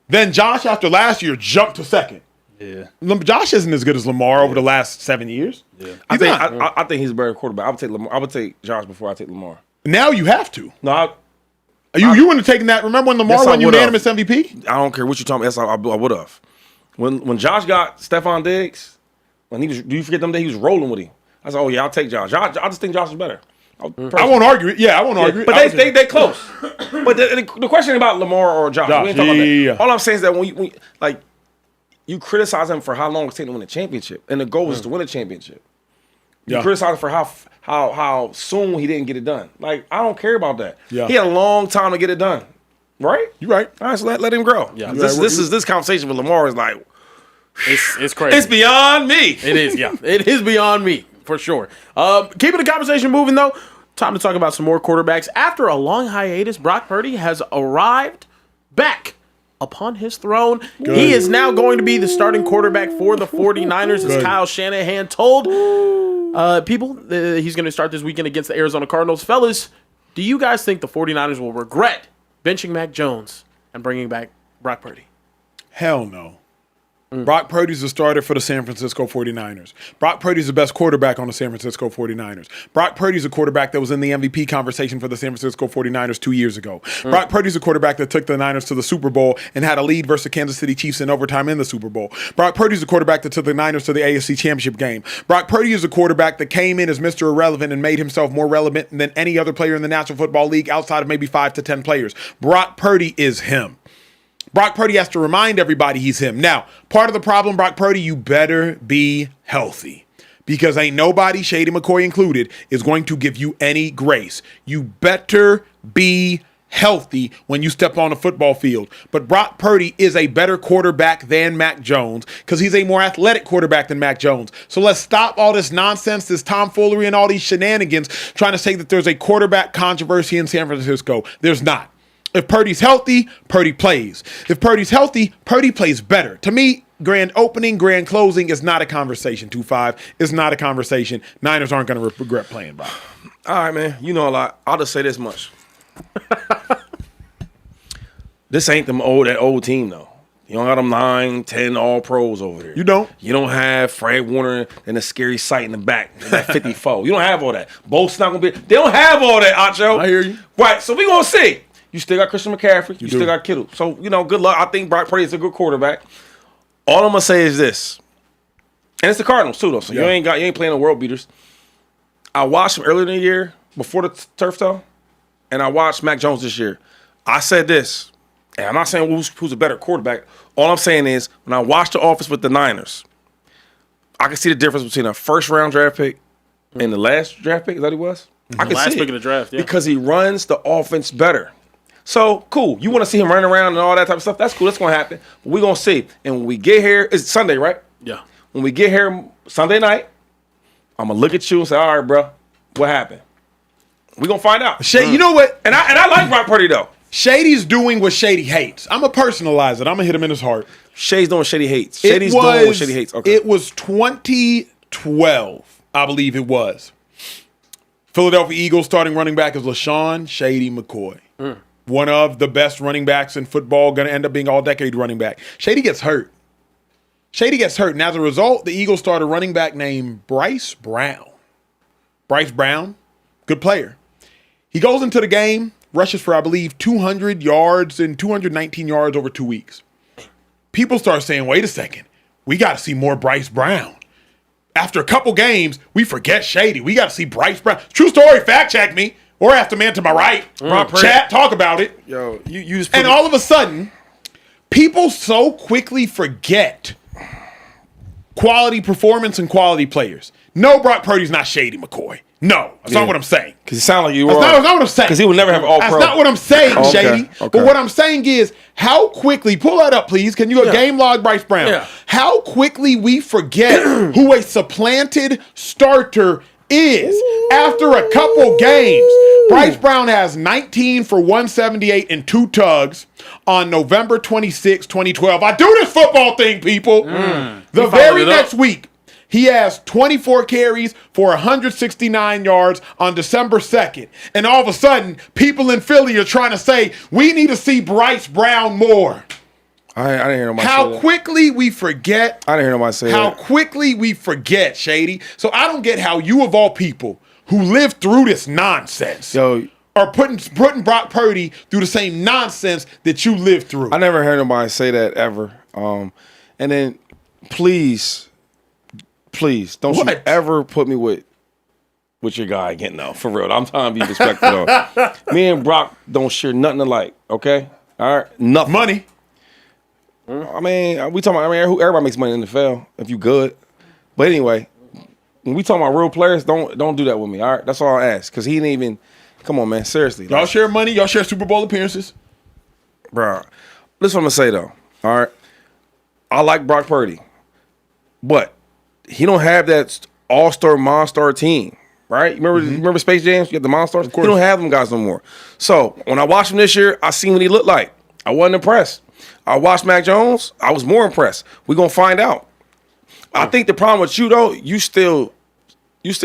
Then Josh, after last year, jumped to second. Yeah. Josh isn't as good as Lamar over the last 7 years. Yeah. I think he's a better quarterback. I would take Lamar. I would take Josh before I take Lamar. Now you have to. No, you wouldn't have taken that. Remember when Lamar won unanimous MVP? I don't care what you're talking about. Yes, I would have. When Josh got Stephon Diggs, do you forget them days he was rolling with him? I said, oh yeah, I'll take Josh. I just think Josh is better. I won't argue it. Yeah, I won't argue it. But they close. But the question about Lamar or Josh, we ain't talking about that. yeah. All I'm saying is that when you criticize him for how long it's taking to win a championship, and the goal is to win a championship. You criticize him for how soon he didn't get it done. Like, I don't care about that. Yeah. He had a long time to get it done. Right? You're right. All right, so let him grow. Yeah. This conversation with Lamar is like, It's crazy. it's beyond me. It is, yeah. It is beyond me, for sure. Keeping the conversation moving, though, time to talk about some more quarterbacks. After a long hiatus, Brock Purdy has arrived back upon his throne. Good. He is now going to be the starting quarterback for the 49ers, as Kyle Shanahan told people. He's going to start this weekend against the Arizona Cardinals. Fellas, do you guys think the 49ers will regret benching Mac Jones and bringing back Brock Purdy? Hell no. Brock Purdy's the starter for the San Francisco 49ers. Brock Purdy's the best quarterback on the San Francisco 49ers. Brock Purdy's a quarterback that was in the MVP conversation for the San Francisco 49ers 2 years ago. Brock Purdy's a quarterback that took the Niners to the Super Bowl and had a lead versus the Kansas City Chiefs in overtime in the Super Bowl. Brock Purdy's a quarterback that took the Niners to the AFC Championship game. Brock Purdy is a quarterback that came in as Mr. Irrelevant and made himself more relevant than any other player in the National Football League outside of maybe 5 to 10 players. Brock Purdy is him. Brock Purdy has to remind everybody he's him. Now, part of the problem, Brock Purdy, you better be healthy. Because ain't nobody, Shady McCoy included, is going to give you any grace. You better be healthy when you step on the football field. But Brock Purdy is a better quarterback than Mac Jones because he's a more athletic quarterback than Mac Jones. So let's stop all this nonsense, this tomfoolery, and all these shenanigans trying to say that there's a quarterback controversy in San Francisco. There's not. If Purdy's healthy, Purdy plays. If Purdy's healthy, Purdy plays better. To me, grand opening, grand closing is not a conversation. 2-5 is not a conversation. Niners aren't going to regret playing, Brock. All right, man. You know a lot. I'll just say this much. This ain't that old team, though. You don't got them 9, 10 all-pros over there. You don't? You don't have Fred Warner and a scary sight in the back, that 54. You don't have all that. Both's not going to be. They don't have all that, Acho. I hear you. Right, so we going to see. You still got Christian McCaffrey. You do. still got Kittle. So, good luck. I think Brock Purdy is a good quarterback. All I'm going to say is this. And it's the Cardinals, too, though. So you ain't playing the world beaters. I watched him earlier in the year before the turf toe, and I watched Mac Jones this year. I said this, and I'm not saying who's a better quarterback. All I'm saying is when I watched the offense with the Niners, I can see the difference between a first-round draft pick and the last draft pick. Is that what he was? I can Last see pick it of the draft, yeah. because he runs the offense better. So, cool. You want to see him running around and all that type of stuff? That's cool. That's going to happen. But we're going to see. And when we get here, it's Sunday, right? Yeah. When we get here Sunday night, I'm going to look at you and say, all right, bro, what happened? We're going to find out. You know what? And I like Brock Purdy, though. Shady's doing what Shady hates. I'm going to personalize it. I'm going to hit him in his heart. Shady's doing what Shady hates. Shady's doing what Shady hates. Okay. It was 2012, I believe it was. Philadelphia Eagles starting running back is LaShawn Shady McCoy. One of the best running backs in football, going to end up being all-decade running back. Shady gets hurt. And as a result, the Eagles start a running back named Bryce Brown. Bryce Brown, good player. He goes into the game, rushes for, I believe, 200 yards and 219 yards over 2 weeks. People start saying, wait a second, we got to see more Bryce Brown. After a couple games, we forget Shady. We got to see Bryce Brown. True story, fact check me. Or ask the man to my right. Chat, talk about it. Yo, you just and all of a sudden, people so quickly forget quality performance and quality players. No, Brock Purdy's not Shady McCoy. No, that's not what I'm saying. Because it sounds like you were. That's not what I'm saying. Because he would never have all pro. That's not what I'm saying, Okay, Shady. okay. But what I'm saying is how quickly, pull that up, please. Can you game log Bryce Brown? Yeah. How quickly we forget who a supplanted starter is. After a couple games, Bryce Brown has 19 for 178 and 2 tugs on November 26, 2012. I do this football thing, people. The very next week, he has 24 carries for 169 yards on December 2nd. And all of a sudden, people in Philly are trying to say, we need to see Bryce Brown more. I didn't hear nobody say How that. quickly we forget. I didn't hear nobody say How that. quickly we forget, Shady. So I don't get how you, of all people, who lived through this nonsense, Yo, are putting Brock Purdy through the same nonsense that you lived through. I never heard nobody say that ever. And then, please, don't you What? ever put me with with your guy again, though. For real. I'm trying to be respectful, though. Me and Brock don't share nothing alike, okay? All right? Nothing. Money. I mean, we talking about, everybody makes money in the NFL if you good. But anyway, when we talking about real players, don't do that with me, all right? That's all I ask. Because he didn't even, come on, man, seriously. Y'all share money. Y'all share Super Bowl appearances. Bro, listen what I'm going to say, though, all right? I like Brock Purdy. But he don't have that all-star, monster team, right? Remember Space Jam? You got the Monstars? He don't have them guys no more. So when I watched him this year, I seen what he looked like. I wasn't impressed. I watched Mac Jones. I was more impressed. We're going to find out. I think the problem with you, though, you still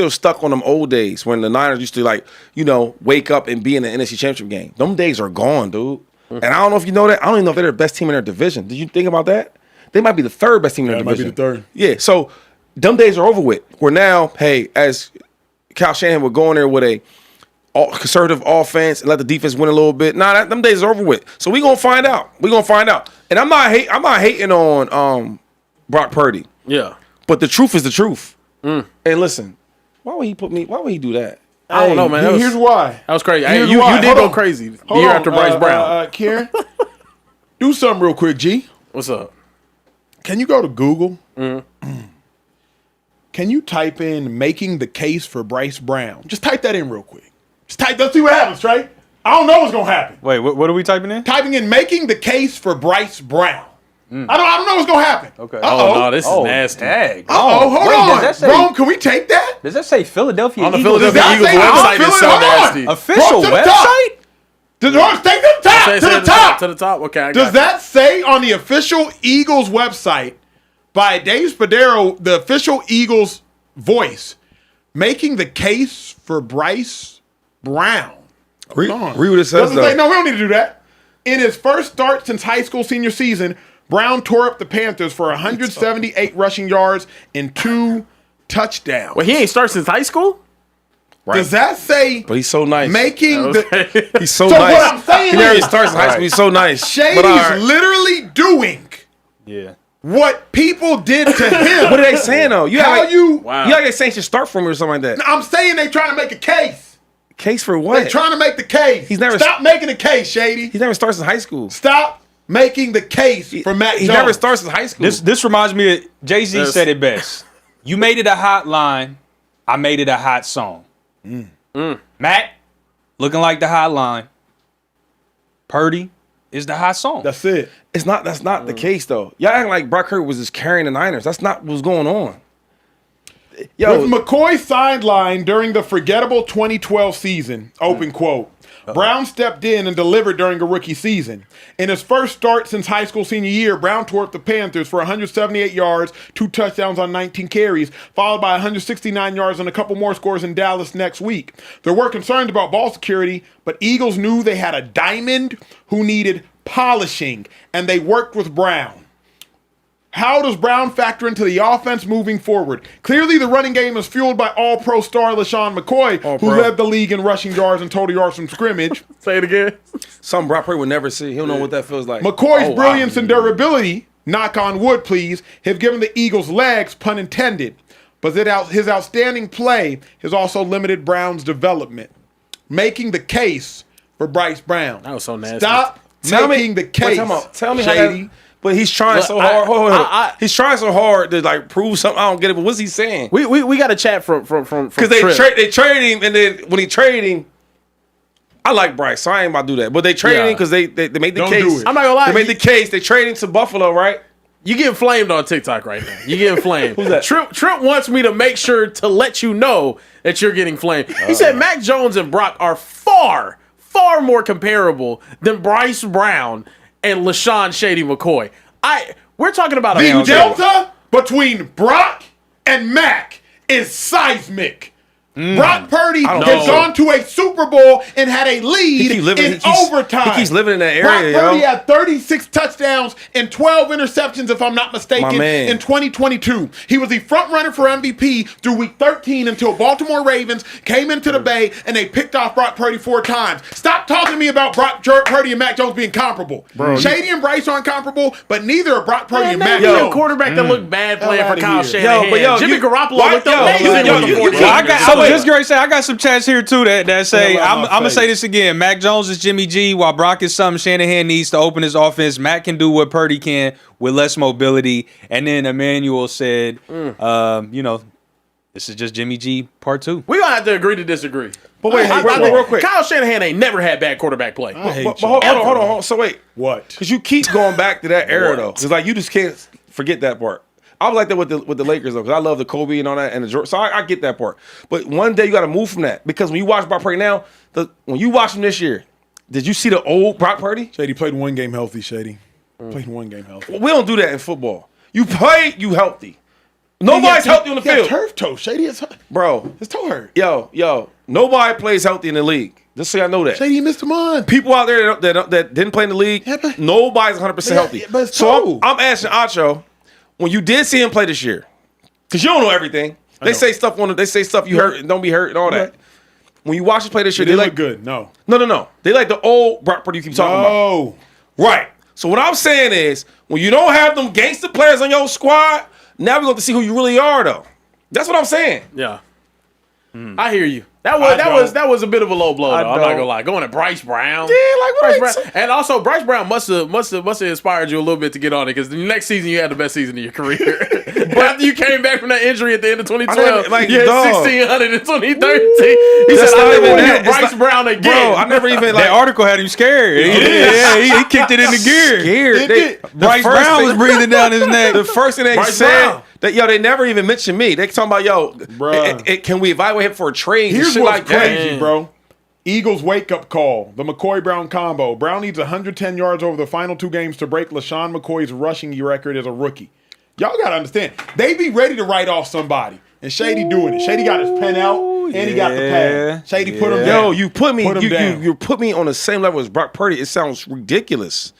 stuck on them old days when the Niners used to, wake up and be in the NFC Championship game. Them days are gone, dude. And I don't know if you know that. I don't even know if they're the best team in their division. Did you think about that? They might be the third best team in their division. Might be the third. Yeah, so them days are over with. Where now, hey, as Kyle Shanahan would go in there with a conservative offense and let the defense win a little bit. Them days are over with. So we gonna find out. And I'm not hating on Brock Purdy. Yeah. But the truth is the truth. And listen, why would he do that? I don't know, man. Here's why. That was crazy. Here's You why. did go crazy the year after Bryce Brown. Karen, do something real quick, G. What's up? Can you go to Google? Can you type in "making the case for Bryce Brown"? Just type that in real quick. Let's see what happens, Trey. I don't know what's gonna happen. Wait, what are we typing in? Typing in "making the case for Bryce Brown." I don't know what's gonna happen. Okay. Oh, no, this is nasty. Dang. Hold Wait, does on. that say- Rome, can we take that? Does that say Philadelphia On the Eagles? Philadelphia Does Eagles that say- website is so Hold on. nasty. Official Bro, to the website? top. Take to the top. Say To the top. To the top. Okay. I got Does you. that say on the official Eagles website by Dave Spadaro, the official Eagles voice, making the case for Bryce Brown? Read what it says, Doesn't say, though. no, we don't need to do that. In his first start since high school senior season, Brown tore up the Panthers for 178 rushing yards and 2 touchdowns. Well, he ain't started since high school? Does that say But he's so nice. making the He's so So nice. what I'm saying he never is- starts in high school. He's so nice. Shady's But all right. literally doing Yeah. what people did to him? What are they saying, though? You How act you? like they saying should start from me or something like that. I'm saying they trying to make a case. Case for what? They trying to make the case. He's never- Stop making a case, Shady. He never starts in high school. Stop making the case for Matt He Jones. never starts in high school. This reminds me of Jay-Z Yes. said it best. You made it a hot line. I made it a hot song. Matt, looking like the hot line. Purdy is the hot song. That's it. That's not the case, though. Y'all acting like Brock Purdy was just carrying the Niners. That's not what's going on. Yo, With McCoy sidelined during the forgettable 2012 season, open quote, Brown stepped in and delivered during a rookie season. In his first start since high school senior year, Brown tore up the Panthers for 178 yards, 2 touchdowns on 19 carries, followed by 169 yards and a couple more scores in Dallas next week. There were concerns about ball security, but Eagles knew they had a diamond who needed polishing, and they worked with Brown. How does Brown factor into the offense moving forward? Clearly, the running game is fueled by all-pro star LaShawn McCoy, who led the league in rushing yards and total yards from scrimmage. Say it again. something Brock Purdy would never see. He'll know what that feels like. McCoy's brilliance and durability, knock on wood please, have given the Eagles legs, pun intended. But his outstanding play has also limited Brown's development, making the case for Bryce Brown. That was so nasty. Stop making the case. Tell me Shady. how that, but he's trying so hard. Hold on. He's trying so hard to like prove something. I don't get it. But what's he saying? We got a chat from Because they trade him, and then when he trade him, I like Bryce, so I ain't about to do that. But they trade him because they made the Don't case. do it. I'm not gonna lie. They made the case. They trade him to Buffalo, right? You getting flamed on TikTok right now. You getting flamed. Who's that? Trip wants me to make sure to let you know that you're getting flamed. He said Mac Jones and Brock are far more comparable than Bryce Brown and LaShawn Shady McCoy. We're talking about The delta between Brock and Mac is seismic. Brock Purdy has gone to a Super Bowl and had a lead in overtime. He keeps living in that Brock area, Purdy yo. had 36 touchdowns and 12 interceptions, if I'm not mistaken, My man. in 2022. He was the front runner for MVP through week 13 until Baltimore Ravens came into the Bay and they picked off Brock Purdy 4 times. Stop talking to me about Brock Purdy and Mac Jones being comparable. Shady and Bryce aren't comparable, but neither are Brock Purdy and Mac a Jones. quarterback that looked bad playing for outta Kyle here. Shanahan. Jimmy Garoppolo looked amazing with the 14. Just great say. I got some chats here too that say I'm gonna say this again. Mac Jones is Jimmy G, while Brock is something Shanahan needs to open his offense. Mac can do what Purdy can with less mobility. And then Emmanuel said, this is just Jimmy G part 2. We gonna have to agree to disagree. But wait, real quick. Kyle Shanahan ain't never had bad quarterback play. But hold on. So wait, What? because you keep going back to that era though. It's like you just can't forget that part. I was like that with the Lakers though, because I love the Kobe and all that and the Jordan. So I get that part. But one day you got to move from that, because when you watch Brock Purdy now, when you watch him this year, did you see the old Brock Purdy? Shady played one game healthy, Shady. Played one game healthy. We don't do that in football. You play, you healthy. Nobody's healthy on the field. Turf toe. Shady is Bro. his toe hurt. Yo. Nobody plays healthy in the league. Just so y'all know that. Shady missed him on. People out there that didn't play in the league, nobody's 100% healthy. but it's So toe. I'm asking Acho, when you did see him play this year, because you don't know everything. They say stuff you hurt and don't be hurt and all that. When you watch him play this year, They they look like good. No. No. They like the old Brock Purdy you keep talking about. No. Right. So what I'm saying is, when you don't have them gangster players on your squad, now we're going to see who you really are, though. That's what I'm saying. Yeah. I hear you. That was a bit of a low blow, though. I'm not gonna lie. Going to Bryce Brown. Yeah, like what Bryce Brown. And also Bryce Brown must have inspired you a little bit to get on it, because the next season you had the best season of your career. But after you came back from that injury at the end of 2012, you had 1,600 in 2013. He said, "I never want to Bryce Brown again." Bro, I never even That article had him scared. He kicked it into gear. Scared. Bryce Brown was breathing down his neck. The first thing they Bryce said, Brown. they never even mentioned me. They talking about, Bruh. can we evaluate him for a trade? Here's and shit what's like that. crazy, bro. Eagles wake-up call. The McCoy-Brown combo. Brown needs 110 yards over the final 2 games to break LaShawn McCoy's rushing record as a rookie. Y'all got to understand. They be ready to write off somebody. And Shady doing it. Shady got his pen out, and he got the pad. Shady put him down. Yo, you put me down. you put me on the same level as Brock Purdy. It sounds ridiculous.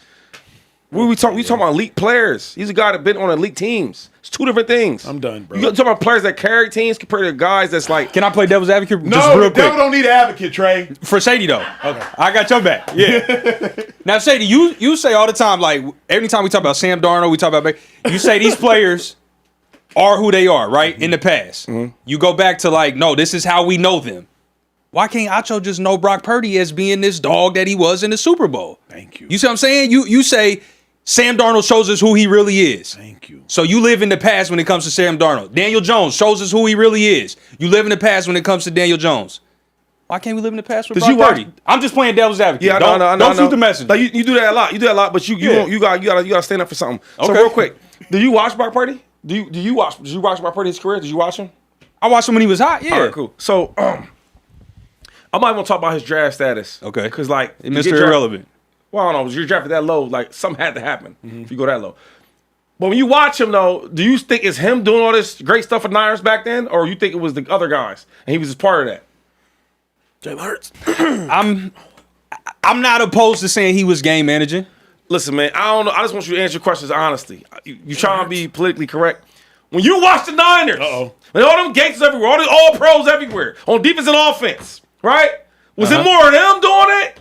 We talking about elite players. He's a guy that been on elite teams. It's 2 different things. I'm done, bro. You talking about players that carry teams compared to guys that's like. Can I play devil's advocate just No, real the devil quick? don't need an advocate, Trey. For Shady, though. Okay. I got your back. Yeah. Now, Shady, you say all the time, like, every time we talk about Sam Darnold, we talk about, you say these players are who they are, right? Mm-hmm. In the past. Mm-hmm. You go back to, like, no, this is how we know them. Why can't Acho just know Brock Purdy as being this dog that he was in the Super Bowl? Thank you. You see what I'm saying? You say Sam Darnold shows us who he really is. Thank you. So you live in the past when it comes to Sam Darnold. Daniel Jones shows us who he really is. You live in the past when it comes to Daniel Jones. Why can't we live in the past with Brock Purdy? I'm just playing devil's advocate. Yeah, don't shoot the messenger. Like you do that a lot. You do that a lot, but you gotta stand up for something. So Okay. real quick, do you watch Brock Purdy? Did you watch Brock Purdy's career? Did you watch him? I watched him when he was hot. Yeah. All right, cool. So I'm not even gonna talk about his draft status. Okay. Because like Mr. Irrelevant. Well, I don't know. You're drafted that low. Like something had to happen if you go that low. But when you watch him though, do you think it's him doing all this great stuff for Niners back then, or you think it was the other guys and he was just part of that? Jalen Hurts. I'm not opposed to saying he was game managing. Listen, man, I don't know. I just want you to answer your questions honestly. You trying to be politically correct. When you watch the Niners, and all them gangsters everywhere, all the all pros everywhere, on defense and offense, right? Was it more of them doing it?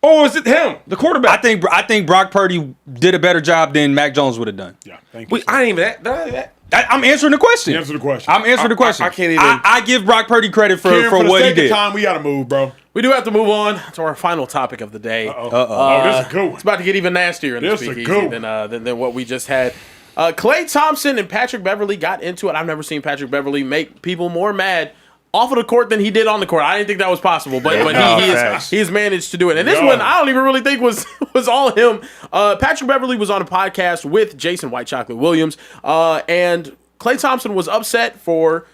Or was it him, the quarterback? I think Brock Purdy did a better job than Mac Jones would have done. Yeah, thank you. I ain't even that. I'm answering the question. Answer the question. I'm answering the question. I can't even. I give Brock Purdy credit for Kieran, for what he the sake did. of time, we got to move, bro. We do have to move on to our final topic of the day. This is a good one. It's about to get even nastier in the This is a Speakeasy good than what we just had. Klay Thompson and Patrick Beverley got into it. I've never seen Patrick Beverley make people more mad off of the court than he did on the court. I didn't think that was possible, but he has managed to do it. And this one, I don't even really think was all him. Patrick Beverley was on a podcast with Jason White Chocolate Williams, and Klay Thompson was upset for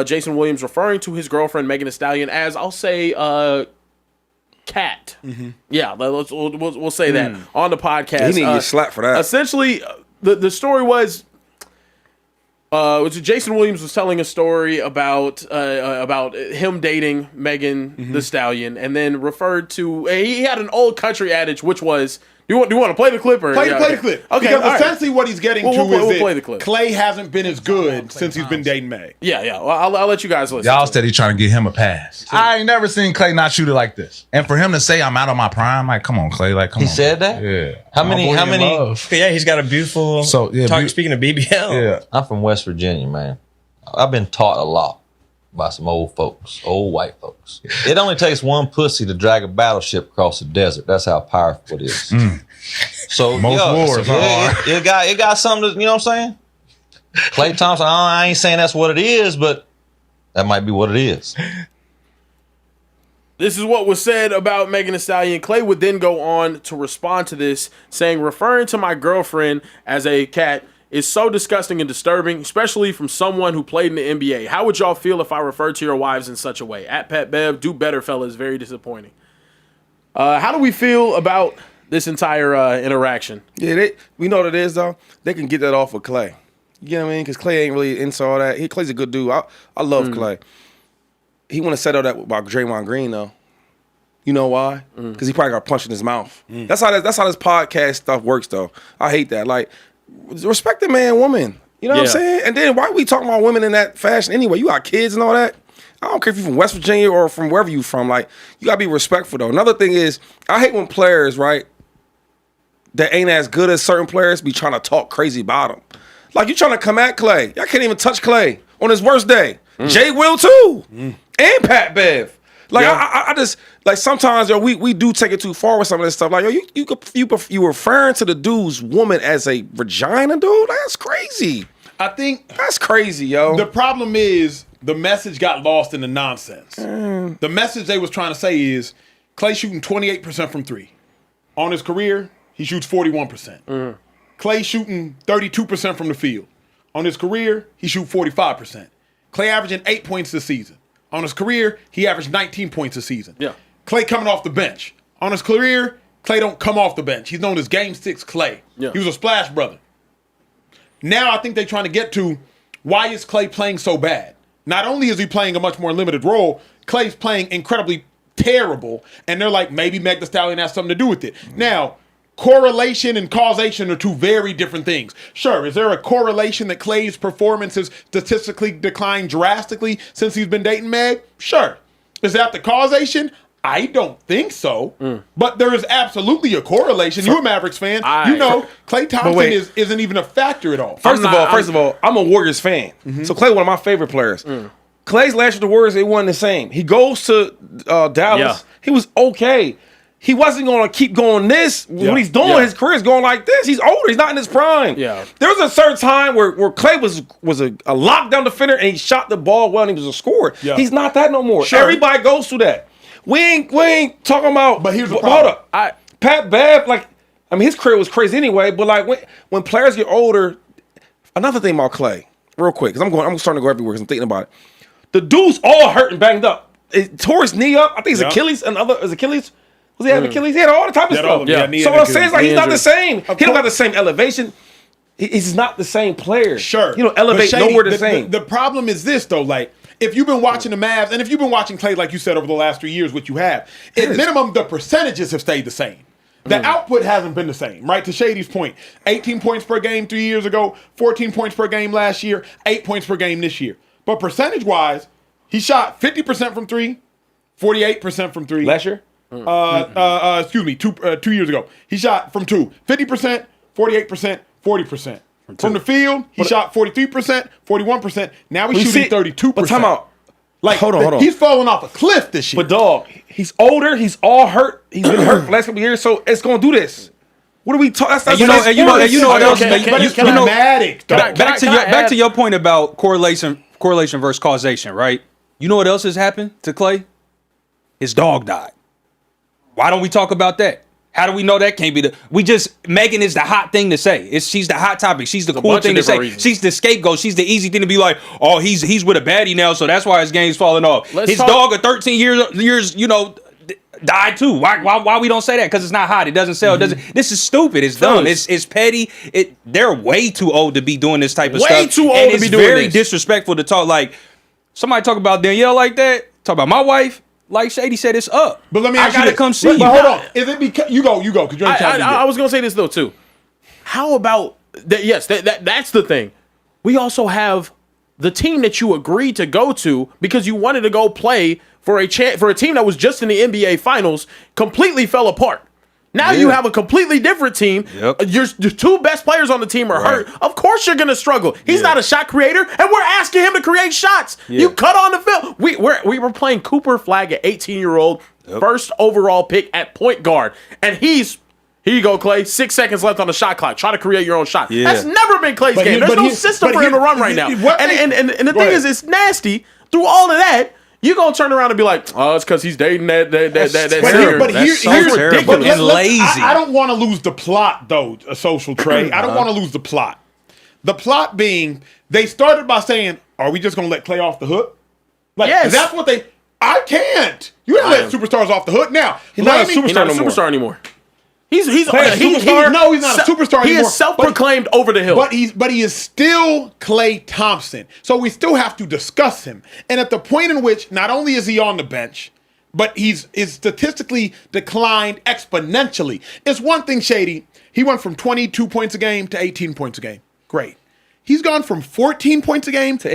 Jason Williams referring to his girlfriend Megan Thee Stallion as, I'll say, cat. Mm-hmm. Yeah, we'll say that on the podcast. He need to get slapped for that. Essentially, the story was Jason Williams was telling a story about him dating Megan Thee Stallion, and then referred to he had an old country adage, which was, do you want to play the clip or Play the clip. Okay, because essentially what he's getting to is play the clip. Klay hasn't been as good since he's been dating Meg. Yeah. Well, I'll let you guys listen. Y'all steady trying to get him a pass. I ain't never seen Klay not shoot it like this. And for him to say I'm out of my prime, like, come on, Klay, like, come on. He said that? Yeah. How many? Love. Yeah, he's got a beautiful. So yeah, speaking of BBL, yeah. I'm from West Virginia, man. I've been taught a lot. by some old folks, old white folks. It only takes one pussy to drag a battleship across the desert. That's how powerful it is. So Most wars are. It got something to, you know what I'm saying? Klay Thompson, I ain't saying that's what it is, but that might be what it is. This is what was said about Megan Thee Stallion. Klay would then go on to respond to this, saying, referring to my girlfriend as a cat is so disgusting and disturbing, especially from someone who played in the NBA. How would y'all feel if I referred to your wives in such a way? At Pat Bev, do better, fellas. Very disappointing. How do we feel about this entire interaction? Yeah, we know what it is, though. They can get that off of Klay. You know what I mean? Because Klay ain't really into all that. Klay's a good dude. I love Klay. He want to settle that about Draymond Green, though. You know why? Because he probably got punched in his mouth. That's how this podcast stuff works, though. I hate that. Like, respect the man, woman. You know what I'm saying? And then why are we talking about women in that fashion anyway? You got kids and all that. I don't care if you're from West Virginia or from wherever you from. Like, you got to be respectful, though. Another thing is, I hate when players, right, that ain't as good as certain players be trying to talk crazy about them. Like, you trying to come at Klay. Y'all can't even touch Klay on his worst day. Jay will, too. And Pat Bev. Like, I just, like, sometimes, yo, we do take it too far with some of this stuff. Like, yo, you referring to the dude's woman as a vagina, dude? That's crazy. I think that's crazy, yo. The problem is the message got lost in the nonsense. The message they was trying to say is Klay shooting 28% from three. On his career, he shoots 41%. Klay shooting 32% from the field. On his career, he shoots 45%. Klay averaging 8 points this season. On his career, he averaged 19 points a season. Yeah. Klay coming off the bench. On his career, Klay don't come off the bench. He's known as Game 6 Klay. Yeah. He was a splash brother. Now I think they're trying to get to why is Klay playing so bad? Not only is he playing a much more limited role, Klay's playing incredibly terrible, and they're like, maybe Meg Thee Stallion has something to do with it. Now, correlation and causation are two very different things. Sure, is there a correlation that Klay's performance has statistically declined drastically since he's been dating Meg? Sure. Is that the causation? I don't think so. But there is absolutely a correlation. You're a Mavericks fan. You know Klay Thompson isn't even a factor at all. First of all, I'm a Warriors fan. So Klay, one of my favorite players. Klay's last year the Warriors, they wasn't the same. He goes to Dallas. Yeah. He was okay. He wasn't going to keep going this. What he's doing, his career is going like this. He's older. He's not in his prime. Yeah. There was a certain time where Klay was a lockdown defender and he shot the ball well and he was a scorer. Yeah. He's not that no more. Sure. Everybody goes through that. We ain't talking about. But here's the problem. Hold up. Pat Bev, like, I mean, his career was crazy anyway. But like when players get older, another thing about Klay, real quick, because I'm starting to go everywhere because I'm thinking about it. The dude's all hurt and banged up. It tore his knee up. I think it's Achilles. His Achilles. Was he have Achilles? He had all the type of stuff. So what I'm saying is like he's not the same. He don't got the same elevation. He's not the same player. Sure. You know, elevate nowhere the same. The problem is this though, like if you've been watching the Mavs and if you've been watching Klay like you said over the last 3 years, which you have, at minimum the percentages have stayed the same. The output hasn't been the same, right? To Shady's point, 18 points per game 3 years ago, 14 points per game last year, 8 points per game this year. But percentage-wise, he shot 50% from three, 48% from three. Last year? Excuse me, 2 years ago. He shot from two, 50%, 48%, 40%. From the field, he shot 43%, 41%. Now he's shooting 32%. But time out. Like, hold on. He's falling off a cliff this year. But dog, he's older. He's all hurt. He's been hurt for the last couple of years, so it's going to do this. What are we talking? That's you know what else? It's dramatic. Back to your point about correlation versus causation, right? You know what else has happened to Klay? His dog died. Why don't we talk about that? How do we know that can't be Megan is the hot thing to say. She's the hot topic. She's the cool thing to say. Reasons. She's the scapegoat. She's the easy thing to be like, oh, he's with a baddie now, so that's why his game's falling off. His dog at 13 years, you know, died too. Why we don't say that? Because it's not hot. It doesn't sell. This is stupid. It's dumb. It's petty. They're way too old to be doing this type of stuff. Way too old to be doing this. It's very disrespectful to talk like somebody talk about Danielle like that. Talk about my wife. Like Shady said, it's up. But let me ask you gotta come see you. But hold on. Is it because you go? Because I was gonna say this though too. How about that? Yes, that's the thing. We also have the team that you agreed to go to because you wanted to go play for a team that was just in the NBA Finals completely fell apart. Now you have a completely different team. Yep. Your two best players on the team are hurt. Of course you're going to struggle. He's not a shot creator, and we're asking him to create shots. You cut on the field. We were playing Cooper Flag, an 18-year-old, first overall pick at point guard, and he's here you go, Klay. 6 seconds left on the shot clock. Try to create your own shot. That's never been Clay's game. There's no system for him to run right now. And the thing is, it's nasty. Through all of that, you're going to turn around and be like, oh, it's because he's dating that singer. But here's ridiculous. And lazy. I don't want to lose the plot, though, a social trade. I don't want to lose the plot. The plot being, they started by saying, are we just going to let Klay off the hook? Like, that's what they... I can't. You don't let superstars off the hook. Now, he's not a superstar anymore. He's a superstar. No, he's not a superstar anymore. He is self-proclaimed over the hill. But he is still Klay Thompson. So we still have to discuss him. And at the point in which not only is he on the bench, but is statistically declined exponentially. It's one thing, Shady. He went from 22 points a game to 18 points a game. Great. He's gone from 14 points a game to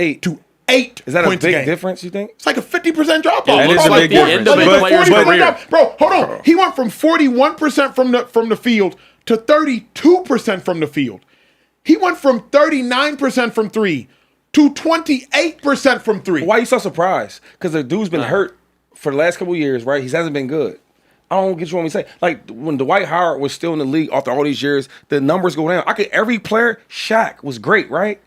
8 Is that a big difference, you think? It's like a 50% drop off. That is a big difference. Bro, hold on. He went from 41% from the field to 32% from the field. He went from 39% from three to 28% from three. Why are you so surprised? Because the dude's been hurt for the last couple of years, right? He hasn't been good. I don't get you what I'm saying. Like when Dwight Howard was still in the league after all these years, the numbers go down. Every player, Shaq was great, right?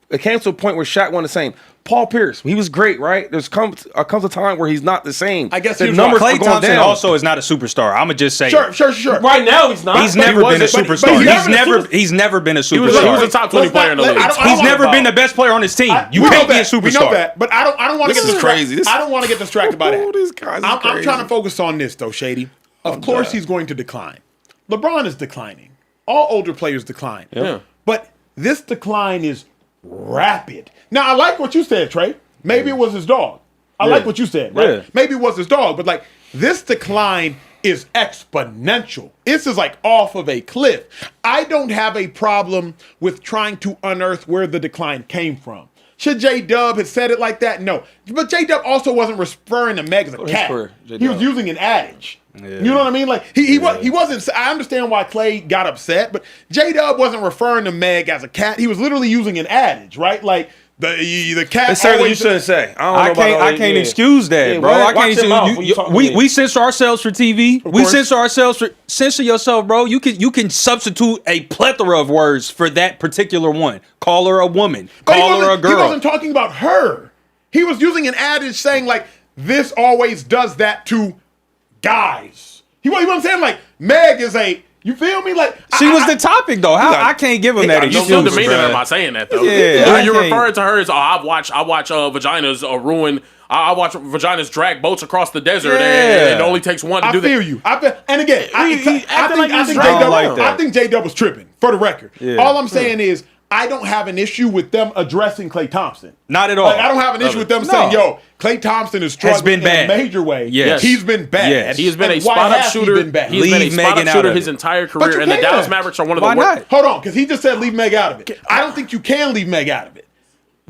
It came to a point where Shaq won the same. Paul Pierce, he was great, right? There's comes a time where he's not the same. I guess the numbers Klay Thompson down. Also is not a superstar. I'm gonna just say, sure. Right now, he's not. He's never been a superstar. He's never been a superstar. He was a top 20 player in the league. He's never been the best player on his team. You can't be a superstar. We know that, but I don't want to get distracted. I don't want to get distracted by that. These guys are I'm trying to focus on this though, Shady. Of course, he's going to decline. LeBron is declining. All older players decline. Yeah. But this decline is rapid. Now, I like what you said, Trey. Maybe it was his dog. I like what you said, right? Yeah. Maybe it was his dog, but like this decline is exponential. This is like off of a cliff. I don't have a problem with trying to unearth where the decline came from. Should J-Dub have said it like that? No. But J-Dub also wasn't referring to Meg as a cat. He was using an adage. Yeah. You know what I mean? Like he wasn't. I understand why Klay got upset, but J-Dub wasn't referring to Meg as a cat. He was literally using an adage, right? Like the cat. It's certainly you shouldn't say. I can't excuse that, bro. I can't. We censor ourselves for TV. We censor ourselves for censor yourself, bro. You can substitute a plethora of words for that particular one. Call her a woman. Call her a girl. He wasn't talking about her. He was using an adage saying like this always does that to guys. You know what I'm saying? Like Meg is a. You feel me? Like she was the topic though. I can't give him that excuse. You still demeaning her by saying that though. Yeah, you're referring to her as I watch vaginas ruin. I watch vaginas drag boats across the desert, and it only takes one to do that. I feel you. And again, I think J-Dub was tripping. For the record, all I'm saying is I don't have an issue with them addressing Klay Thompson. Not at all. Like, I don't have an issue with them saying, yo, Klay Thompson is struggling in a major way. Yes. He's been bad. Yes. He has been a spot-up shooter. He's been a spot-up shooter his entire career, and the Dallas Mavericks are one of the worst. Hold on, because he just said leave Meg out of it. I don't think you can leave Meg out of it.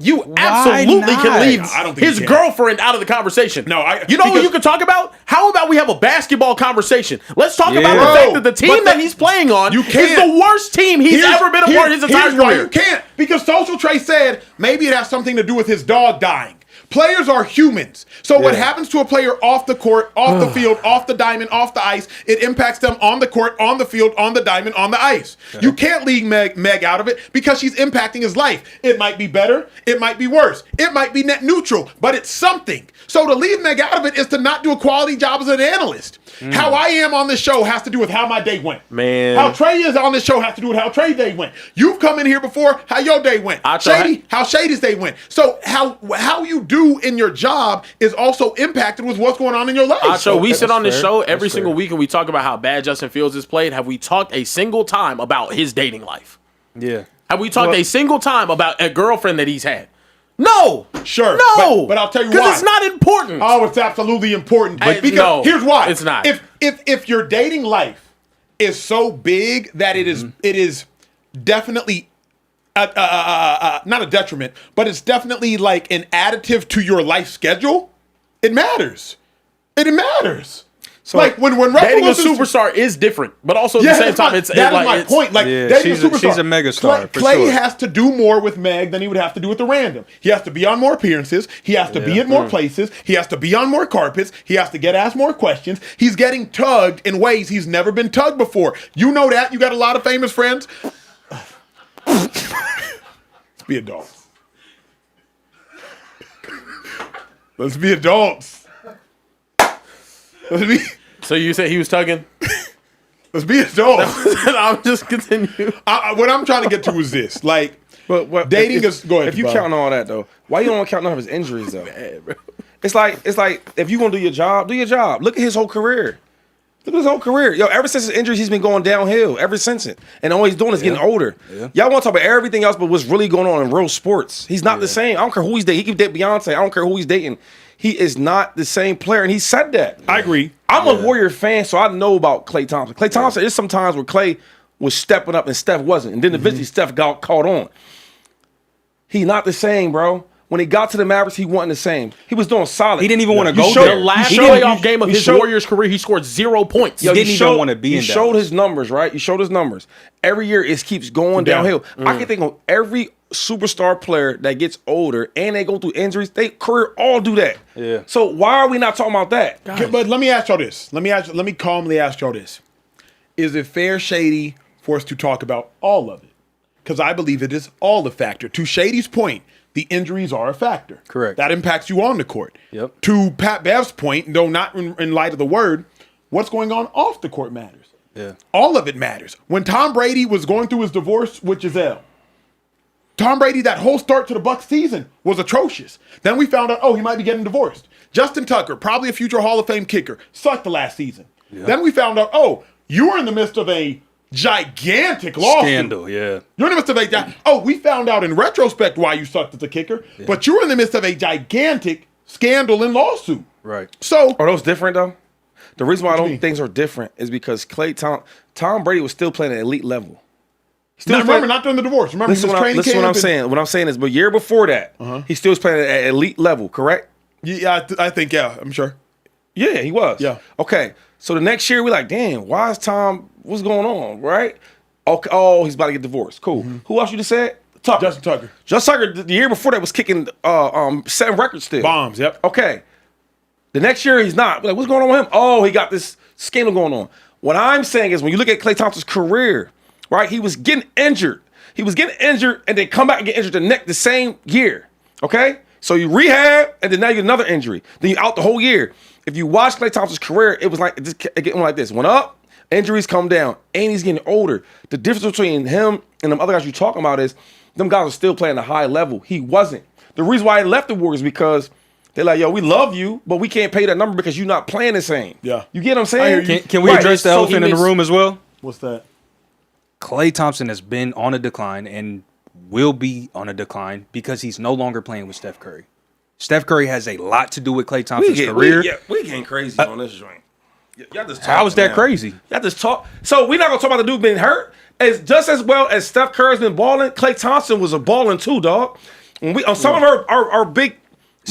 You absolutely can leave his girlfriend out of the conversation. No, you know what you can talk about? How about we have a basketball conversation? Let's talk about the fact that the team that he's playing on is the worst team he's ever been a part of his entire career. You can't, because Social Trey said maybe it has something to do with his dog dying. Players are humans. So what happens to a player off the court, off the field, off the diamond, off the ice, it impacts them on the court, on the field, on the diamond, on the ice. You can't leave Meg out of it because she's impacting his life. It might be better. It might be worse. It might be net neutral, but it's something. So to leave Meg out of it is to not do a quality job as an analyst. How I am on this show has to do with how my day went. Man. How Trey is on this show has to do with how Trey's day went. You've come in here before, how your day went. Shady, how Shady's day went. So how you do in your job is also impacted with what's going on in your life. We sit on this show every single week and we talk about how bad Justin Fields has played. Have we talked a single time about his dating life? Yeah. Have we talked a single time about a girlfriend that he's had? No. Sure. No. But I'll tell you why. Because it's not important. Oh, it's absolutely important. But because here's why. It's not. If your dating life is so big that it is definitely not a detriment, but it's definitely like an additive to your life schedule, it matters. It matters. So like when dating a Russell Wilson, superstar is different, but also at the same time, that is my point. Like dating a superstar, she's a megastar. Klay has to do more with Meg than he would have to do with the random. He has to be on more appearances. He has to be at more places. He has to be on more carpets. He has to get asked more questions. He's getting tugged in ways he's never been tugged before. You know that. You got a lot of famous friends. Let's be adults. Let's be adults. Let's be. So you said he was tugging? Let's be adults. I'm just continue. What I'm trying to get to is this: like, But dating is. Go ahead. If you Bob. count all that though, why you don't count none of his injuries though? It's like if you gonna do your job, do your job. Look at his whole career. Look at his whole career. Yo, ever since his injuries, he's been going downhill. Ever since it, and all he's doing is getting older. Yeah. Y'all want to talk about everything else, but what's really going on in real sports? He's not the same. I don't care who he's dating. He can date Beyonce. I don't care who he's dating. He is not the same player, and he said that. I agree. I'm a Warrior fan, so I know about Klay Thompson. Klay Thompson, there's some times where Klay was stepping up and Steph wasn't, and then eventually Steph got caught on. He's not the same, bro. When he got to the Mavericks, he wasn't the same. He was doing solid. He didn't even want to go The there. last playoff game of his Warriors career, he scored 0 points. He didn't even want to be in He showed his numbers, right? He showed his numbers. Every year, it keeps going downhill. I can think of every superstar player that gets older and they go through injuries. They career all do that. Yeah. So why are we not talking about that? Okay, but let me ask y'all this. Let me calmly ask y'all this. Is it fair, Shady, for us to talk about all of it? Because I believe it is all a factor. To Shady's point, the injuries are a factor. Correct. That impacts you on the court. Yep. To Pat Bev's point, though not in light of the word, what's going on off the court matters. Yeah. All of it matters. When Tom Brady was going through his divorce with Giselle, Tom Brady, that whole start to the Bucs season was atrocious. Then we found out, he might be getting divorced. Justin Tucker, probably a future Hall of Fame kicker, sucked the last season. Yeah. Then we found out, you were in the midst of a gigantic lawsuit. Scandal, yeah. You're in the midst of we found out in retrospect why you sucked as a kicker, but you were in the midst of a gigantic scandal and lawsuit. Right. So Are those different though? The reason why I don't think things are different is because Tom Brady was still playing at elite level. Remember, not during the divorce. Remember, listen what I'm saying. What I'm saying is, but year before that, he still was playing at elite level, correct? Yeah, I think, I'm sure. Yeah, he was. Yeah. Okay, so the next year, we're like, damn, why is Tom, what's going on, right? Okay, he's about to get divorced. Cool. Who else you just said? Tucker. Justin Tucker. Justin Tucker, the year before that, was kicking 7 records still. Bombs, yep. Okay. The next year, he's not. We're like, what's going on with him? He got this scandal going on. What I'm saying is, when you look at Klay Thompson's career, right, he was getting injured. He was getting injured and then come back and get injured the same year. Okay? So you rehab and then now you get another injury. Then you're out the whole year. If you watch Klay Thompson's career, it was like getting like this. Went up, injuries come down, and he's getting older. The difference between him and them other guys you're talking about is them guys are still playing at a high level. He wasn't. The reason why he left the Warriors is because they're like, we love you, but we can't pay that number because you're not playing the same. Yeah. You get what I'm saying? Can we address the elephant in the room as well? What's that? Klay Thompson has been on a decline and will be on a decline because he's no longer playing with Steph Curry. Steph Curry has a lot to do with Klay Thompson's career. We getting crazy on this joint. Y'all just how is that crazy? Y'all just talk. So we're not going to talk about the dude being hurt. As just as well as Steph Curry's been balling, Klay Thompson was a balling too, dog. When on some of our big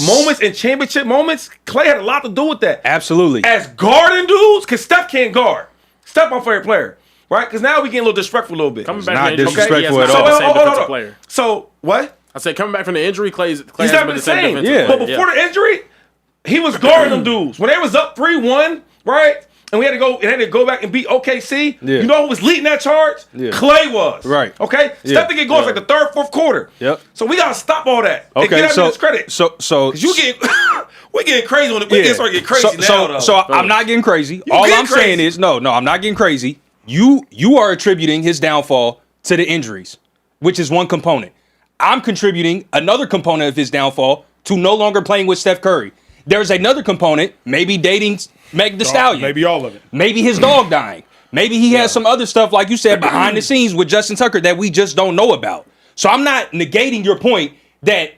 moments and championship moments, Klay had a lot to do with that. Absolutely. As guarding dudes, because Steph can't guard. Steph my favorite player. Right? Because now we getting a little disrespectful a little bit. Coming back not from the injury, disrespectful at all. So, what? I said coming back from the injury, Klay He's has not been the same. defensive But player. before the injury, he was guarding them dudes. When they was up 3-1, right? And we had to go back and beat OKC. Yeah. You know who was leading that charge? Yeah. Klay was. Right. Okay? Yeah. Steph didn't get going like the third, fourth quarter. Yep. So we gotta stop all that. And Okay, get out of credit. So You get we getting crazy on it. We start getting crazy now. Though. So I'm not getting crazy. All getting I'm saying is no, I'm not getting crazy. You are attributing his downfall to the injuries, which is one component. I'm contributing another component of his downfall to no longer playing with Steph Curry. There's another component, maybe dating Meg Thee Stallion. Maybe all of it. Maybe his dog dying. Maybe he has some other stuff, like you said, behind the scenes with Justin Tucker that we just don't know about. So I'm not negating your point that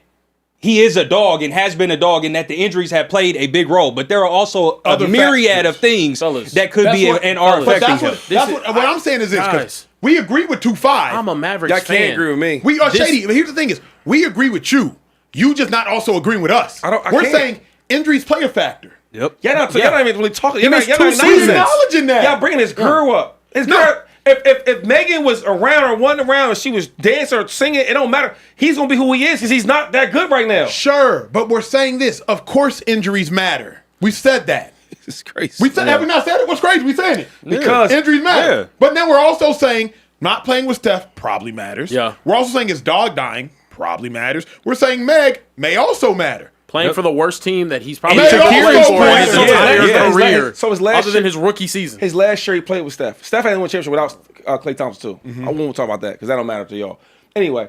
he is a dog and has been a dog and that the injuries have played a big role. But there are also a myriad of things that could be and are affecting him. What I'm saying is this, because we agree with 2-5. I'm a Mavericks fan. Y'all can't agree with me. We are shady. But here's the thing is, we agree with you. You just not also agreeing with us. We're saying injuries play a factor. Yep. Y'all not even really talking. Y'all missed not 2 seasons. Acknowledging that. Y'all bringing this girl up. This girl, if Megan was around or wasn't around and she was dancing or singing, it don't matter. He's gonna be who he is because he's not that good right now. Sure, but we're saying this. Of course, injuries matter. We said that. It's crazy. We said, have we not said it? What's crazy? We saying it Because injuries matter. Yeah. But then we're also saying not playing with Steph probably matters. Yeah. We're also saying his dog dying probably matters. We're saying Meg may also matter. Playing for the worst team that he's probably And cheering also for in his playing- entire Yeah. career. So his last other than year- his rookie season. His last year he played with Steph. Steph hadn't won a championship without Klay Thompson too. I won't talk about that because that don't matter to y'all. Anyway,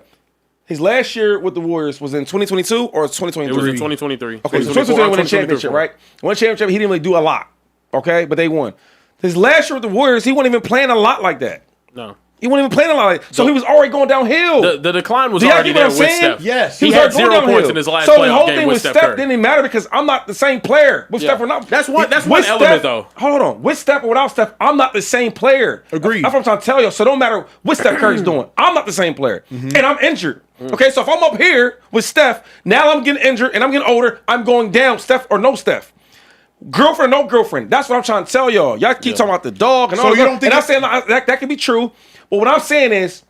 his last year with the Warriors was in 2022 or 2023? It was in 2023. Okay, so 2023 won a championship, right? Won a championship. He didn't really do a lot. Okay, but they won. His last year with the Warriors, he wasn't even playing a lot like that. No. He wasn't even playing a lot like that. So he was already going downhill. The decline was Do y'all already get what there I'm with saying? Steph. Yes. He was had already going 0 downhill. points in his last So the playoff whole game thing with with Steph Steph Curry. didn't even matter because I'm not the same player with Steph or not. That's one With element, Steph- though. Hold on. With Steph or without Steph, I'm not the same player. Agreed. That's what I'm trying to tell you. So don't matter what Steph Curry's doing. I'm not the same player. And I'm injured. Okay, so if I'm up here with Steph, now I'm getting injured and I'm getting older, I'm going down, Steph or no Steph. Girlfriend or no girlfriend. That's what I'm trying to tell y'all. Y'all keep talking about the dog and So all you that. don't think And I'm saying that could be true. But what I'm saying is,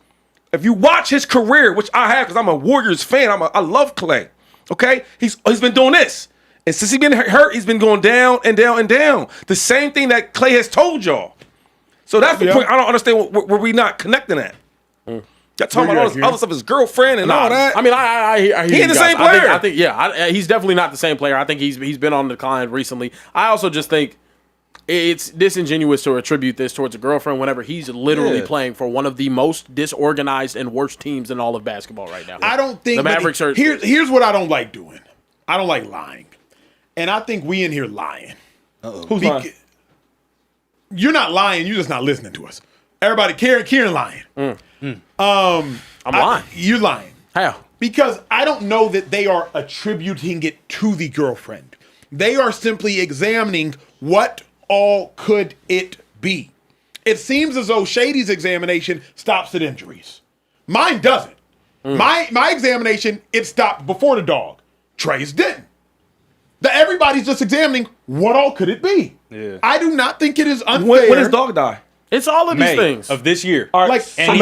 if you watch his career, which I have because I'm a Warriors fan, I love Klay. Okay? He's been doing this. And since he's been hurt, he's been going down and down and down. The same thing that Klay has told y'all. So that's the point. I don't understand where we not connecting at. Y'all talking about all this other stuff, his girlfriend and all that. I mean, I hear He you ain't the guys. same player. I think he's definitely not the same player. I think he's been on the decline recently. I also just think it's disingenuous to attribute this towards a girlfriend whenever he's literally playing for one of the most disorganized and worst teams in all of basketball right now. I don't think the Mavericks are. Here's what I don't like doing. I don't like lying, and I think we in here lying. Who's lying? You're not lying. You're just not listening to us. Everybody, Kieran lying. I'm lying. You're lying. How? Because I don't know that they are attributing it to the girlfriend. They are simply examining what all could it be. It seems as though Shady's examination stops at injuries. Mine doesn't. My examination, it stopped before the dog. Trey's didn't. Everybody's just examining what all could it be. Yeah. I do not think it is unfair. When does dog die? It's all of these May things. of this year. All right, Like, And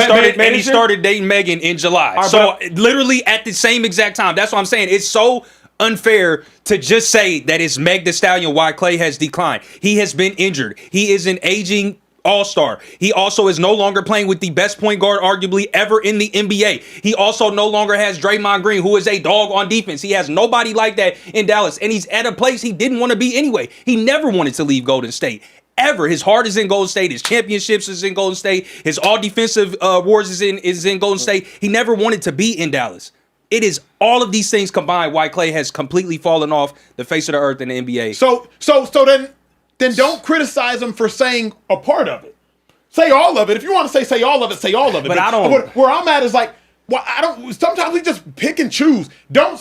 he started dating Megan in July. right, So literally at the same exact time. That's what I'm saying. It's so unfair to just say that it's Meg Thee Stallion why Klay has declined. He has been injured. He is an aging all-star. He also is no longer playing with the best point guard arguably ever in the NBA. He also no longer has Draymond Green, who is a dog on defense. He has nobody like that in Dallas. And he's at a place he didn't want to be anyway. He never wanted to leave Golden State. Ever. His heart is in Golden State. His championships is in Golden State. His all defensive awards is in Golden State. He never wanted to be in Dallas. It is all of these things combined why Klay has completely fallen off the face of the earth in the NBA. So then don't criticize him for saying a part of it. Say all of it. If you want to say all of it, say all of it. But I don't- Where I'm at is like, well, I don't. Sometimes we just pick and choose. Don't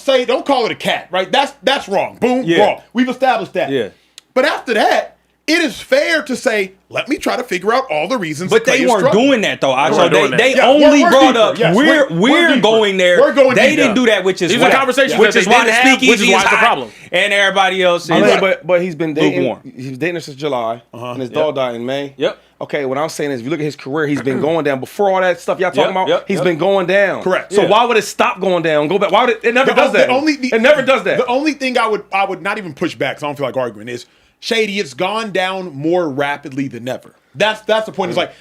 call it a cat, right? That's wrong. Boom, Yeah. wrong. We've established that. Yeah. But after that, it is fair to say, let me try to figure out all the reasons. But Klay they is weren't struggling. doing that though. weren't So doing that. they Yeah, only we're brought deeper. up Yes, we're deeper. going there. We're going They deep didn't down. do that, which is These are why. conversations Which that is they why the didn't have, Speakeasy which is why is it's a hot, problem. and everybody else is. But he's been dating. Lukewarm. He's dating her since July, and his dog died in May. Yep. Okay, what I'm saying is, if you look at his career, he's been going down. Before all that stuff y'all talking about, yep, he's yep. been going down. Correct. So Yeah. why would it stop going down? Go back. Why would it never does that? It never does that. The only thing I would not even push back, because I don't feel like arguing, is Shady, it's gone down more rapidly than ever. That's the point. It's like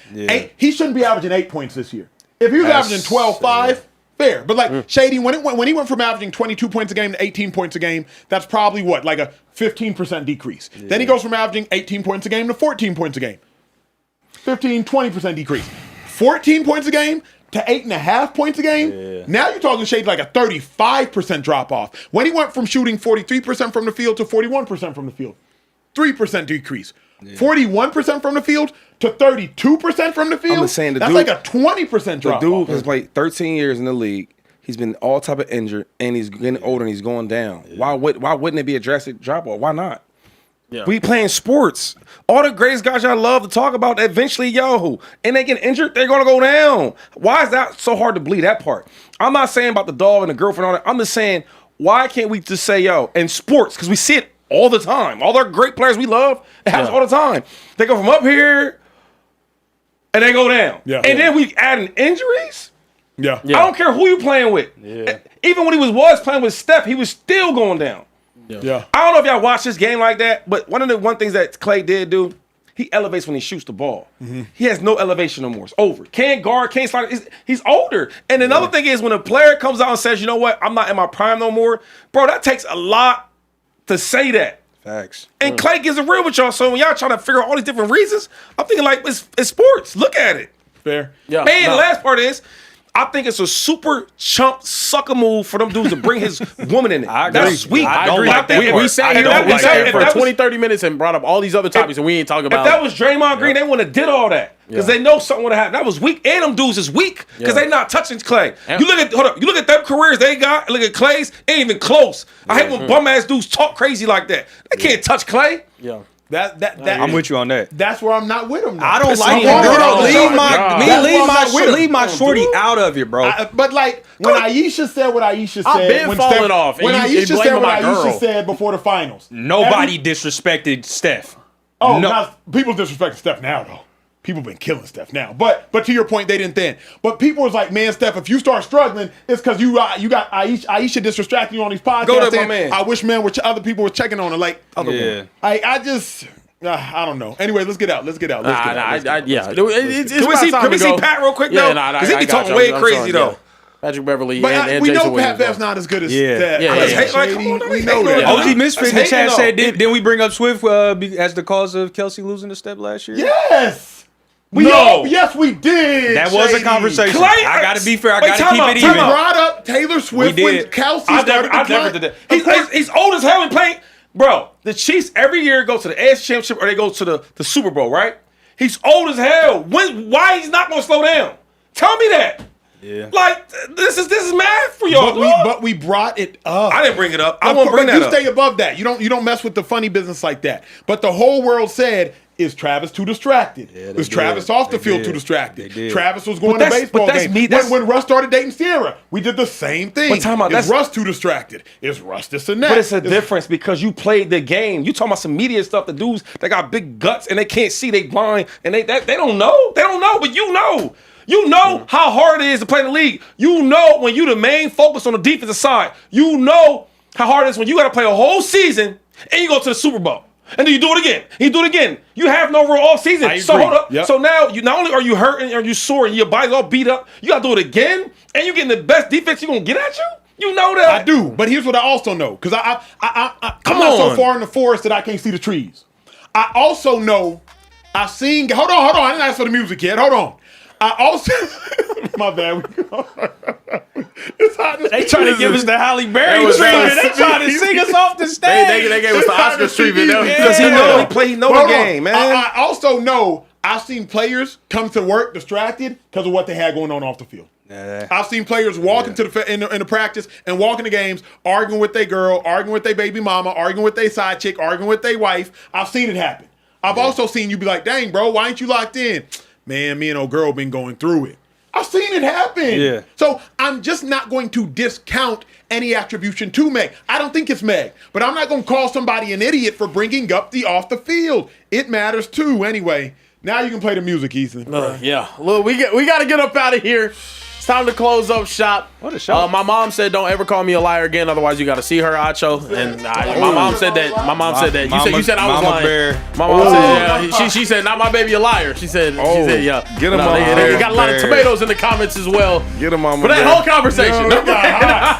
he shouldn't be averaging 8 points this year. If he was averaging 12-5, fair. But like Shady, when he went from averaging 22 points a game to 18 points a game, that's probably what, like a 15% decrease. Yeah. Then he goes from averaging 18 points a game to 14 points a game. 15-20% decrease. 14 points a game to 8.5 points a game. Yeah. Now you're talking Shady like a 35% drop off. When he went from shooting 43% from the field to 41% from the field. 3% decrease. 41% from the field to 32% from the field. I'm just saying that's like a 20% drop. The dude off. has played 13 years in the league. He's been all type of injured, and he's getting older, and he's going down. Yeah. Why wouldn't it be a drastic drop off? Why not? Yeah. We playing sports. All the greatest guys y'all love to talk about, eventually, and they get injured, they're gonna go down. Why is that so hard to believe that part? I'm not saying about the dog and the girlfriend and all that. I'm just saying, why can't we just say, in sports, because we see it all the time. All their great players we love, it happens all the time. They go from up here and they go down. Yeah. And then we add in injuries. Yeah. I don't care who you playing with. Yeah. Even when he was playing with Steph, he was still going down. Yeah. I don't know if y'all watched this game like that, but one of the things that Klay did do, he elevates when he shoots the ball. Mm-hmm. He has no elevation no more. It's over. Can't guard, can't slide. He's older. And another thing is when a player comes out and says, you know what, I'm not in my prime no more, bro, that takes a lot to say that. Facts. And Klay gets it real with y'all. So when y'all trying to figure out all these different reasons, I'm thinking like, it's sports. Look at it. Fair. Yeah. And the last part is, I think it's a super chump sucker move for them dudes to bring his woman in it. I agree. That's sweet. I don't like that We part. sat here, I don't like that for part. 20, 30 minutes and brought up all these other topics, and we ain't talking about. If that was Draymond Green, they wouldn't have did all that because they know something would have happened. That was weak, and them dudes is weak because they not touching Klay. You look at them careers they got. Look at Klay's, ain't even close. I hate when bum ass dudes talk crazy like that. They can't touch Klay. Yeah. I'm with you on that. That's where I'm not with him. Now. I don't like it. Leave my shorty out of it, bro. But like when Aisha said what Aisha said, I've been falling off. When and you Aisha said blaming what my Aisha girl. said before the finals, Nobody disrespected Steph. Oh, No. now, people disrespect Steph now though. People been killing Steph now. But to your point, they didn't then. But people was like, man, Steph, if you start struggling, it's because you got Aisha distracting you on these podcasts. Go to my man. I wish other people were checking on her. Like, I just. I don't know. Anyway, let's get out. Yeah. Can we see Pat real quick though? Because he be talking way crazy though. Patrick Beverly But and we Jason know Pat Williams. Bev's not as good as Yeah. that. Yeah. We know that. OG Misfit in the chat said, did didn't we bring up Swift as the cause of Kelsey losing the step last year? Yes. Yes, we did. That was a Shady. conversation. Klay, I got to be fair. I got to keep it He even. brought up Taylor Swift We when did. Kelsey I started never did that. He's old as hell and playing. Bro, the Chiefs every year go to the AFC Championship or they go to the Super Bowl, right? He's old as hell. Why he's not gonna slow down? Tell me that. Yeah. Like this is mad for y'all. But we brought it up. I didn't bring it up. I won't bring that up. You stay above that. You don't mess with the funny business like that. But the whole world said, is Travis too distracted? Is Travis off the field too distracted? Travis was going to baseball games. When Russ started dating Sierra, we did the same thing. But time out, is Russ too distracted? Is Russ this and that? But it's a difference because you played the game. You talking about some media stuff. The dudes that got big guts and they can't see, they blind, and they don't know. They don't know, but you know. You know how hard it is to play in the league. You know when you the main focus on the defensive side. You know how hard it is when you got to play a whole season and you go to the Super Bowl. And then you do it again. You do it again. You have no real off season. So hold up. Yep. So now you not only are you hurting, are you sore, and your body's all beat up. You got to do it again, and you getting the best defense you gonna get at you. You know that. I do. But here's what I also know, because I'm not so far in the forest that I can't see the trees. I also know I've seen. Hold on. I didn't ask for the music yet. Hold on. I also. My bad. They trying to give us the Halle Berry treatment. They trying to sing us off the stage. They gave us the Oscars treatment because he know the game, man. I also know I've seen players come to work distracted because of what they had going on off the field. I've seen players walk into in the practice and walk in the games, arguing with their girl, arguing with their baby mama, arguing with their side chick, arguing with their wife. I've seen it happen. I've also seen you be like, dang, bro, why ain't you locked in? Man, me and old girl been going through it. I've seen it happen. Yeah. So I'm just not going to discount any attribution to Meg. I don't think it's Meg, but I'm not going to call somebody an idiot for bringing up the off the field. It matters too. Anyway, now you can play the music, Ethan. Yeah. Look, we got to get up out of here. It's time to close up shop. What a show. My mom said, "Don't ever call me a liar again. Otherwise, you got to see her, Acho." And my mom said that. My mom said that. You said I was lying. Bear. My mom said, yeah. She said, "Not my baby, a liar." She said, yeah. Get him, They got a lot of tomatoes in the comments as well. Get him, Mama. For that whole conversation. That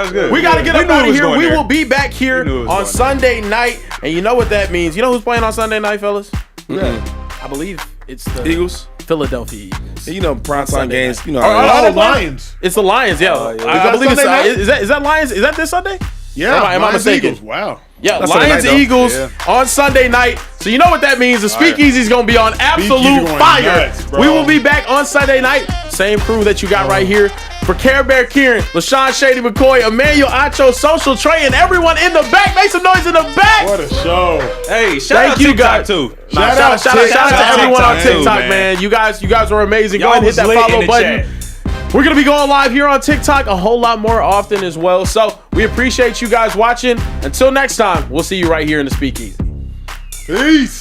was good. We got to get up out of here. We will be back here on Sunday night. And you know what that means. You know who's playing on Sunday night, fellas? I believe it's the Eagles. Philadelphia Eagles. You know, primetime games. You know, Lions. It's the Lions, yeah. I believe it's is that Lions? Is that this Sunday? Yeah. Am I mistaken? Eagles. Wow. Yeah, That's Lions Sunday night, Eagles on Sunday night. So you know what that means. The Speakeasy is going to be on absolute fire. Nuts, we will be back on Sunday night. Same crew that you got right here. For Care Bear Kieran, LaShawn Shady McCoy, Emmanuel Acho, Social Trey, and everyone in the back. Make some noise in the back. What a show. Hey, shout out to TikTok too. Shout out to everyone on TikTok, man. You guys were amazing. Go ahead and hit that follow button. We're going to be going live here on TikTok a whole lot more often as well. So we appreciate you guys watching. Until next time, we'll see you right here in the Speakeasy. Peace.